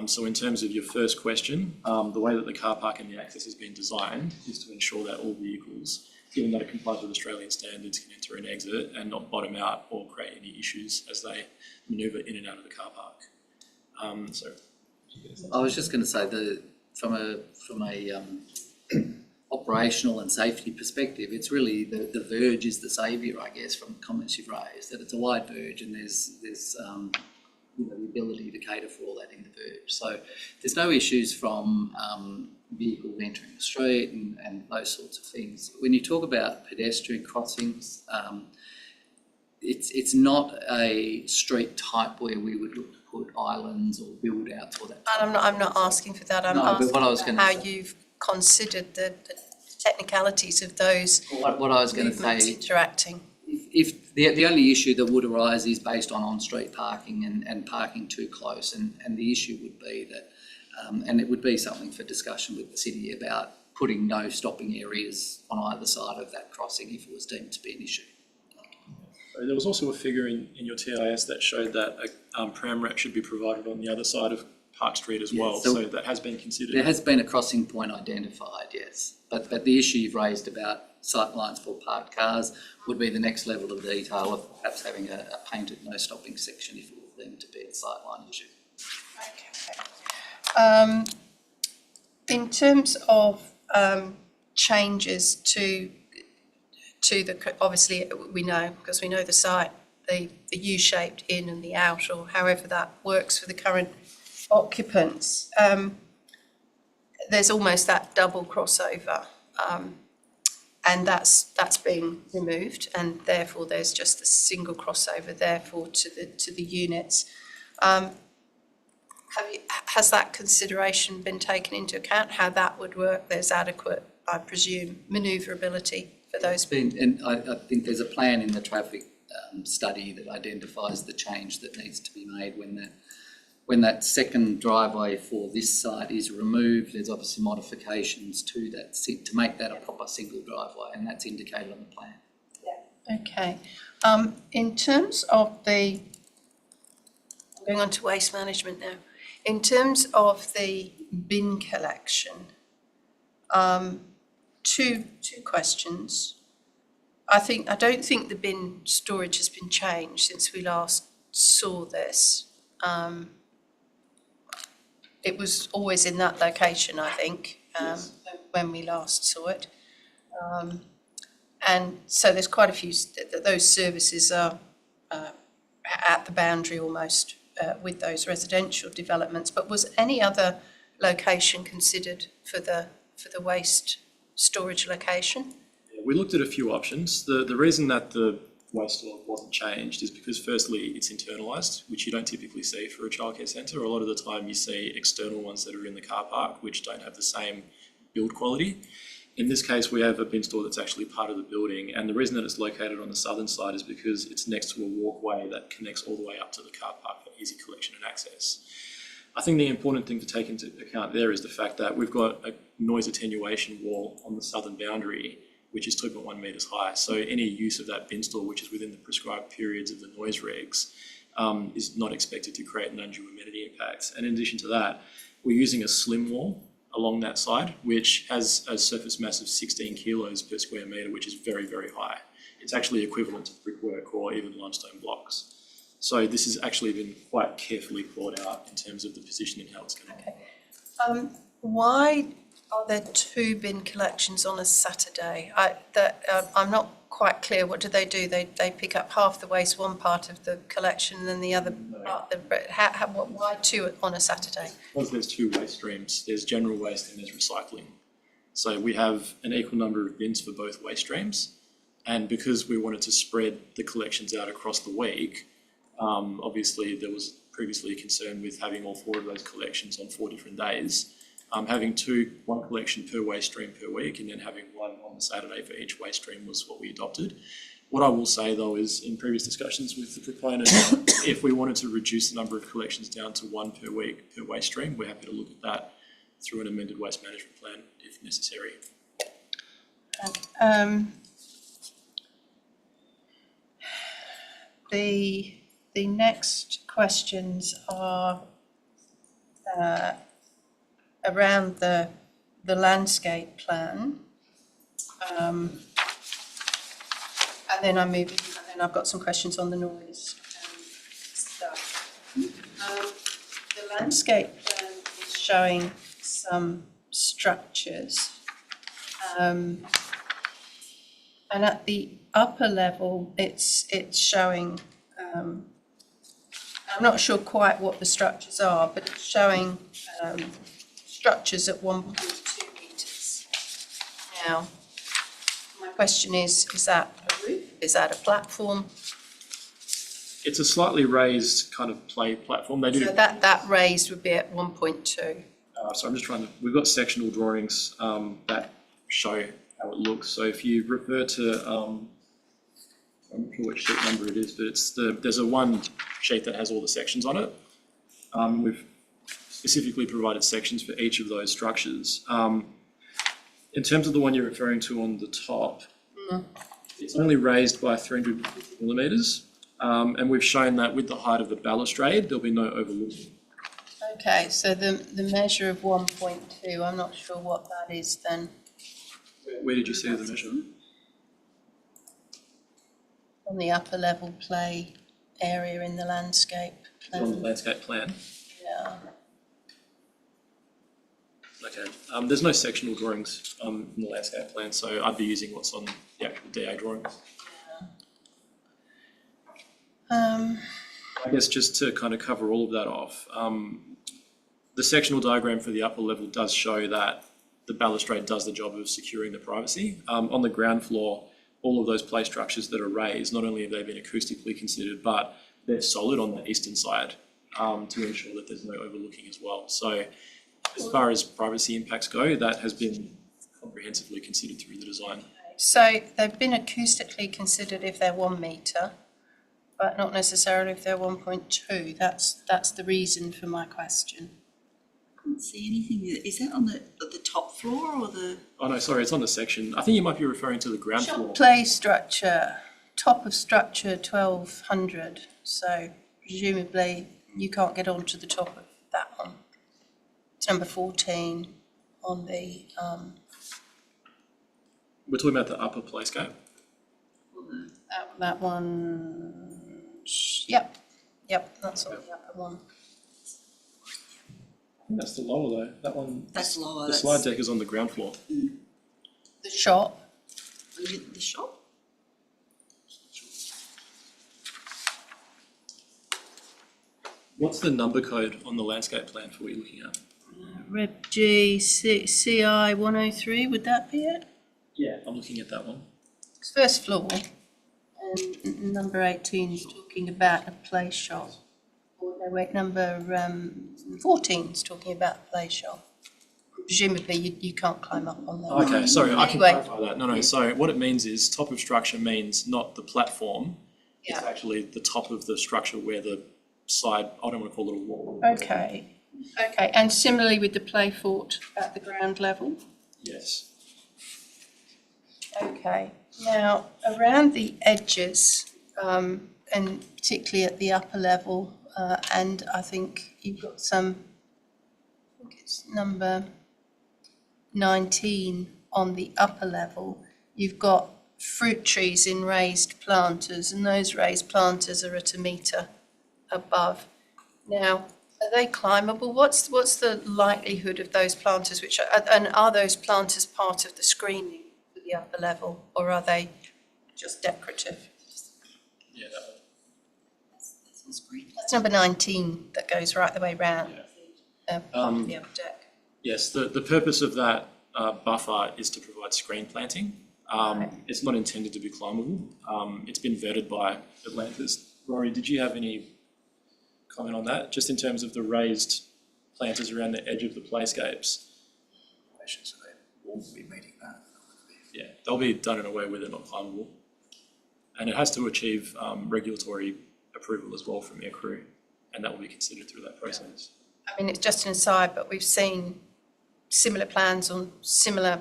So in terms of your first question, the way that the car park and the access has been designed is to ensure that all vehicles, given that it complies with Australian standards, can enter and exit and not bottom out or create any issues as they manoeuvre in and out of the car park. I was just going to say that from a operational and safety perspective, it's really the verge is the saviour, I guess, from the comments you've raised, that it's a wide verge and there's the ability to cater for all that in the verge. So there's no issues from vehicles entering the street and those sorts of things. When you talk about pedestrian crossings, it's not a street type where we would look to put islands or build outs or that. And I'm not asking for that. I'm asking how you've considered the technicalities of those what I was going to say, interacting. If the only issue that would arise is based on on-street parking and parking too close, and the issue would be that, and it would be something for discussion with the city about putting no stopping areas on either side of that crossing if it was deemed to be an issue. There was also a figure in your TIS that showed that a pram rack should be provided on the other side of Park Street as well, so that has been considered. There has been a crossing point identified, yes, but the issue you've raised about sight lines for parked cars would be the next level of detail of perhaps having a painted no stopping section if it was deemed to be a sight line issue. Okay. In terms of changes to the, obviously we know, because we know the site, the U-shaped in and the out, or however that works for the current occupants, there's almost that double crossover, and that's been removed, and therefore there's just a single crossover therefore to the units. Has that consideration been taken into account, how that would work? There's adequate, I presume, manoeuvrability for those. And I think there's a plan in the traffic study that identifies the change that needs to be made when that second driveway for this site is removed. There's obviously modifications to that to make that a proper single driveway, and that's indicated on the plan. Yeah. Okay. In terms of I'm going on to waste management now. In terms of the bin collection, two questions. I don't think the bin storage has been changed since we last saw this. It was always in that location, I think, when we last saw it. And so there's quite a few, those services are at the boundary almost with those residential developments. But was any other location considered for the waste storage location? We looked at a few options. The reason that the waste store wasn't changed is because firstly it's internalised, which you don't typically see for a childcare centre. A lot of the time you see external ones that are in the car park which don't have the same build quality. In this case we have a bin store that's actually part of the building, and the reason that it's located on the southern side is because it's next to a walkway that connects all the way up to the car park for easy collection and access. I think the important thing to take into account there is the fact that we've got a noise attenuation wall on the southern boundary which is 2.1 metres high. So any use of that bin store, which is within the prescribed periods of the noise regs, is not expected to create an undue amenity impacts. And in addition to that, we're using a slim wall along that side, which has a surface mass of 16 kilos per square metre, which is very, very high. It's actually equivalent to brickwork or even limestone blocks. So this has actually been quite carefully thought out in terms of the position and how it's going to Okay. Why are there two bin collections on a Saturday? I'm not quite clear. What do? They pick up half the waste one part of the collection and then the other part. Why two on a Saturday? Because there's two waste streams. There's general waste and there's recycling. So we have an equal number of bins for both waste streams. And because we wanted to spread the collections out across the week, obviously there was previously a concern with having all four of those collections on 4 different days. Having one collection per waste stream per week and then having one on the Saturday for each waste stream was what we adopted. What I will say though is in previous discussions with the proponent, if we wanted to reduce the number of collections down to one per week per waste stream, we're happy to look at that through an amended waste management plan if necessary. The next questions are around the landscape plan. And then and then I've got some questions on the noise stuff. The landscape plan is showing some structures. And at the upper level, it's showing, I'm not sure quite what the structures are, but it's showing structures at 1.2 metres. Now, my question is that a roof? Is that a platform? It's a slightly raised kind of play platform. They do. So that raised would be at 1.2. So I'm just trying to, we've got sectional drawings that show how it looks. So if you refer to, I'm not sure which sheet number it is, but it's there's a one sheet that has all the sections on it. We've specifically provided sections for each of those structures. In terms of the one you're referring to on the top, it's only raised by 350 millimetres. And we've shown that with the height of the balustrade, there'll be no overlooking. Okay, so the measure of 1.2, I'm not sure what that is then. Where did you see the measure? On the upper level play area in the landscape plan. On the landscape plan? Yeah. Okay. There's no sectional drawings in the landscape plan, so I'd be using what's on the actual DA drawings. I guess just to kind of cover all of that off, the sectional diagram for the upper level does show that the balustrade does the job of securing the privacy. On the ground floor, all of those play structures that are raised, not only have they been acoustically considered, but they're solid on the eastern side to ensure that there's no overlooking as well. So as far as privacy impacts go, that has been comprehensively considered through the design. So they've been acoustically considered if they're 1 metre, but not necessarily if they're 1.2. That's the reason for my question. I can't see anything. Is that on the top floor or the? Oh no, sorry, it's on the section. I think you might be referring to the ground floor. Play structure, top of structure 1200. So presumably you can't get onto the top of that one. It's number 14 on the. We're talking about the upper playscape. That one. Yep, that's on the upper one. I think that's the lower though. That one. That's lower. The slide deck is on the ground floor. The shop. The shop? What's the number code on the landscape plan for what you're looking at? Rep G CI 103, would that be it? Yeah, I'm looking at that one. It's first floor. And number 18 is talking about a play shop. Or no, wait, number 14 is talking about a play shop. Presumably you can't climb up on that. Okay, sorry, I can Anyway. clarify that. No, so what it means is top of structure means not the platform. It's Yeah. actually the top of the structure where the side, I don't want to call it a wall. Okay, and similarly with the play fort at the ground level? Yes. Okay, now around the edges, and particularly at the upper level, and I think you've got some, I think it's number 19 on the upper level, you've got fruit trees in raised planters, and those raised planters are at 1 metre above. Now, are they climbable? What's the likelihood of those planters, and are those planters part of the screening for the upper level, or are they just decorative? Yeah, that one. That's number 19 that goes right the way round the upper deck. Yes, the purpose of that buffer is to provide screen planting. It's not intended to be climbable. It's been vetted by Atlantis. Rory, did you have any comment on that, just in terms of the raised planters around the edge of the playscapes? So they won't be meeting that. Yeah, they'll be done in a way where they're not climbable. And it has to achieve regulatory approval as well from air crew, and that will be considered through that process. I mean, it's just an aside, but we've seen similar plans on similar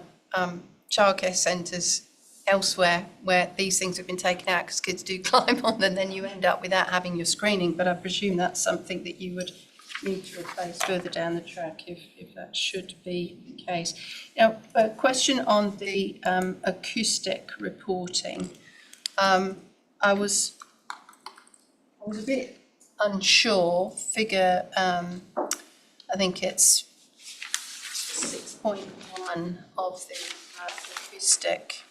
childcare centres elsewhere where these things have been taken out because kids do climb on them, and then you end up without having your screening. But I presume that's something that you would need to replace further down the track if that should be the case. Now, a question on the acoustic reporting. I was a bit unsure. Figure, I think it's 6.1 of the acoustic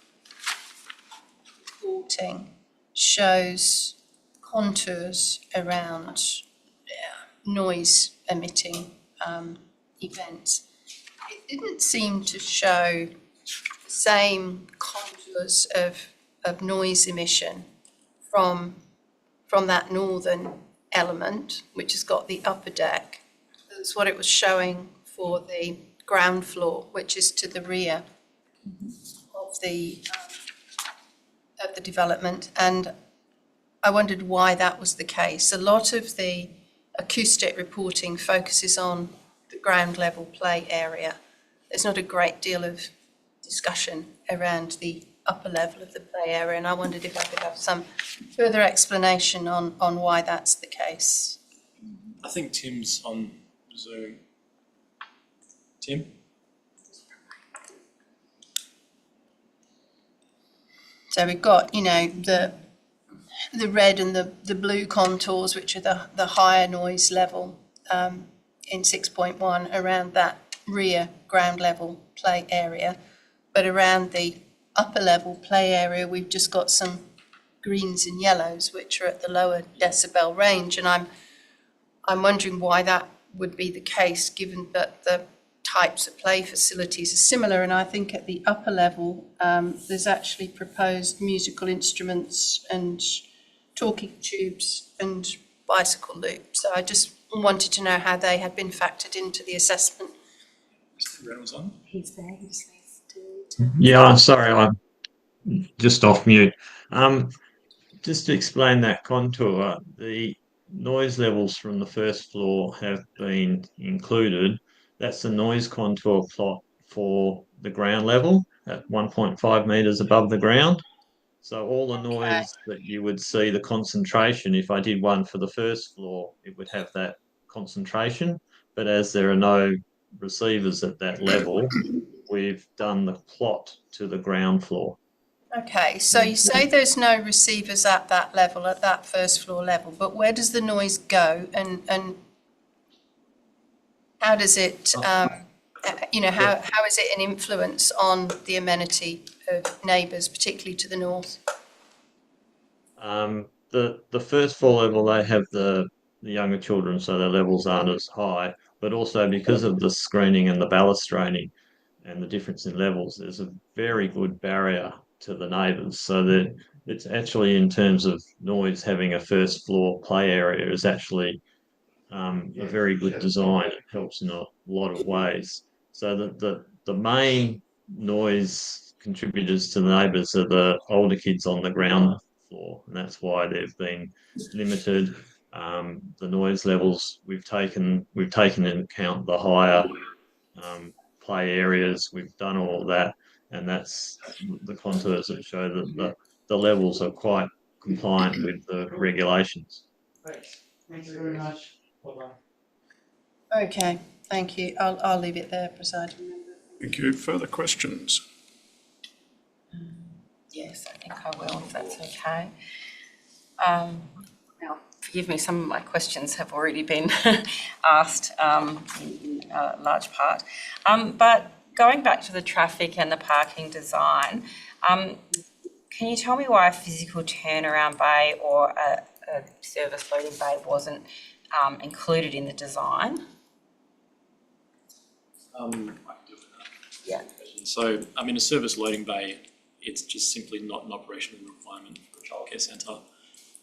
reporting shows contours around noise emitting events. It didn't seem to show the same contours of noise emission from that northern element, which has got the upper deck. That's what it was showing for the ground floor, which is to the rear of the development. And I wondered why that was the case. A lot of the acoustic reporting focuses on the ground level play area. There's not a great deal of discussion around the upper level of the play area, and I wondered if I could have some further explanation on why that's the case. I think Tim's on Zoom. Tim? So we've got, the red and the blue contours, which are the higher noise level in 6.1 around that rear ground level play area. But around the upper level play area, we've just got some greens and yellows, which are at the lower decibel range. And I'm wondering why that would be the case, given that the types of play facilities are similar. And I think at the upper level, there's actually proposed musical instruments and talking tubes and bicycle loops. So I just wanted to know how they had been factored into the assessment. Mr. Reynolds on? He's there, he just needs to. Yeah, I'm sorry, I'm just off mute. Just to explain that contour, the noise levels from the first floor have been included. That's the noise contour plot for the ground level at 1.5 metres above the ground. So all the noise that you would see, the concentration, if I did one for the first floor, it would have that concentration. But as there are no receivers at that level, we've done the plot to the ground floor. Okay, so you say there's no receivers at that level, at that first floor level, but where does the noise go and how does it, how is it an influence on the amenity of neighbours, particularly to the north? The first floor level, they have the younger children, so their levels aren't as high, but also because of the screening and the balustrading and the difference in levels, there's a very good barrier to the neighbours, so that it's actually, in terms of noise, having a first floor play area is actually a very good design. It helps in a lot of ways. So the main noise contributors to the neighbours are the older kids on the ground floor, and that's why they've been limited. The noise levels we've taken into account the higher play areas. We've done all of that, and that's the contours that show that the levels are quite compliant with the regulations. Thank you very much. Okay, thank you. I'll leave it there, Presiding Member. Thank you. Further questions? Yes, I think I will, if that's okay. Now, forgive me, some of my questions have already been asked in large part. But going back to the traffic and the parking design, can you tell me why a physical turnaround bay or a service loading bay wasn't included in the design? Yeah. So, a service loading bay, it's just simply not an operational requirement for a childcare centre.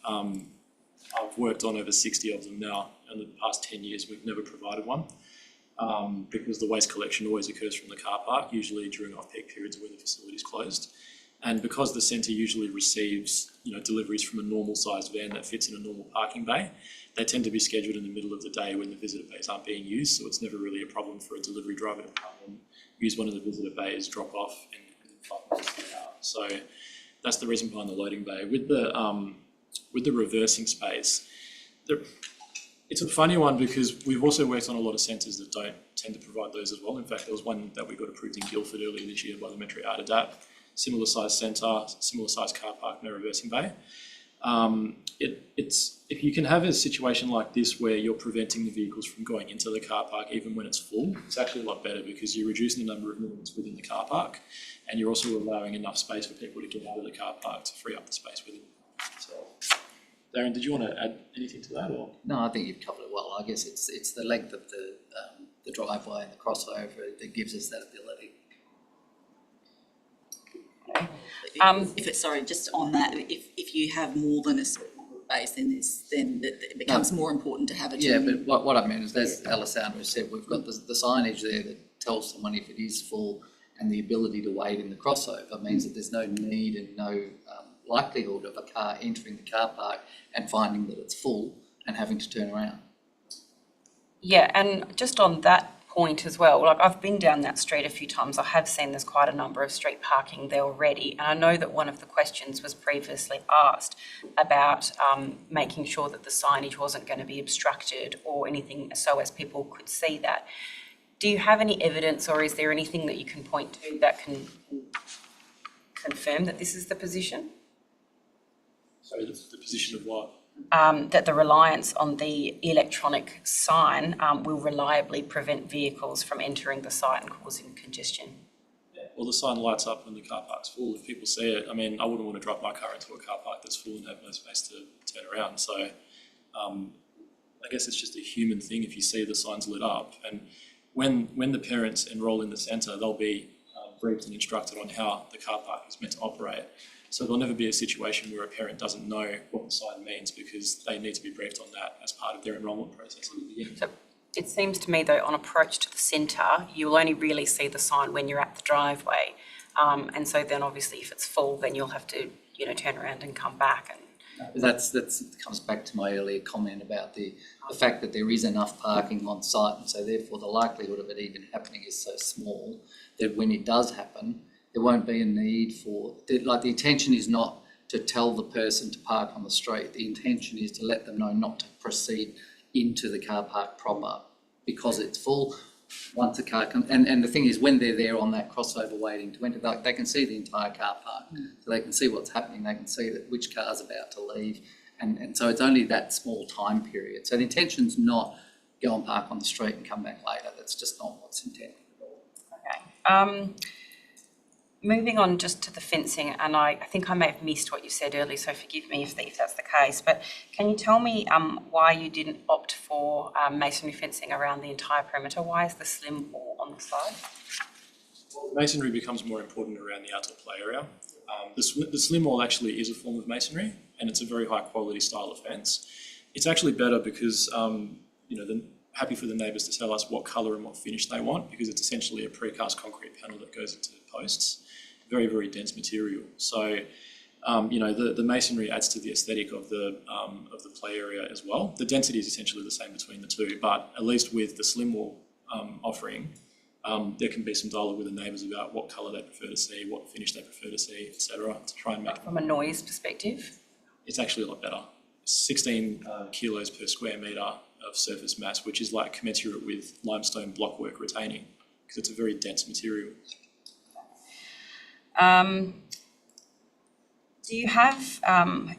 I've worked on over 60 of them now. In the past 10 years, we've never provided one because the waste collection always occurs from the car park, usually during off-peak periods where the facility is closed. And because the centre usually receives, deliveries from a normal-sized van that fits in a normal parking bay, they tend to be scheduled in the middle of the day when the visitor bays aren't being used. So it's never really a problem for a delivery driver to come and use one of the visitor bays, drop off, and get out. So that's the reason behind the loading bay. With the reversing space, It's a funny one because we've also worked on a lot of centres that don't tend to provide those as well. In fact, there was one that we got approved in Guildford earlier this year by the Metro MIDAP, similar size centre, similar size car park, no reversing bay. If you can have a situation like this where you're preventing the vehicles from going into the car park even when it's full, it's actually a lot better because you're reducing the number of movements within the car park and you're also allowing enough space for people to get out of the car park to free up the space within. So, Darren, did you want to add anything to that? Or? No, I think you've covered it well. I guess it's the length of the driveway and the crossover that gives us that ability. Sorry, just on that, if you have more than a certain base, then it becomes more important to have it. Yeah, but what I meant is, as Alessandra said, we've got the signage there that tells someone if it is full, and the ability to wait in the crossover means that there's no need and no likelihood of a car entering the car park and finding that it's full and having to turn around. Yeah, and just on that point as well, like I've been down that street a few times. I have seen there's quite a number of street parking there already. And I know that one of the questions was previously asked about making sure that the signage wasn't going to be obstructed or anything so as people could see that. Do you have any evidence or is there anything that you can point to that can confirm that this is the position? So the position of what? That the reliance on the electronic sign will reliably prevent vehicles from entering the site and causing congestion. Yeah, well, the sign lights up when the car park's full. If people see it, I mean, I wouldn't want to drive my car into a car park that's full and have no space to turn around. So I guess it's just a human thing if you see the signs lit up. And when the parents enrol in the centre, they'll be briefed and instructed on how the car park is meant to operate. So there'll never be a situation where a parent doesn't know what the sign means because they need to be briefed on that as part of their enrolment process at the beginning. So it seems to me though, on approach to the centre, you'll only really see the sign when you're at the driveway. And so then obviously if it's full, then you'll have to, turn around and come back. And That's comes back to my earlier comment about the fact that there is enough parking on site, and so therefore the likelihood of it even happening is so small that when it does happen, there won't be a need for, the intention is not to tell the person to park on the street. The intention is to let them know not to proceed into the car park proper because it's full. Once the car comes, and the thing is, when they're there on that crossover waiting to enter, they can see the entire car park. So they can see what's happening. They can see that which car's about to leave. And so it's only that small time period. So the intention's not go and park on the street and come back later. That's just not what's intended at all. okay. Moving on just to the fencing, and I think I may have missed what you said earlier, so forgive me if that's the case, but can you tell me why you didn't opt for masonry fencing around the entire perimeter? Why is the slim wall on the side? Well, masonry becomes more important around the outdoor play area. The slim wall actually is a form of masonry and it's a very high quality style of fence. It's actually better because, happy for the neighbours to tell us what colour and what finish they want because it's essentially a precast concrete panel that goes into posts. Very, very dense material. So, the masonry adds to the aesthetic of the play area as well. The density is essentially the same between the two, but at least with the slim wall offering, there can be some dialogue with the neighbours about what colour they prefer to see, what finish they prefer to see, etc. To try and make from a noise perspective. It's actually a lot better. 16 kilos per square metre of surface mass, which is like commensurate with limestone blockwork retaining, because it's a very dense material. Do you have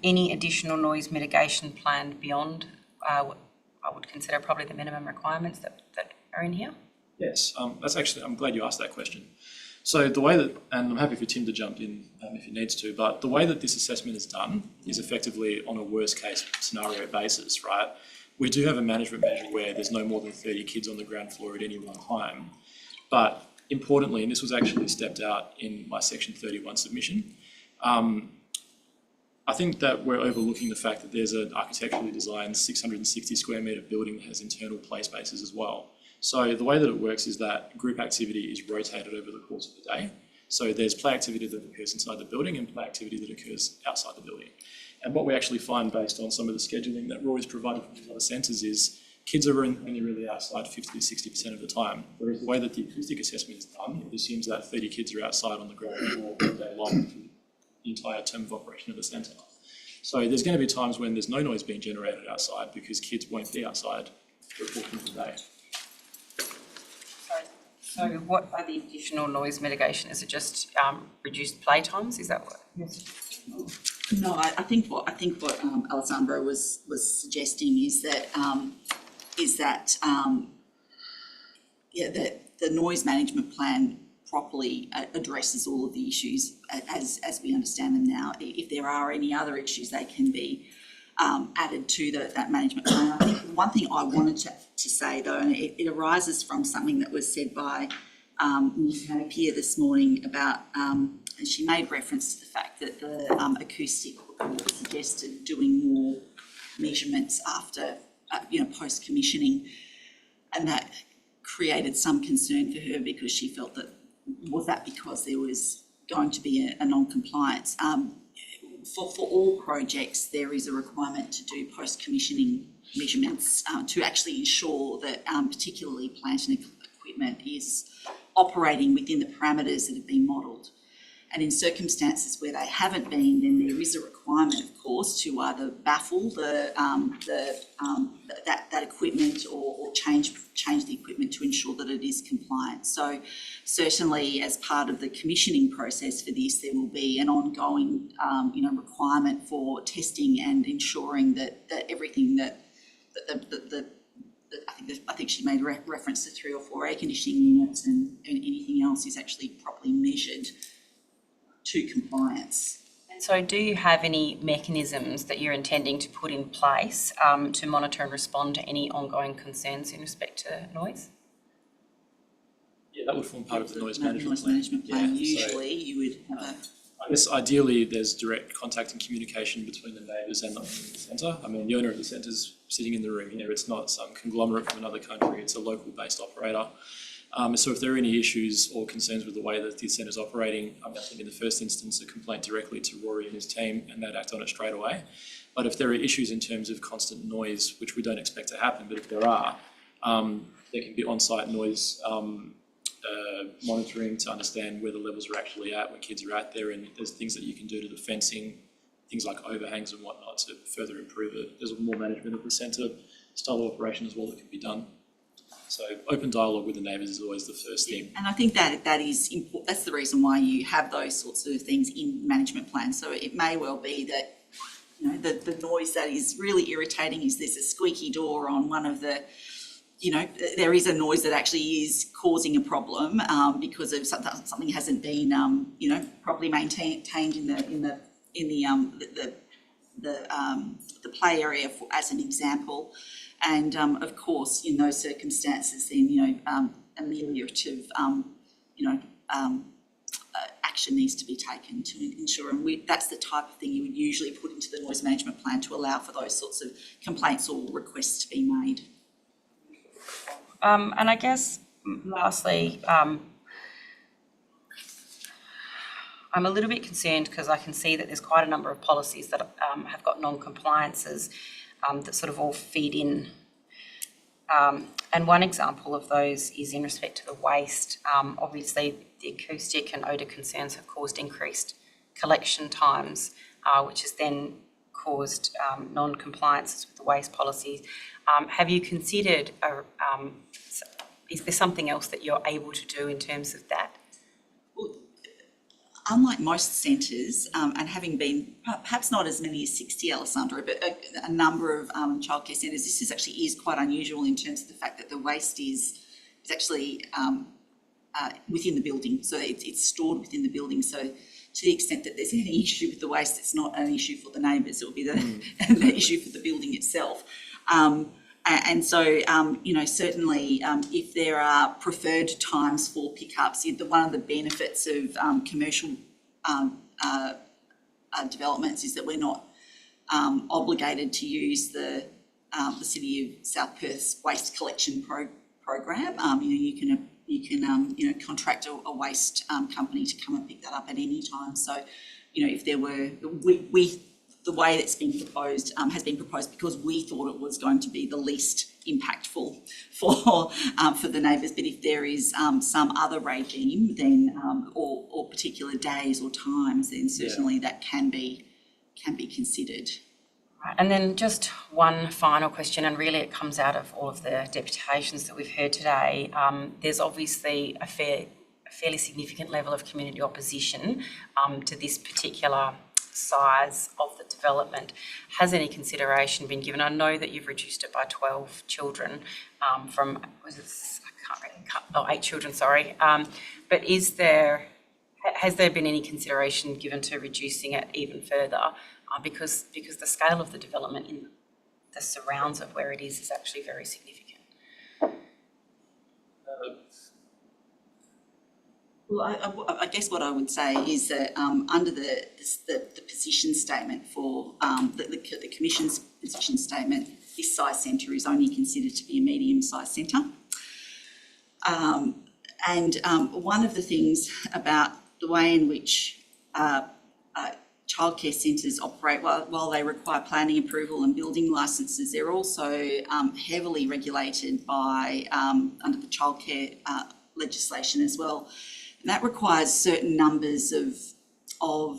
any additional noise mitigation planned beyond what I would consider probably the minimum requirements that are in here? Yes, I'm glad you asked that question. So the way that, and I'm happy for Tim to jump in if he needs to, but the way that this assessment is done is effectively on a worst case scenario basis, right? We do have a management measure where there's no more than 30 kids on the ground floor at any one time, but importantly, and this was actually stepped out in my Section 31 submission, I think that we're overlooking the fact that there's an architecturally designed 660 square metre building that has internal play spaces as well. So the way that it works is that group activity is rotated over the course of the day. So there's play activity that occurs inside the building and play activity that occurs outside the building. And what we actually find based on some of the scheduling that Roy's provided from these other centres is kids are only really outside 50 to 60% of the time. Whereas the way that the acoustic assessment is done, it assumes that 30 kids are outside on the ground all day long for the entire term of operation of the centre. So there's going to be times when there's no noise being generated outside because kids won't be outside for a portion of the day. So what are the additional noise mitigation? Is it just reduced play times? Is that what? No, I think what Alessandro was suggesting is that the noise management plan properly addresses all of the issues as we understand them now. If there are any other issues, they can be added to that management plan. I think one thing I wanted to say though, and it arises from something that was said by Ms. Napier this morning about, and she made reference to the fact that the acoustic report suggested doing more measurements after, post-commissioning, and that created some concern for her because she felt that, was that because there was going to be a non-compliance? For all projects, there is a requirement to do post-commissioning measurements to actually ensure that particularly plant and equipment is operating within the parameters that have been modelled. And in circumstances where they haven't been, then there is a requirement, of course, to either baffle that equipment or change the equipment to ensure that it is compliant. So certainly, as part of the commissioning process for this, there will be an ongoing, requirement for testing and ensuring that everything that I think she made reference to 3 or 4 air conditioning units and anything else is actually properly measured to compliance. And so do you have any mechanisms that you're intending to put in place to monitor and respond to any ongoing concerns in respect to noise? Yeah, that would form part of the noise management noise plan. management plan. Yeah, Usually you would have I guess ideally there's direct contact and communication between the neighbours and the owner of the centre. I mean, the owner of the centre is sitting in the room here. It's not some conglomerate from another country. It's a local-based operator. So if there are any issues or concerns with the way that the centre is operating, I'm going to send in the first instance a complaint directly to Rory and his team, and they'd act on it straight away. But if there are issues in terms of constant noise, which we don't expect to happen, but if there are, there can be on-site noise monitoring to understand where the levels are actually at when kids are out there, and there's things that you can do to the fencing, things like overhangs and whatnot to further improve it. There's more management of the centre style of operation as well that can be done. So open dialogue with the neighbours is always the first thing. And I think that is important. That's the reason why you have those sorts of things in management plans. So it may well be that, the noise that is really irritating is there's a squeaky door on one of the, there is a noise that actually is causing a problem because of something hasn't been, properly maintained in the play area, as an example. And of course, in those circumstances, then ameliorative, action needs to be taken to ensure, and that's the type of thing you would usually put into the noise management plan to allow for those sorts of complaints or requests to be made. And I guess lastly, I'm a little bit concerned because I can see that there's quite a number of policies that have got non-compliances that sort of all feed in. And one example of those is in respect to the waste. Obviously, the acoustic and odour concerns have caused increased collection times, which has then caused non-compliances with the waste policies. Have you considered, is there something else that you're able to do in terms of that? Unlike most centres, and having been perhaps not as many as 60, Alessandro, but a number of childcare centres, this actually is quite unusual in terms of the fact that the waste is actually within the building. So it's stored within the building. So to the extent that there's any issue with the waste, it's not an issue for the neighbours, it will be the issue for the building itself. And so, certainly if there are preferred times for pickups, one of the benefits of commercial developments is that we're not obligated to use the City of South Perth's waste collection program. You can contract a waste company to come and pick that up at any time. So, if there were, the way that's been proposed has been proposed because we thought it was going to be the least impactful for the neighbours. But if there is some other regime, then or particular days or times, then certainly that can be can be considered. Right, and then just one final question, and really it comes out of all of the deputations that we've heard today. There's obviously a fairly significant level of community opposition to this particular size of the development. Has any consideration been given? I know that you've reduced it by 12 children from, was it, I can't really, 8 children, sorry. But has there been any consideration given to reducing it even further? Because the scale of the development in the surrounds of where it is actually very significant. Well, I guess what I would say is that under the position statement for the Commission's position statement, this size centre is only considered to be a medium-sized centre. And one of the things about the way in which childcare centres operate, while they require planning approval and building licences, they're also heavily regulated by under the childcare legislation as well. And that requires certain numbers of a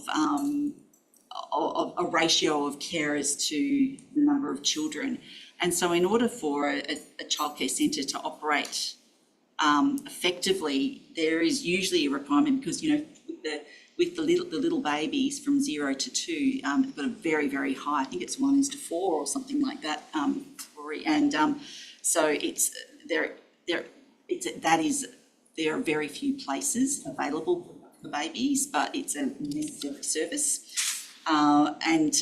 ratio of carers to the number of children. And so in order for a childcare centre to operate effectively, there is usually a requirement because, you know, with the little babies from 0 to 2, they've got a very, very high, I think it's 1:4 or something like that. So there are very few places available for babies, but it's a necessary service. And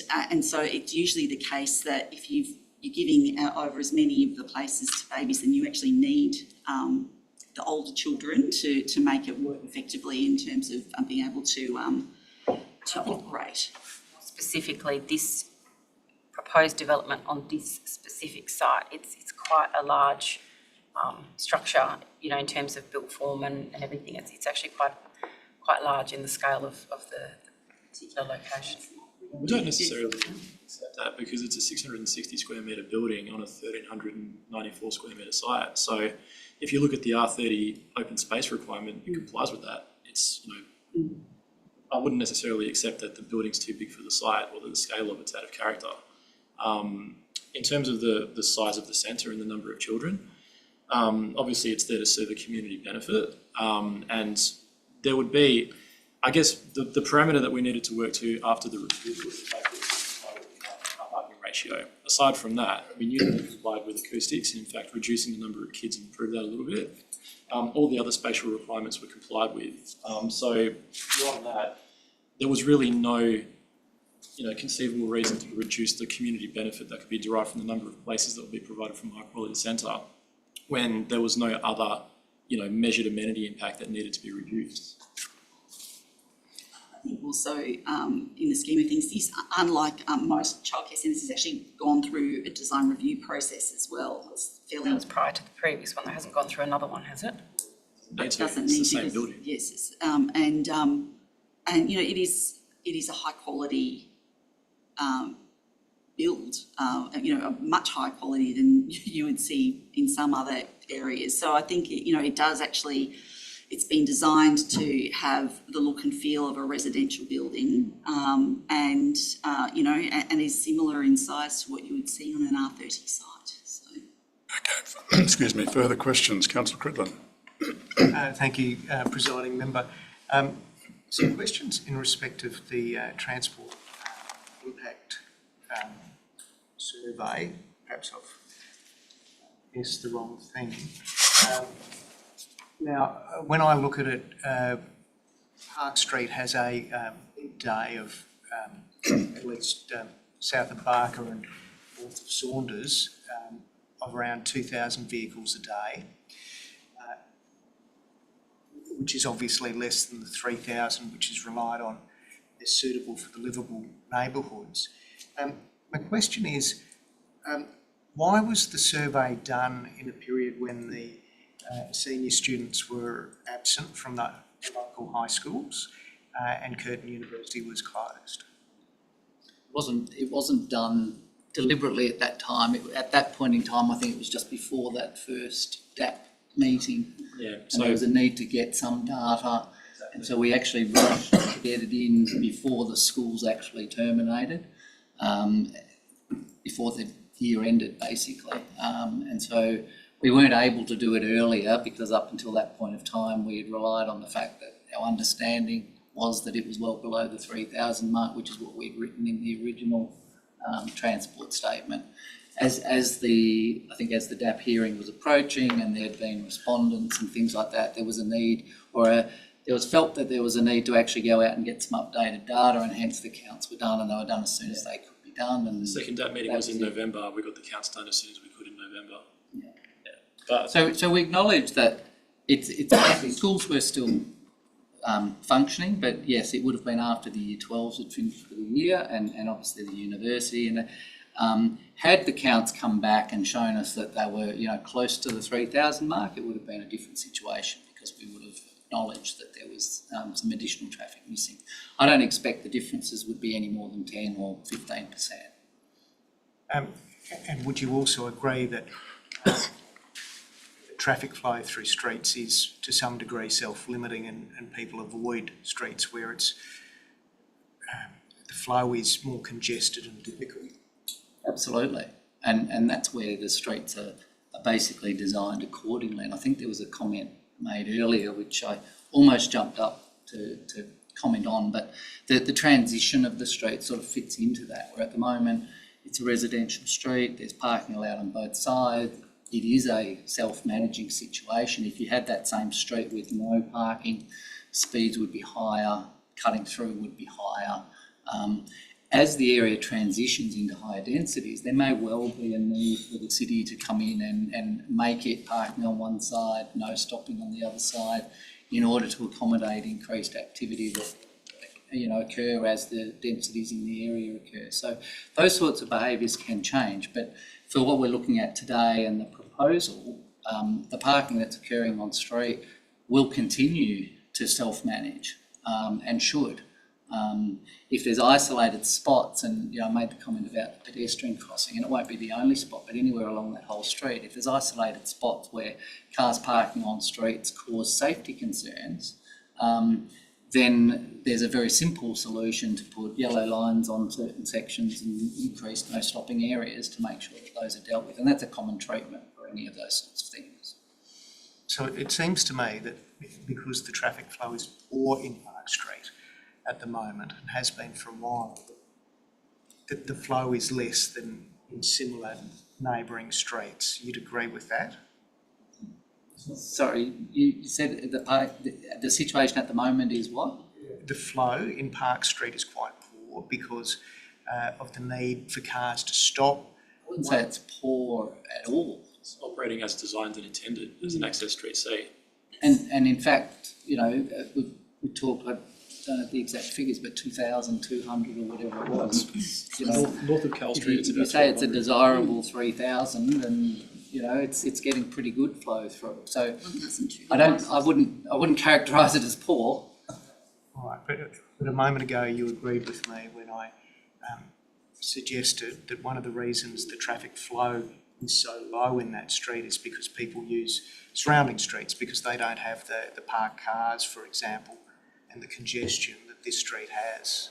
so it's usually the case that if you're giving over as many of the places to babies, then you actually need the older children to make it work effectively in terms of being able to operate. Specifically, this proposed development on this specific site, it's quite a large structure, you know, in terms of built form and everything. It's actually quite large in the scale of the particular location. We don't necessarily accept that because it's a 660 square metre building on a 1,394 square metre site. So if you look at the R30 open space requirement, it complies with that. It's, you know, I wouldn't necessarily accept that the building's too big for the site or that the scale of it's out of character. In terms of the size of the centre and the number of children, obviously it's there to serve a community benefit. And there would be, I guess, the parameter that we needed to work to after the review was the parking ratio. Aside from that, we knew that we complied with acoustics, and in fact reducing the number of kids improved that a little bit. All the other spatial requirements were complied with. So beyond that, there was really no, you know, conceivable reason to reduce the community benefit that could be derived from the number of places that would be provided from a high quality centre when there was no other, you know, measured amenity impact that needed to be reduced. I think also in the scheme of things, this, unlike most childcare centres, has actually gone through a design review process as well. It's fairly... That was prior to the previous one. That hasn't gone through another one, has it? It doesn't need to. Same building. Yes, and you know, it is a high quality build, you know, a much higher quality than you would see in some other areas. So I think you know, it does actually. It's been designed to have the look and feel of a residential building, and you know, and is similar in size to what you would see on an R30 site. So. Okay, excuse me. Further questions, Councillor Cridlin. Thank you, presiding member. Some questions in respect of the transport impact survey. Perhaps I've guessed the wrong thing. Now, when I look at it, Park Street has a day of at least south of Barker and north of Saunders of around 2,000 vehicles a day, which is obviously less than the 3,000 which is relied on as suitable for the livable neighbourhoods. My question is, why was the survey done in a period when the senior students were absent from the local high schools and Curtin University was closed? It wasn't done deliberately at that time. At that point in time, I think it was just before that first DAP meeting. Yeah. So there was a need to get some data And so we actually rushed to get it in before the schools actually terminated, before the year ended, basically. And so we weren't able to do it earlier because up until that point of time, we had relied on the fact that our understanding was that it was well below the 3,000 mark, which is what we'd written in the original transport statement. As the DAP hearing was approaching and there had been respondents and things like that, there was a need, it was felt that there was a need to actually go out and get some updated data, and hence the counts were done, and they were done as soon as they could be done. And the second DAP meeting was in November. We got the counts done as soon as we could in November. But so we acknowledge that it's schools were still functioning, but yes, it would have been after the Year 12s had finished for the year, and obviously the university. And had the counts come back and shown us that they were, close to the 3,000 mark, it would have been a different situation because we would have acknowledged that there was some additional traffic missing. I don't expect the differences would be any more than 10 or 15%. And would you also agree that traffic flow through streets is to some degree self-limiting, and people avoid streets where it's the flow is more congested and difficult? Absolutely, and that's where the streets are basically designed accordingly. And I think there was a comment made earlier which I almost jumped up to comment on, but the transition of the street sort of fits into that, where at the moment it's a residential street, there's parking allowed on both sides. It is a self-managing situation. If you had that same street with no parking, speeds would be higher, cutting through would be higher. As the area transitions into higher densities, there may well be a need for the city to come in and make it parking on one side, no stopping on the other side, in order to accommodate increased activity that occur as the densities in the area occur. So those sorts of behaviours can change, but for what we're looking at today and the proposal, the parking that's occurring on street will continue to self-manage and should. If there's isolated spots, and I made the comment about the pedestrian crossing, and it won't be the only spot, but anywhere along that whole street, if there's isolated spots where cars parking on streets cause safety concerns, then there's a very simple solution to put yellow lines on certain sections and increase no stopping areas to make sure that those are dealt with. And that's a common treatment for any of those sorts of things. So it seems to me that because the traffic flow is poor in Park Street at the moment, and has been for a while, that the flow is less than in similar neighbouring streets. You'd agree with that? Sorry, you said the situation at the moment is what? The flow in Park Street is quite poor because of the need for cars to stop. I wouldn't say it's poor at all. It's operating as designed and intended as an access street C. And in fact, we talked, I don't know the exact figures, but 2,200 or whatever it was. North of Cal Street, it's about. You say it's a desirable 3,000, and it's getting pretty good flow through. So I wouldn't characterise it as poor. All right, but a moment ago you agreed with me when I suggested that one of the reasons the traffic flow is so low in that street is because people use surrounding streets because they don't have the parked cars, for example, and the congestion that this street has.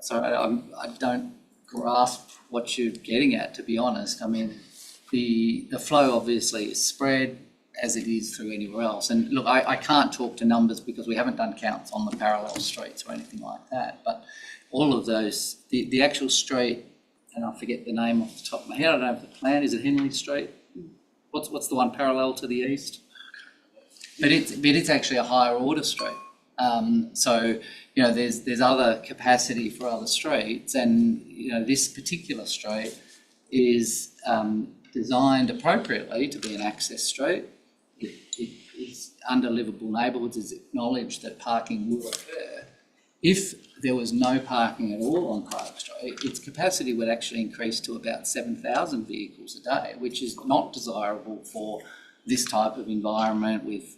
So I don't grasp what you're getting at, to be honest. I mean, the flow obviously is spread as it is through anywhere else. And look, I can't talk to numbers because we haven't done counts on the parallel streets or anything like that. But all of those, the actual street, and I forget the name off the top of my head, I don't have the plan, is it Henley Street? What's the one parallel to the east? But it's actually a higher order street. So there's other capacity for other streets, and this particular street is designed appropriately to be an access street. It is under livable neighbourhoods. It's acknowledged that parking will occur. If there was no parking at all on Park Street, its capacity would actually increase to about 7,000 vehicles a day, which is not desirable for this type of environment with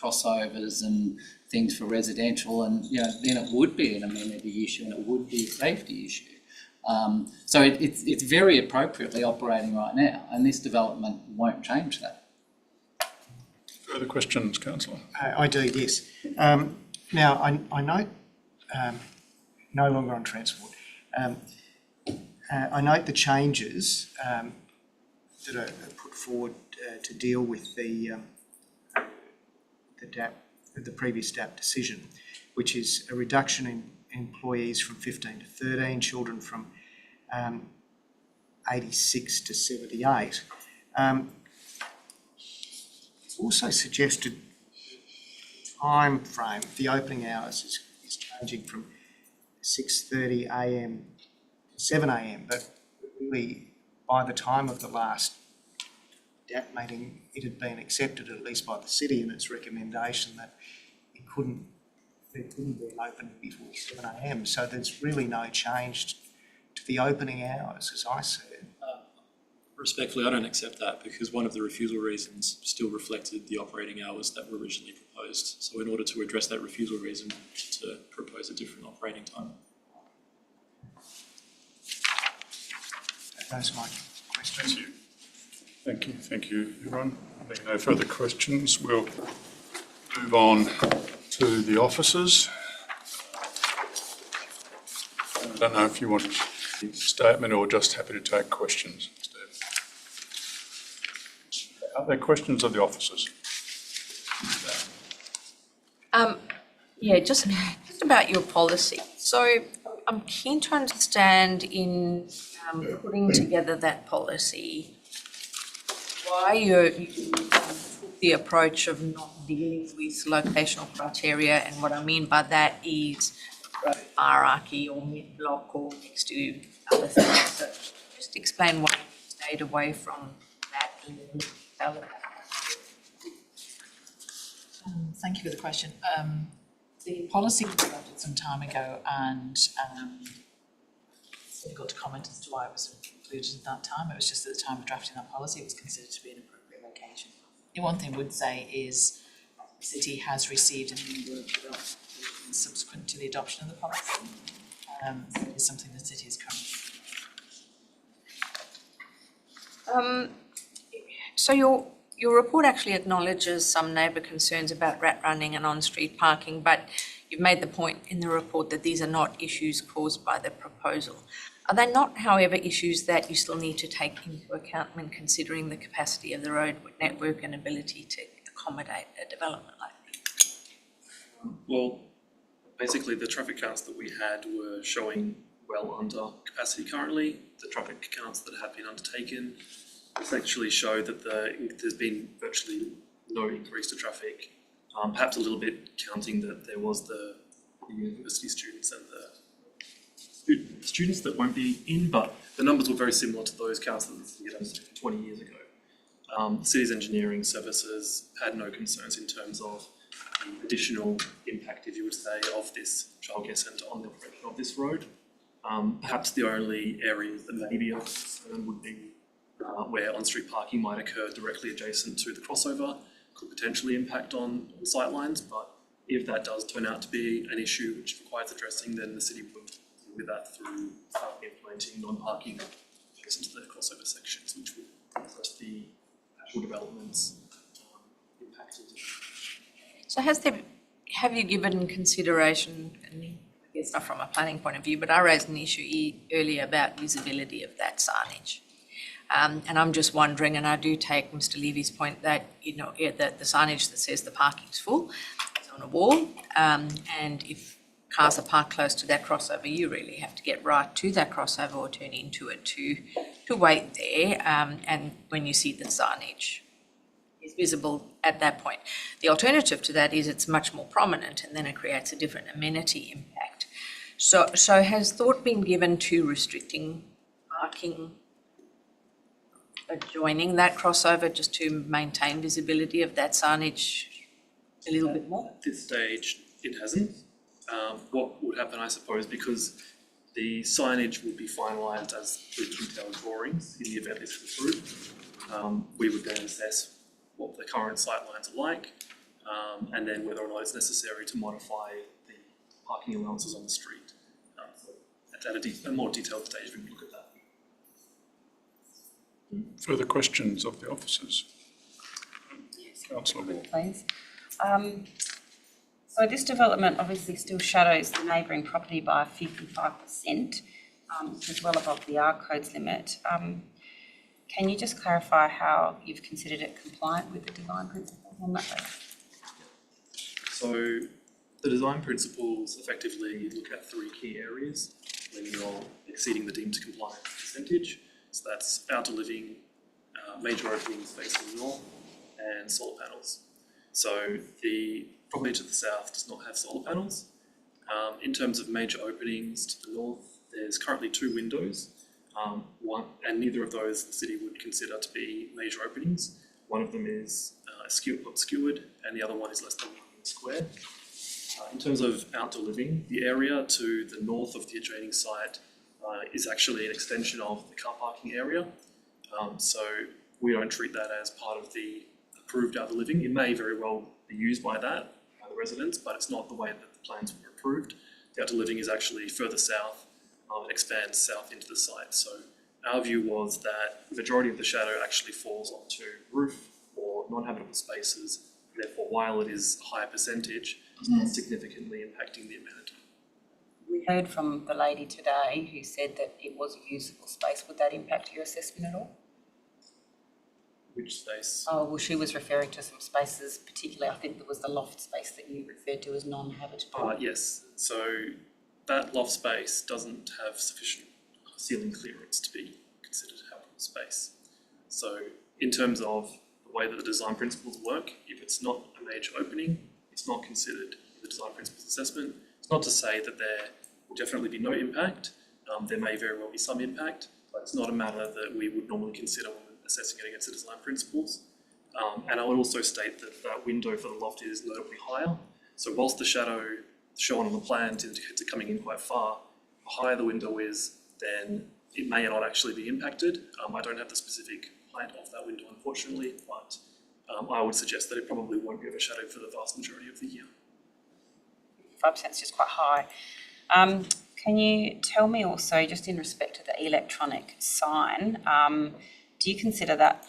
crossovers and things for residential, and then it would be an amenity issue and it would be a safety issue. So it's very appropriately operating right now, and this development won't change that. Further questions, councillor? I do, yes. Now, I note, no longer on transport. I note the changes that are put forward to deal with the previous DAP decision, which is a reduction in employees from 15 to 13, children from 86 to 78. It's also suggested time frame, the opening hours is changing from 6:30 a.m. to 7 a.m. But really, by the time of the last DAP meeting, it had been accepted, at least by the city, in its recommendation that there couldn't be an opening before 7 a.m. So there's really no change to the opening hours, as I see it. Respectfully, I don't accept that because one of the refusal reasons still reflected the operating hours that were originally proposed. So in order to address that refusal reason, to propose a different operating time. Those are my questions. Thank you, everyone. Being no further questions, we'll move on to the officers. I don't know if you want a statement or just happy to take questions. Are there questions of the officers? Yeah, just about your policy. So I'm keen to understand in putting together that policy, why you took the approach of not dealing with locational criteria, and what I mean by that is hierarchy or mid-block or next to other things. So just explain why you stayed away from that in the Thank you for the question. The policy was adopted some time ago, and it's difficult to comment as to why it was included at that time. It was just at the time of drafting that policy, it was considered to be an appropriate location. The one thing I would say is the city has received a number of developments subsequent to the adoption of the policy. So it is something the city is currently. So your report actually acknowledges some neighbour concerns about rat running and on-street parking, but you've made the point in the report that these are not issues caused by the proposal. Are they not, however, issues that you still need to take into account when considering the capacity of the road network and ability to accommodate a development like this? Well, basically the traffic counts that we had were showing well under capacity currently. The traffic counts that have been undertaken essentially show that there's been virtually no increase to traffic, perhaps a little bit counting that there was the university students and the students that won't be in, but the numbers were very similar to those counts that we had undertaken 20 years ago. The city's engineering services had no concerns in terms of the additional impact, if you would say, of this childcare centre on the operation of this road. Perhaps the only areas that may be of concern would be where on-street parking might occur directly adjacent to the crossover, could potentially impact on sightlines, but if that does turn out to be an issue which requires addressing, then the city would deal with that through implementing non-parking adjacent to the crossover sections, which would address the actual developments impacted. So have you given consideration, and I guess not from a planning point of view, but I raised an issue earlier about visibility of that signage. And I'm just wondering, and I do take Mr. Levy's point that, that the signage that says the parking's full is on a wall, and if cars are parked close to that crossover, you really have to get right to that crossover or turn into it to wait there, and when you see the signage is visible at that point. The alternative to that is it's much more prominent, and then it creates a different amenity impact. So has thought been given to restricting parking adjoining that crossover just to maintain visibility of that signage a little bit more? At this stage, it hasn't. What would happen, I suppose, because the signage will be finalised as per detailed drawings in the event this is approved. We would then assess what the current sightlines are like, and then whether or not it's necessary to modify the parking allowances on the street. At a more detailed stage, we can look at that. Further questions of the officers? Councillor Ward. Please. So this development obviously still shadows the neighbouring property by 55%, which is well above the R code's limit. Can you just clarify how you've considered it compliant with the design principles on that basis? So the design principles effectively look at three key areas when you're exceeding the deemed compliant percentage. So that's outdoor living, major openings facing north, and solar panels. So the property to the south does not have solar panels. In terms of major openings to the north, there's currently 2 windows. One, and neither of those the city would consider to be major openings. One of them is obscured, and the other one is less than 1 metre square. In terms of outdoor living, the area to the north of the adjoining site is actually an extension of the car parking area. So we don't treat that as part of the approved outdoor living. It may very well be used by the residents, but it's not the way that the plans were approved. The outdoor living is actually further south and expands south into the site. So our view was that the majority of the shadow actually falls onto roof or non-habitable spaces. Therefore, while it is a higher percentage, it's not significantly impacting the amenity. We heard from the lady today who said that it was a usable space. Would that impact your assessment at all? Which space? Oh, well, she was referring to some spaces, particularly I think there was the loft space that you referred to as non-habitable. Yes, so that loft space doesn't have sufficient ceiling clearance to be considered habitable space. So in terms of the way that the design principles work, if it's not a major opening, it's not considered in the design principles assessment. It's not to say that there will definitely be no impact. There may very well be some impact, but it's not a matter that we would normally consider when assessing it against the design principles. And I would also state that that window for the loft is notably higher. So whilst the shadow shown on the plans indicates it coming in quite far, the higher the window is, then it may not actually be impacted. I don't have the specific height of that window, unfortunately, but I would suggest that it probably won't be overshadowed for the vast majority of the year. 5% is just quite high. Can you tell me also, just in respect to the electronic sign, do you consider that,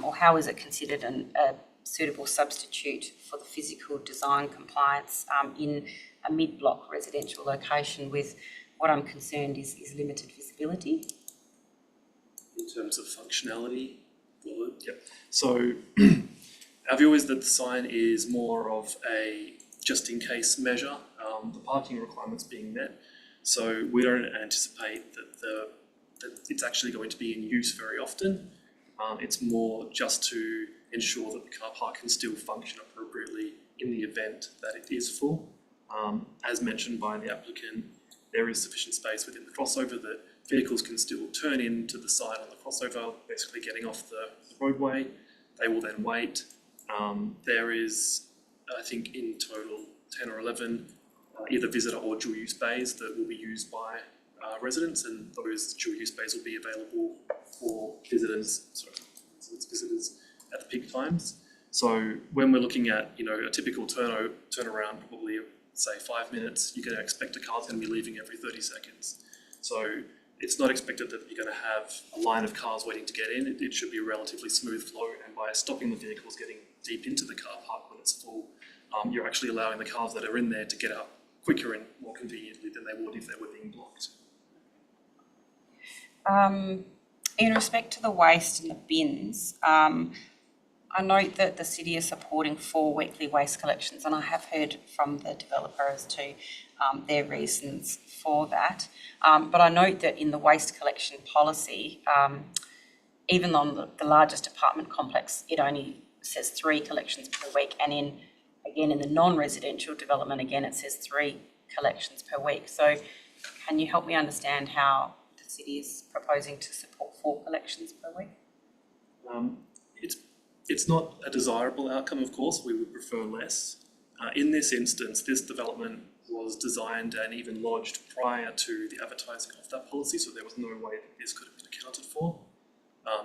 or how is it considered a suitable substitute for the physical design compliance in a mid-block residential location with what I'm concerned is limited visibility? In terms of functionality, yep. So our view is that the sign is more of a just-in-case measure, the parking requirements being met. So we don't anticipate that it's actually going to be in use very often. It's more just to ensure that the car park can still function appropriately in the event that it is full. As mentioned by the applicant, there is sufficient space within the crossover that vehicles can still turn into the side on the crossover, basically getting off the roadway. They will then wait. There is, I think, in total 10 or 11 either visitor or dual use bays that will be used by residents, and those dual use bays will be available for visitors at the peak times. So when we're looking at a typical turnaround, probably say 5 minutes, you can expect a car's going to be leaving every 30 seconds. So it's not expected that you're going to have a line of cars waiting to get in. It should be a relatively smooth flow, and by stopping the vehicles getting deep into the car park when it's full, you're actually allowing the cars that are in there to get out quicker and more conveniently than they would if they were being blocked. In respect to the waste and the bins, I note that the city is supporting 4 weekly waste collections, and I have heard from the developer as to their reasons for that. But I note that in the waste collection policy, even on the largest apartment complex, it only says 3 collections per week, and in the non-residential development, again, it says 3 collections per week. So can you help me understand how the city is proposing to support 4 collections per week? It's not a desirable outcome, of course. We would prefer less. In this instance, this development was designed and even lodged prior to the advertising of that policy, so there was no way that this could have been accounted for.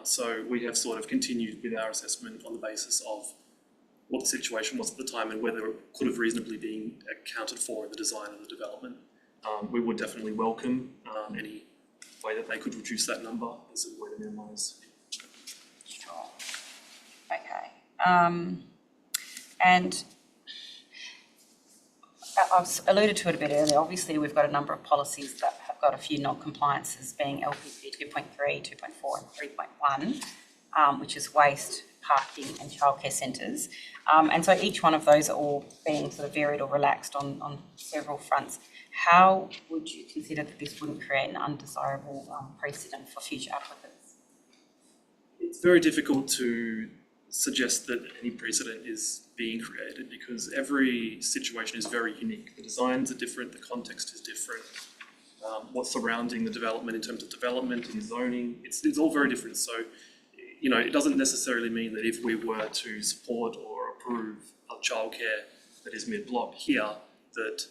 So we have sort of continued with our assessment on the basis of what the situation was at the time and whether it could have reasonably been accounted for in the design of the development. We would definitely welcome any way that they could reduce that number as a way to minimise. Sure. Okay. And I've alluded to it a bit earlier. Obviously, we've got a number of policies that have got a few non-compliances, being LPP 2.3, 2.4 and 3.1, which is waste, parking and childcare centres. And so each one of those are all being sort of varied or relaxed on several fronts. How would you consider that this wouldn't create an undesirable precedent for future applicants? It's very difficult to suggest that any precedent is being created because every situation is very unique. The designs are different, the context is different, what's surrounding the development in terms of development and zoning, it's all very different. So, you know, it doesn't necessarily mean that if we were to support or approve a childcare that is mid-block here, that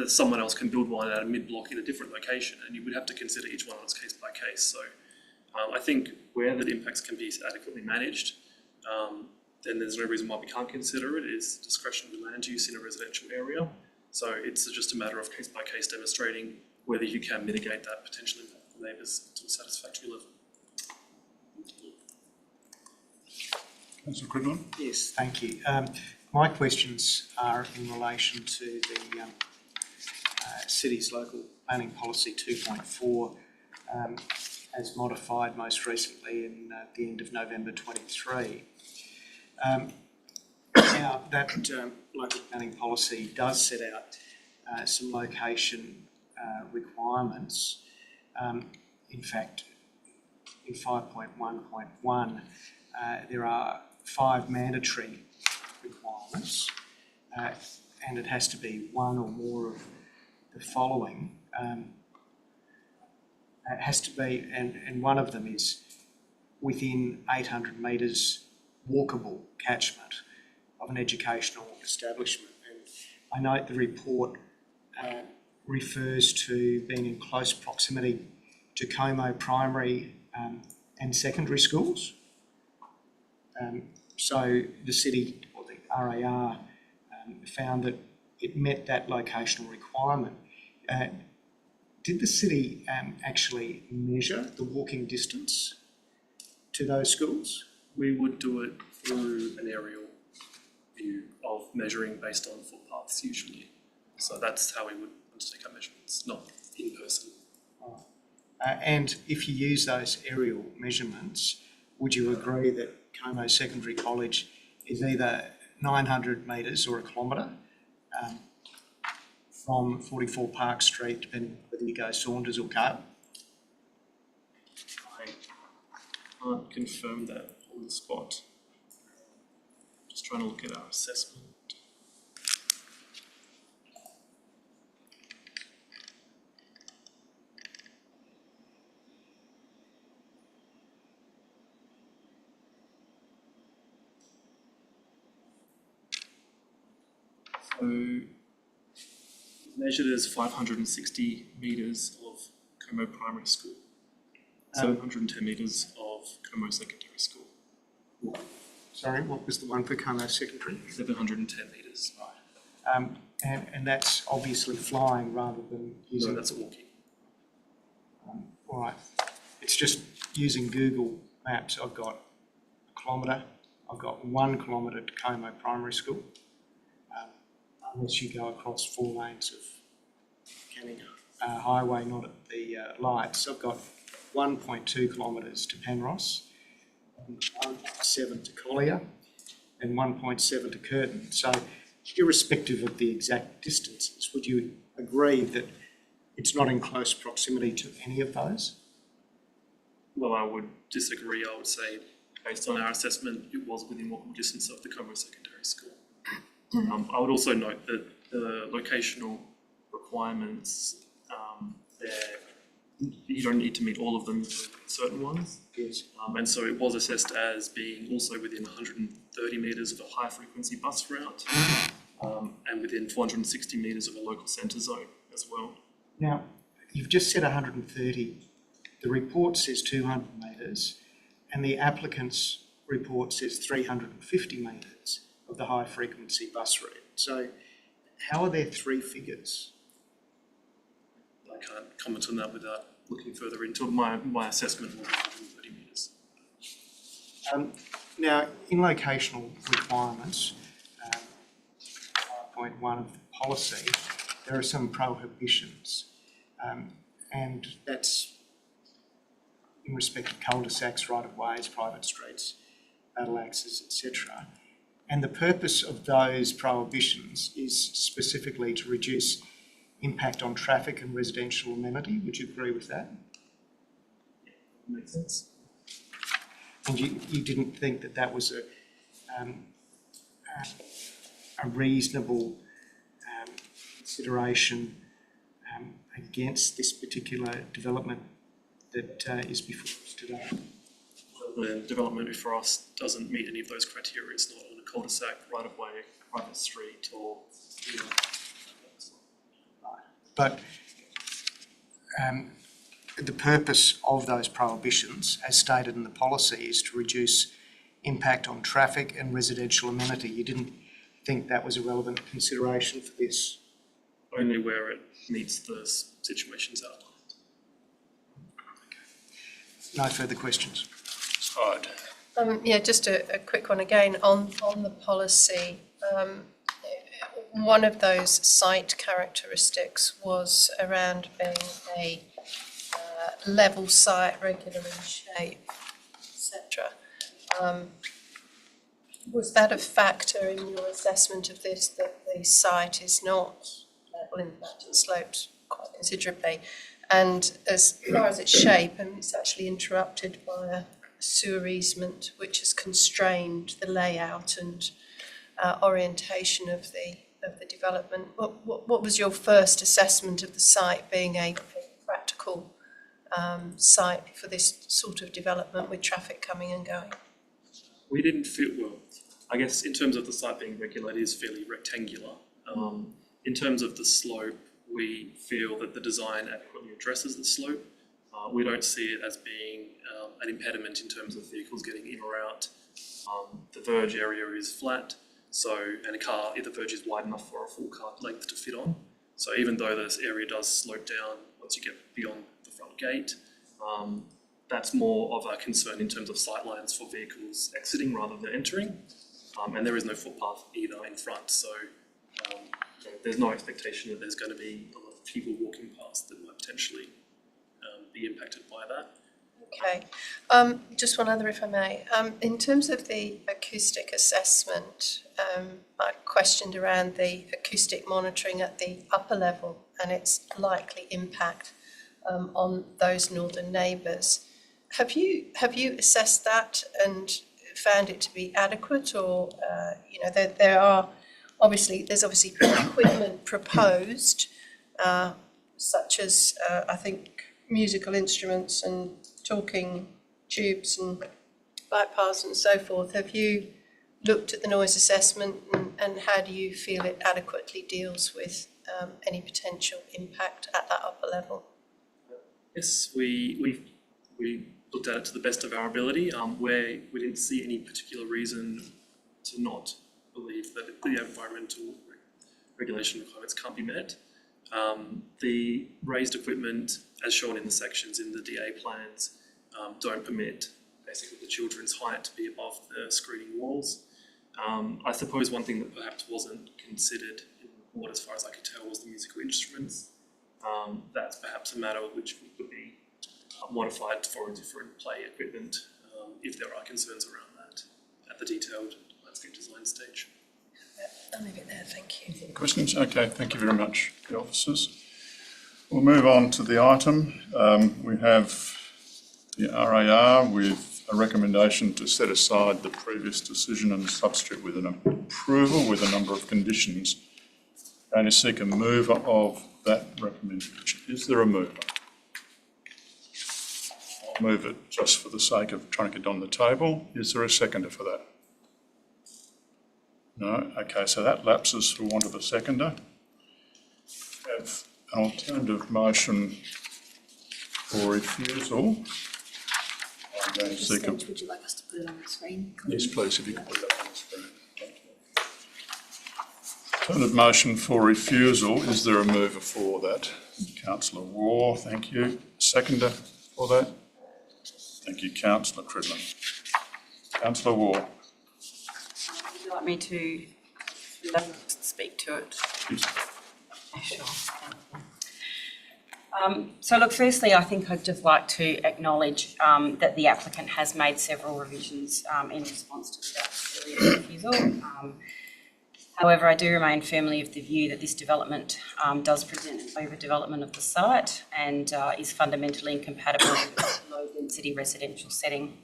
someone else can build one at a mid-block in a different location, and you would have to consider each one on its case by case. So I think where the impacts can be adequately managed, then there's no reason why we can't consider it. It's discretionary land use in a residential area. So it's just a matter of case by case demonstrating whether you can mitigate that potential impact for neighbours to a satisfactory level. Councillor Cridlin? Yes, thank you. My questions are in relation to the City's Local Planning Policy 2.4 as modified most recently in the end of November 23. Now, that local planning policy does set out some location requirements. In fact, in 5.1.1, there are 5 mandatory requirements, and it has to be one or more of the following. It has to be, and one of them is within 800 metres walkable catchment of an educational establishment. And I note the report refers to being in close proximity to Como primary and secondary schools. So the city, or the RAR, found that it met that locational requirement. Did the city actually measure the walking distance to those schools? We would do it through an aerial view of measuring based on footpaths usually. So that's how we would undertake our measurements, not in person. And if you use those aerial measurements, would you agree that Como Secondary College is either 900 metres or a kilometre from 44 Park Street, depending whether you go Saunders or Cale? I can't confirm that on the spot. Just trying to look at our assessment. So measured as 560 metres of Como Primary School, 710 metres of Como Secondary School. Sorry, what was the one for Como Secondary? 710 metres. Right. And that's obviously flying rather than using... No, that's walking. All right. It's just using Google Maps. I've got a kilometre. I've got 1 kilometre to Como Primary School. Unless you go across 4 lanes of Canning Highway, not at the lights. I've got 1.2 kilometres to Penrose, 1.7 to Collier, and 1.7 to Curtin. So, irrespective of the exact distances, would you agree that it's not in close proximity to any of those? Well, I would disagree. I would say, based on our assessment, it was within walkable distance of the Como Secondary School. I would also note that the locational requirements, you don't need to meet all of them for certain ones. Yes. And so it was assessed as being also within 130 metres of a high frequency bus route and within 460 metres of a local centre zone as well. Now, you've just said 130. The report says 200 metres and the applicant's report says 350 metres of the high frequency bus route. So how are there 3 figures? I can't comment on that without looking further into it. My assessment was 130 metres. Now, in locational requirements, 3.1 of the policy, there are some prohibitions. And that's in respect of cul-de-sacs, right-of-ways, private streets, battle axes, etc. And the purpose of those prohibitions is specifically to reduce impact on traffic and residential amenity. Would you agree with that? Makes sense. And you didn't think that that was a reasonable consideration against this particular development that is before us today? The development before us doesn't meet any of those criteria. It's not on a cul-de-sac, right-of-way, private street, or But the purpose of those prohibitions, as stated in the policy, is to reduce impact on traffic and residential amenity. You didn't think that was a relevant consideration for this? only where it meets the situations outlined. No further questions. Yeah, just a quick one again on the policy. One of those site characteristics was around being a level site, regular in shape, etc. Was that a factor in your assessment of this, that the site is not level, in fact it slopes quite considerably, and as far as its shape, and it's actually interrupted by a sewer easement which has constrained the layout and orientation of the development. What was your first assessment of the site being a practical site for this sort of development with traffic coming and going? We didn't feel, well, I guess in terms of the site being regulated, it is fairly rectangular. In terms of the slope, we feel that the design adequately addresses the slope. We don't see it as being an impediment in terms of vehicles getting in or out. The verge area is flat, and the verge is wide enough for a full car length to fit on. So even though this area does slope down once you get beyond the front gate, that's more of a concern in terms of sight lines for vehicles exiting rather than entering. And there is no footpath either in front, so there's no expectation that there's going to be a lot of people walking past that might potentially be impacted by that. Okay. Just one other, if I may. In terms of the acoustic assessment, I questioned around the acoustic monitoring at the upper level and its likely impact on those northern neighbours. Have you assessed that and found it to be adequate, or there's obviously equipment proposed, such as I think musical instruments and talking tubes and bike paths and so forth. Have you looked at the noise assessment and how do you feel it adequately deals with any potential impact at that upper level? Yes, we looked at it to the best of our ability, where we didn't see any particular reason to not believe that the environmental regulation requirements can't be met. The raised equipment, as shown in the sections in the DA plans, don't permit basically the children's height to be above the screening walls. I suppose one thing that perhaps wasn't considered in the report, as far as I could tell, was the musical instruments. That's perhaps a matter which could be modified for different play equipment if there are concerns around that at the detailed landscape design stage. I'll leave it there, thank you. Questions? Okay, thank you very much, the officers. We'll move on to the item. We have the RAR with a recommendation to set aside the previous decision and substitute with an approval with a number of conditions. Going to seek a mover of that recommendation. Is there a mover? I'll move it just for the sake of trying to get it on the table. Is there a seconder for that? No? Okay, so that lapses for want of a seconder. We have an alternative motion for refusal. I'm going to seek a... Would you like us to put it on the screen? Yes, please, if you could put that on the screen. Alternative motion for refusal. Is there a mover for that? Councillor Waugh, thank you. Seconder for that? Thank you, Councillor Cridland. Councillor Waugh. Would you like me to speak to it. Sure. So look, firstly, I think I'd just like to acknowledge that the applicant has made several revisions in response to the earlier refusal. However, I do remain firmly of the view that this development does present an overdevelopment of the site and is fundamentally incompatible with a low-density residential setting.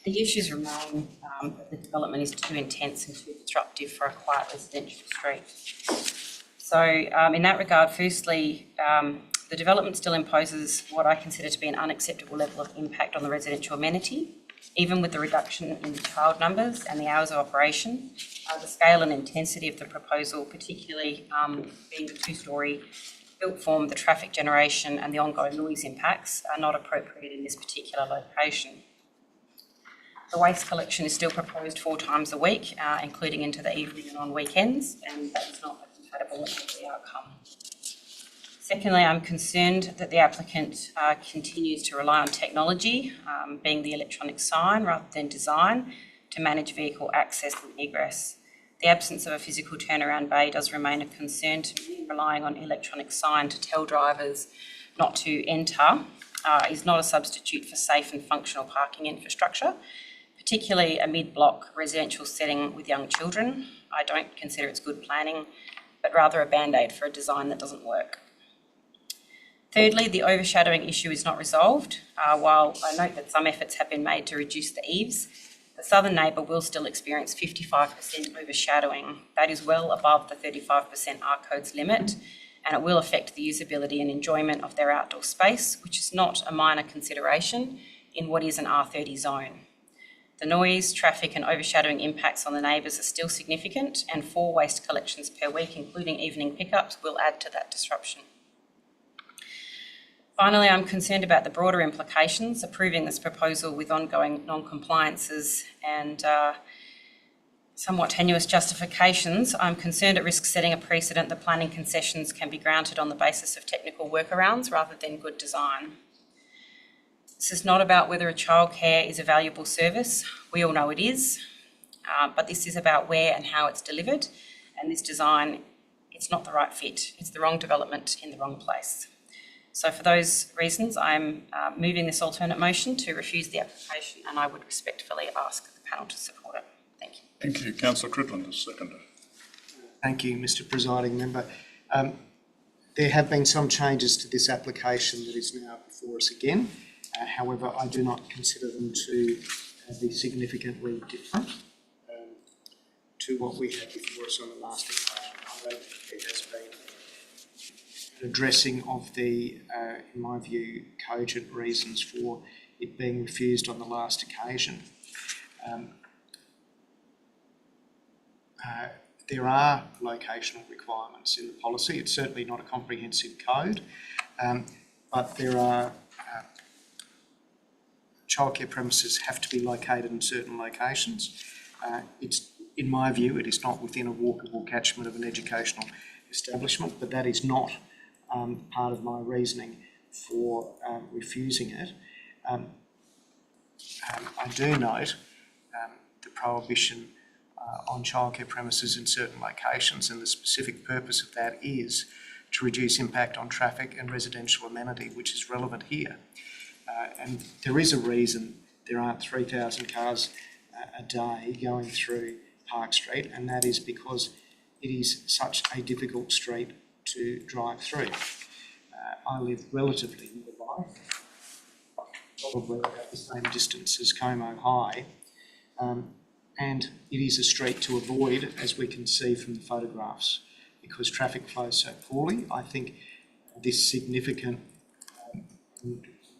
The issues remain that the development is too intense and too disruptive for a quiet residential street. So in that regard, firstly, the development still imposes what I consider to be an unacceptable level of impact on the residential amenity, even with the reduction in the child numbers and the hours of operation. The scale and intensity of the proposal, particularly being the two-storey built form, the traffic generation and the ongoing noise impacts are not appropriate in this particular location. The waste collection is still proposed 4 times a week, including into the evening and on weekends, and that is not a compatible with the outcome. Secondly, I'm concerned that the applicant continues to rely on technology, being the electronic sign rather than design, to manage vehicle access and egress. The absence of a physical turnaround bay does remain a concern to me. Relying on electronic sign to tell drivers not to enter is not a substitute for safe and functional parking infrastructure, particularly a mid-block residential setting with young children. I don't consider it's good planning, but rather a band-aid for a design that doesn't work. Thirdly, the overshadowing issue is not resolved. While I note that some efforts have been made to reduce the eaves, the southern neighbour will still experience 55% overshadowing. That is well above the 35% R-code's limit, and it will affect the usability and enjoyment of their outdoor space, which is not a minor consideration in what is an R30 zone. The noise, traffic and overshadowing impacts on the neighbours are still significant, and 4 waste collections per week, including evening pickups, will add to that disruption. Finally, I'm concerned about the broader implications. Approving this proposal with ongoing non-compliances and somewhat tenuous justifications, I'm concerned it risks setting a precedent that planning concessions can be granted on the basis of technical workarounds rather than good design. This is not about whether a childcare is a valuable service. We all know it is, but this is about where and how it's delivered, and this design, it's not the right fit. It's the wrong development in the wrong place. So for those reasons, I'm moving this alternate motion to refuse the application, and I would respectfully ask the panel to support it. Thank you. Thank you. Councillor Cridland is seconder. Thank you, Mr Presiding Member. There have been some changes to this application that is now before us again. However, I do not consider them to be significantly different to what we had before us on the last occasion. I don't think there has been an addressing of the, in my view, cogent reasons for it being refused on the last occasion. There are locational requirements in the policy. It's certainly not a comprehensive code, but there are childcare premises have to be located in certain locations. It's, in my view, it is not within a walkable catchment of an educational establishment, but that is not part of my reasoning for refusing it. I do note the prohibition on childcare premises in certain locations, and the specific purpose of that is to reduce impact on traffic and residential amenity, which is relevant here. And there is a reason there aren't 3,000 cars a day going through Park Street, and that is because it is such a difficult street to drive through. I live relatively nearby, probably about the same distance as Como High, and it is a street to avoid, as we can see from the photographs, because traffic flows so poorly. I think this significant,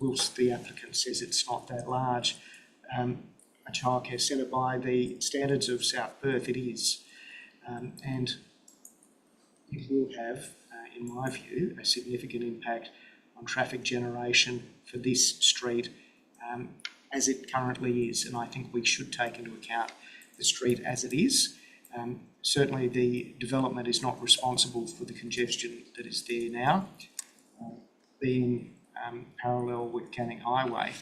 whilst the applicant says it's not that large, a childcare centre by the standards of South Perth, it is. And it will have, in my view, a significant impact on traffic generation for this street as it currently is. And I think we should take into account the street as it is. Certainly the development is not responsible for the congestion that is there now, being parallel with Canning Highway,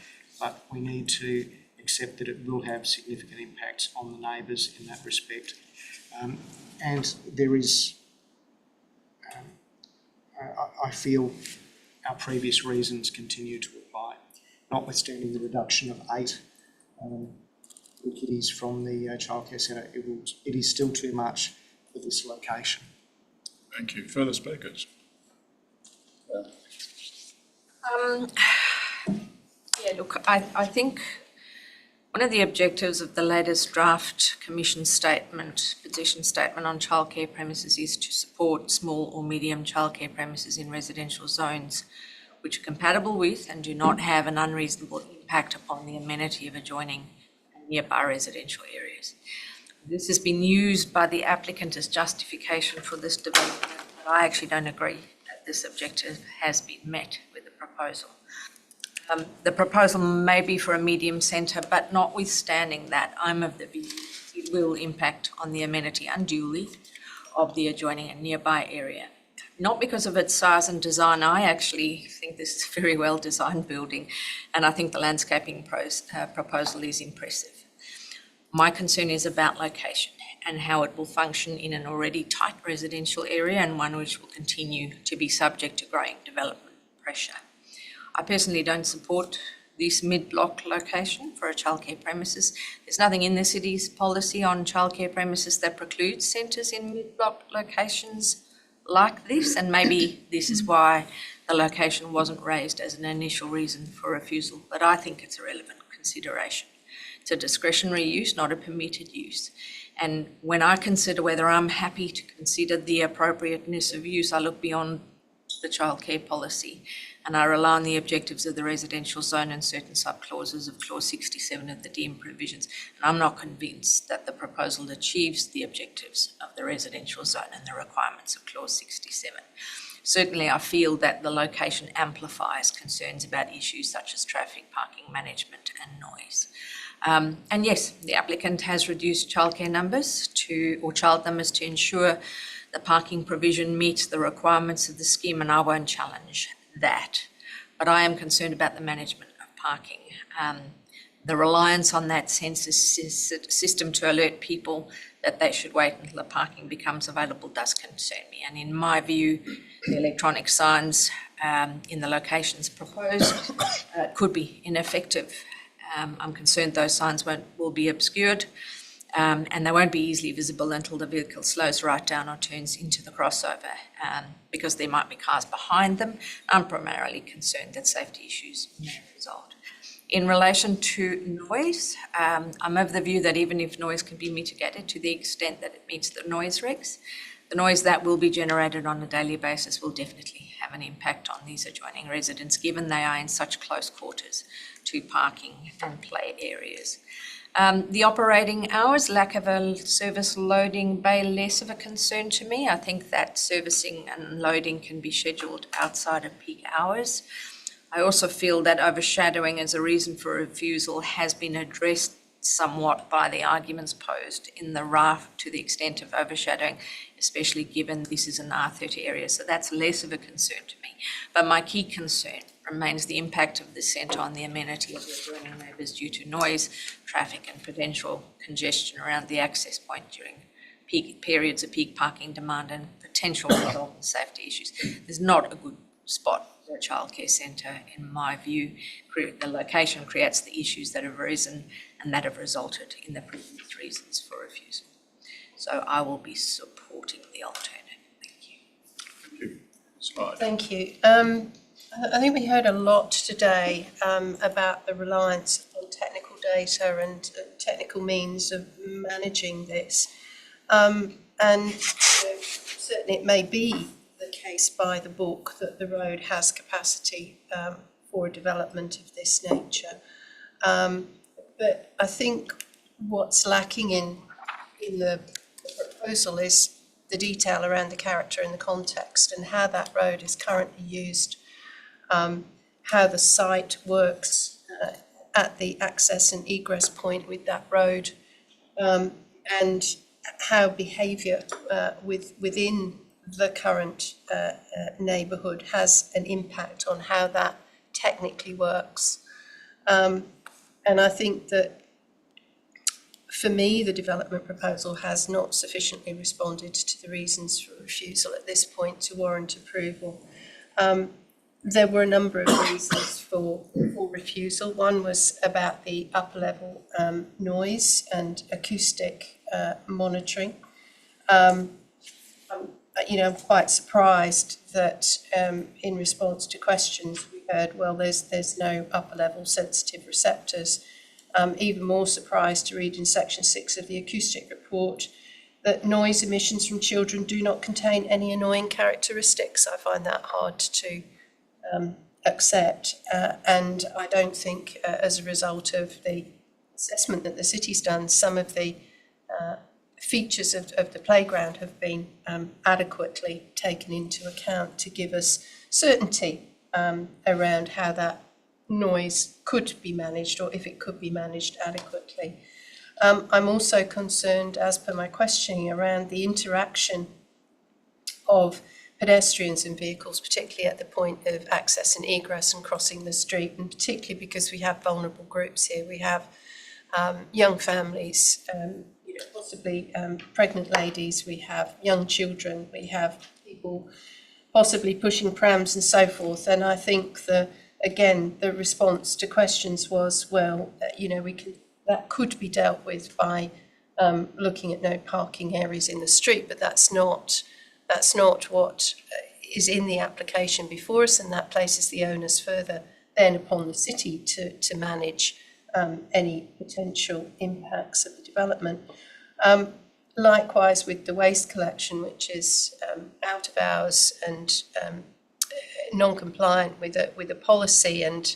but we need to accept that it will have significant impacts on the neighbours in that respect. And there is, I feel our previous reasons continue to apply, notwithstanding the reduction of 8 kiddies from the childcare centre. It is still too much for this location. Thank you. Further speakers? Yeah, look, I think one of the objectives of the latest draft Commission statement, position statement on childcare premises is to support small or medium childcare premises in residential zones which are compatible with and do not have an unreasonable impact upon the amenity of adjoining and nearby residential areas. This has been used by the applicant as justification for this development, but I actually don't agree that this objective has been met with the proposal. The proposal may be for a medium centre, but notwithstanding that, I'm of the view it will impact on the amenity unduly of the adjoining and nearby area. Not because of its size and design. I actually think this is a very well designed building, and I think the landscaping proposal is impressive. My concern is about location and how it will function in an already tight residential area and one which will continue to be subject to growing development pressure. I personally don't support this mid-block location for a childcare premises. There's nothing in the city's policy on childcare premises that precludes centres in mid-block locations like this, and maybe this is why the location wasn't raised as an initial reason for refusal, but I think it's a relevant consideration. It's a discretionary use, not a permitted use. And when I consider whether I'm happy to consider the appropriateness of use, I look beyond the childcare policy and I rely on the objectives of the residential zone and certain sub-clauses of clause 67 of the DM provisions. And I'm not convinced that the proposal achieves the objectives of the residential zone and the requirements of clause 67. Certainly, I feel that the location amplifies concerns about issues such as traffic, parking management and noise. And yes, the applicant has reduced childcare numbers or child numbers to ensure the parking provision meets the requirements of the scheme, and I won't challenge that. But I am concerned about the management of parking. The reliance on that census system to alert people that they should wait until the parking becomes available does concern me. And in my view, the electronic signs in the locations proposed could be ineffective. I'm concerned those signs will be obscured and they won't be easily visible until the vehicle slows right down or turns into the crossover because there might be cars behind them. I'm primarily concerned that safety issues may result. In relation to noise, I'm of the view that even if noise can be mitigated to the extent that it meets the noise regs, the noise that will be generated on a daily basis will definitely have an impact on these adjoining residents, given they are in such close quarters to parking and play areas. The operating hours, lack of a service loading bay, less of a concern to me. I think that servicing and loading can be scheduled outside of peak hours. I also feel that overshadowing as a reason for refusal has been addressed somewhat by the arguments posed in the RAF to the extent of overshadowing, especially given this is an R30 area. So that's less of a concern to me. But my key concern remains the impact of the centre on the amenity of the adjoining neighbours due to noise, traffic and potential congestion around the access point during peak periods of peak parking demand and potential health and safety issues. There's not a good spot for a childcare centre, in my view. The location creates the issues that have arisen and that have resulted in the previous reasons for refusal. So I will be supporting the alternative. Thank you. Thank you. Slide. Thank you. I think we heard a lot today about the reliance on technical data and technical means of managing this. Certainly it may be the case by the book that the road has capacity for a development of this nature. But I think what's lacking in the proposal is the detail around the character and the context and how that road is currently used, how the site works at the access and egress point with that road, and how behaviour within the current neighbourhood has an impact on how that technically works. And I think that For me, the development proposal has not sufficiently responded to the reasons for refusal at this point to warrant approval. There were a number of reasons for refusal. One was about the upper level noise and acoustic monitoring. I'm quite surprised that in response to questions we heard, well, there's no upper level sensitive receptors. Even more surprised to read in section 6 of the acoustic report that noise emissions from children do not contain any annoying characteristics. I find that hard to accept, and I don't think as a result of the assessment that the city's done, some of the features of the playground have been adequately taken into account to give us certainty around how that noise could be managed, or if it could be managed adequately. I'm also concerned, as per my questioning, around the interaction of pedestrians and vehicles, particularly at the point of access and egress and crossing the street, and particularly because we have vulnerable groups here. We have young families, possibly pregnant ladies, we have young children, we have people possibly pushing prams and so forth. And I think the response to questions was, well, that could be dealt with by looking at no parking areas in the street, but that's not what is in the application before us, and that places the onus further then upon the city to manage any potential impacts of the development. Likewise with the waste collection, which is out of hours and non-compliant with a policy, and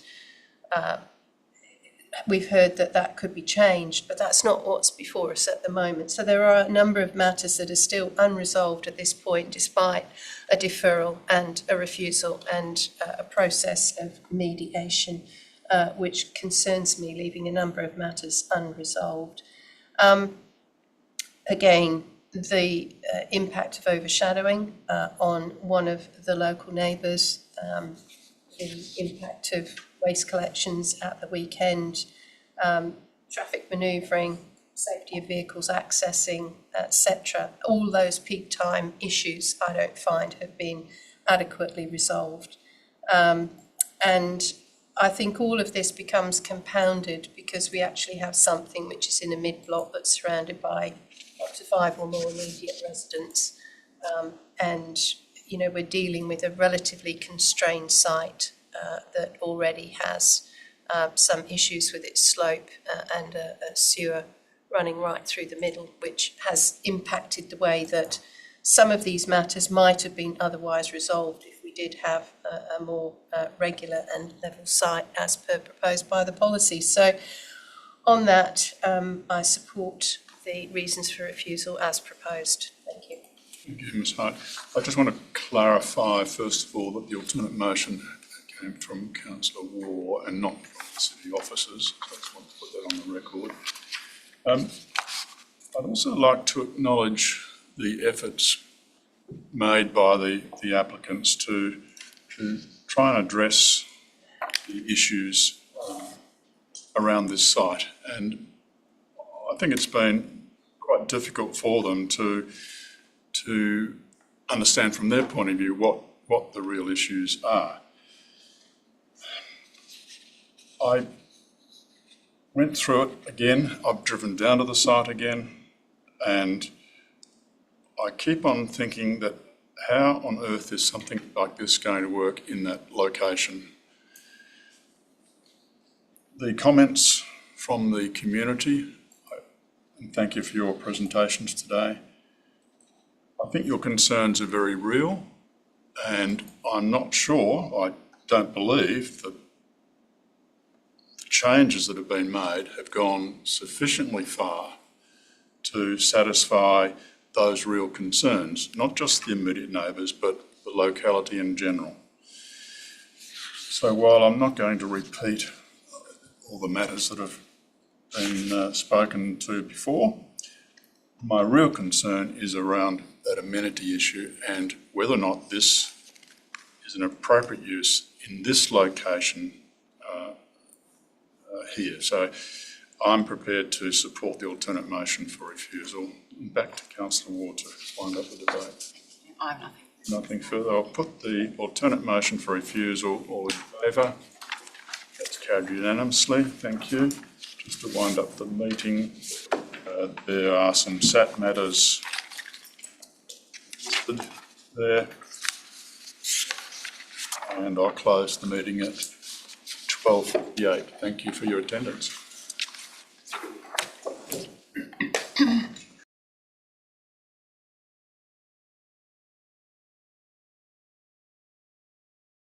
we've heard that could be changed, but that's not what's before us at the moment. So there are a number of matters that are still unresolved at this point, despite a deferral and a refusal and a process of mediation, which concerns me, leaving a number of matters unresolved. Again, the impact of overshadowing on one of the local neighbours, the impact of waste collections at the weekend, traffic manoeuvring, safety of vehicles accessing, etc. All those peak time issues I don't find have been adequately resolved. And I think all of this becomes compounded because we actually have something which is in a mid-block that's surrounded by up to 5 or more immediate residents. And we're dealing with a relatively constrained site that already has some issues with its slope and a sewer running right through the middle, which has impacted the way that some of these matters might have been otherwise resolved if we did have a more regular and level site as per proposed by the policy. So on that, I support the reasons for refusal as proposed. Thank you. Thank you, Ms. Hart. I just want to clarify, first of all, that the alternate motion came from Councillor Waugh and not from the city officers. So I just want to put that on the record. I'd also like to acknowledge the efforts made by the applicants to try and address the issues around this site. And I think it's been quite difficult for them to understand from their point of view what the real issues are. I went through it again. I've driven down to the site again, and I keep on thinking that how on earth is something like this going to work in that location? The comments from the community, and thank you for your presentations today. I think your concerns are very real, and I'm not sure, I don't believe that the changes that have been made have gone sufficiently far to satisfy those real concerns, not just the immediate neighbours, but the locality in general. So while I'm not going to repeat all the matters that have been spoken to before, my real concern is around that amenity issue and whether or not this is an appropriate use in this location here. So I'm prepared to support the alternate motion for refusal. Back to Councillor Ward to wind up the debate. I have nothing. Nothing further. I'll put the alternate motion for refusal. All in favour? That's carried unanimously. Thank you. Just to wind up the meeting, there are some SAT matters listed there. And I'll close the meeting at 12:58. Thank you for your attendance.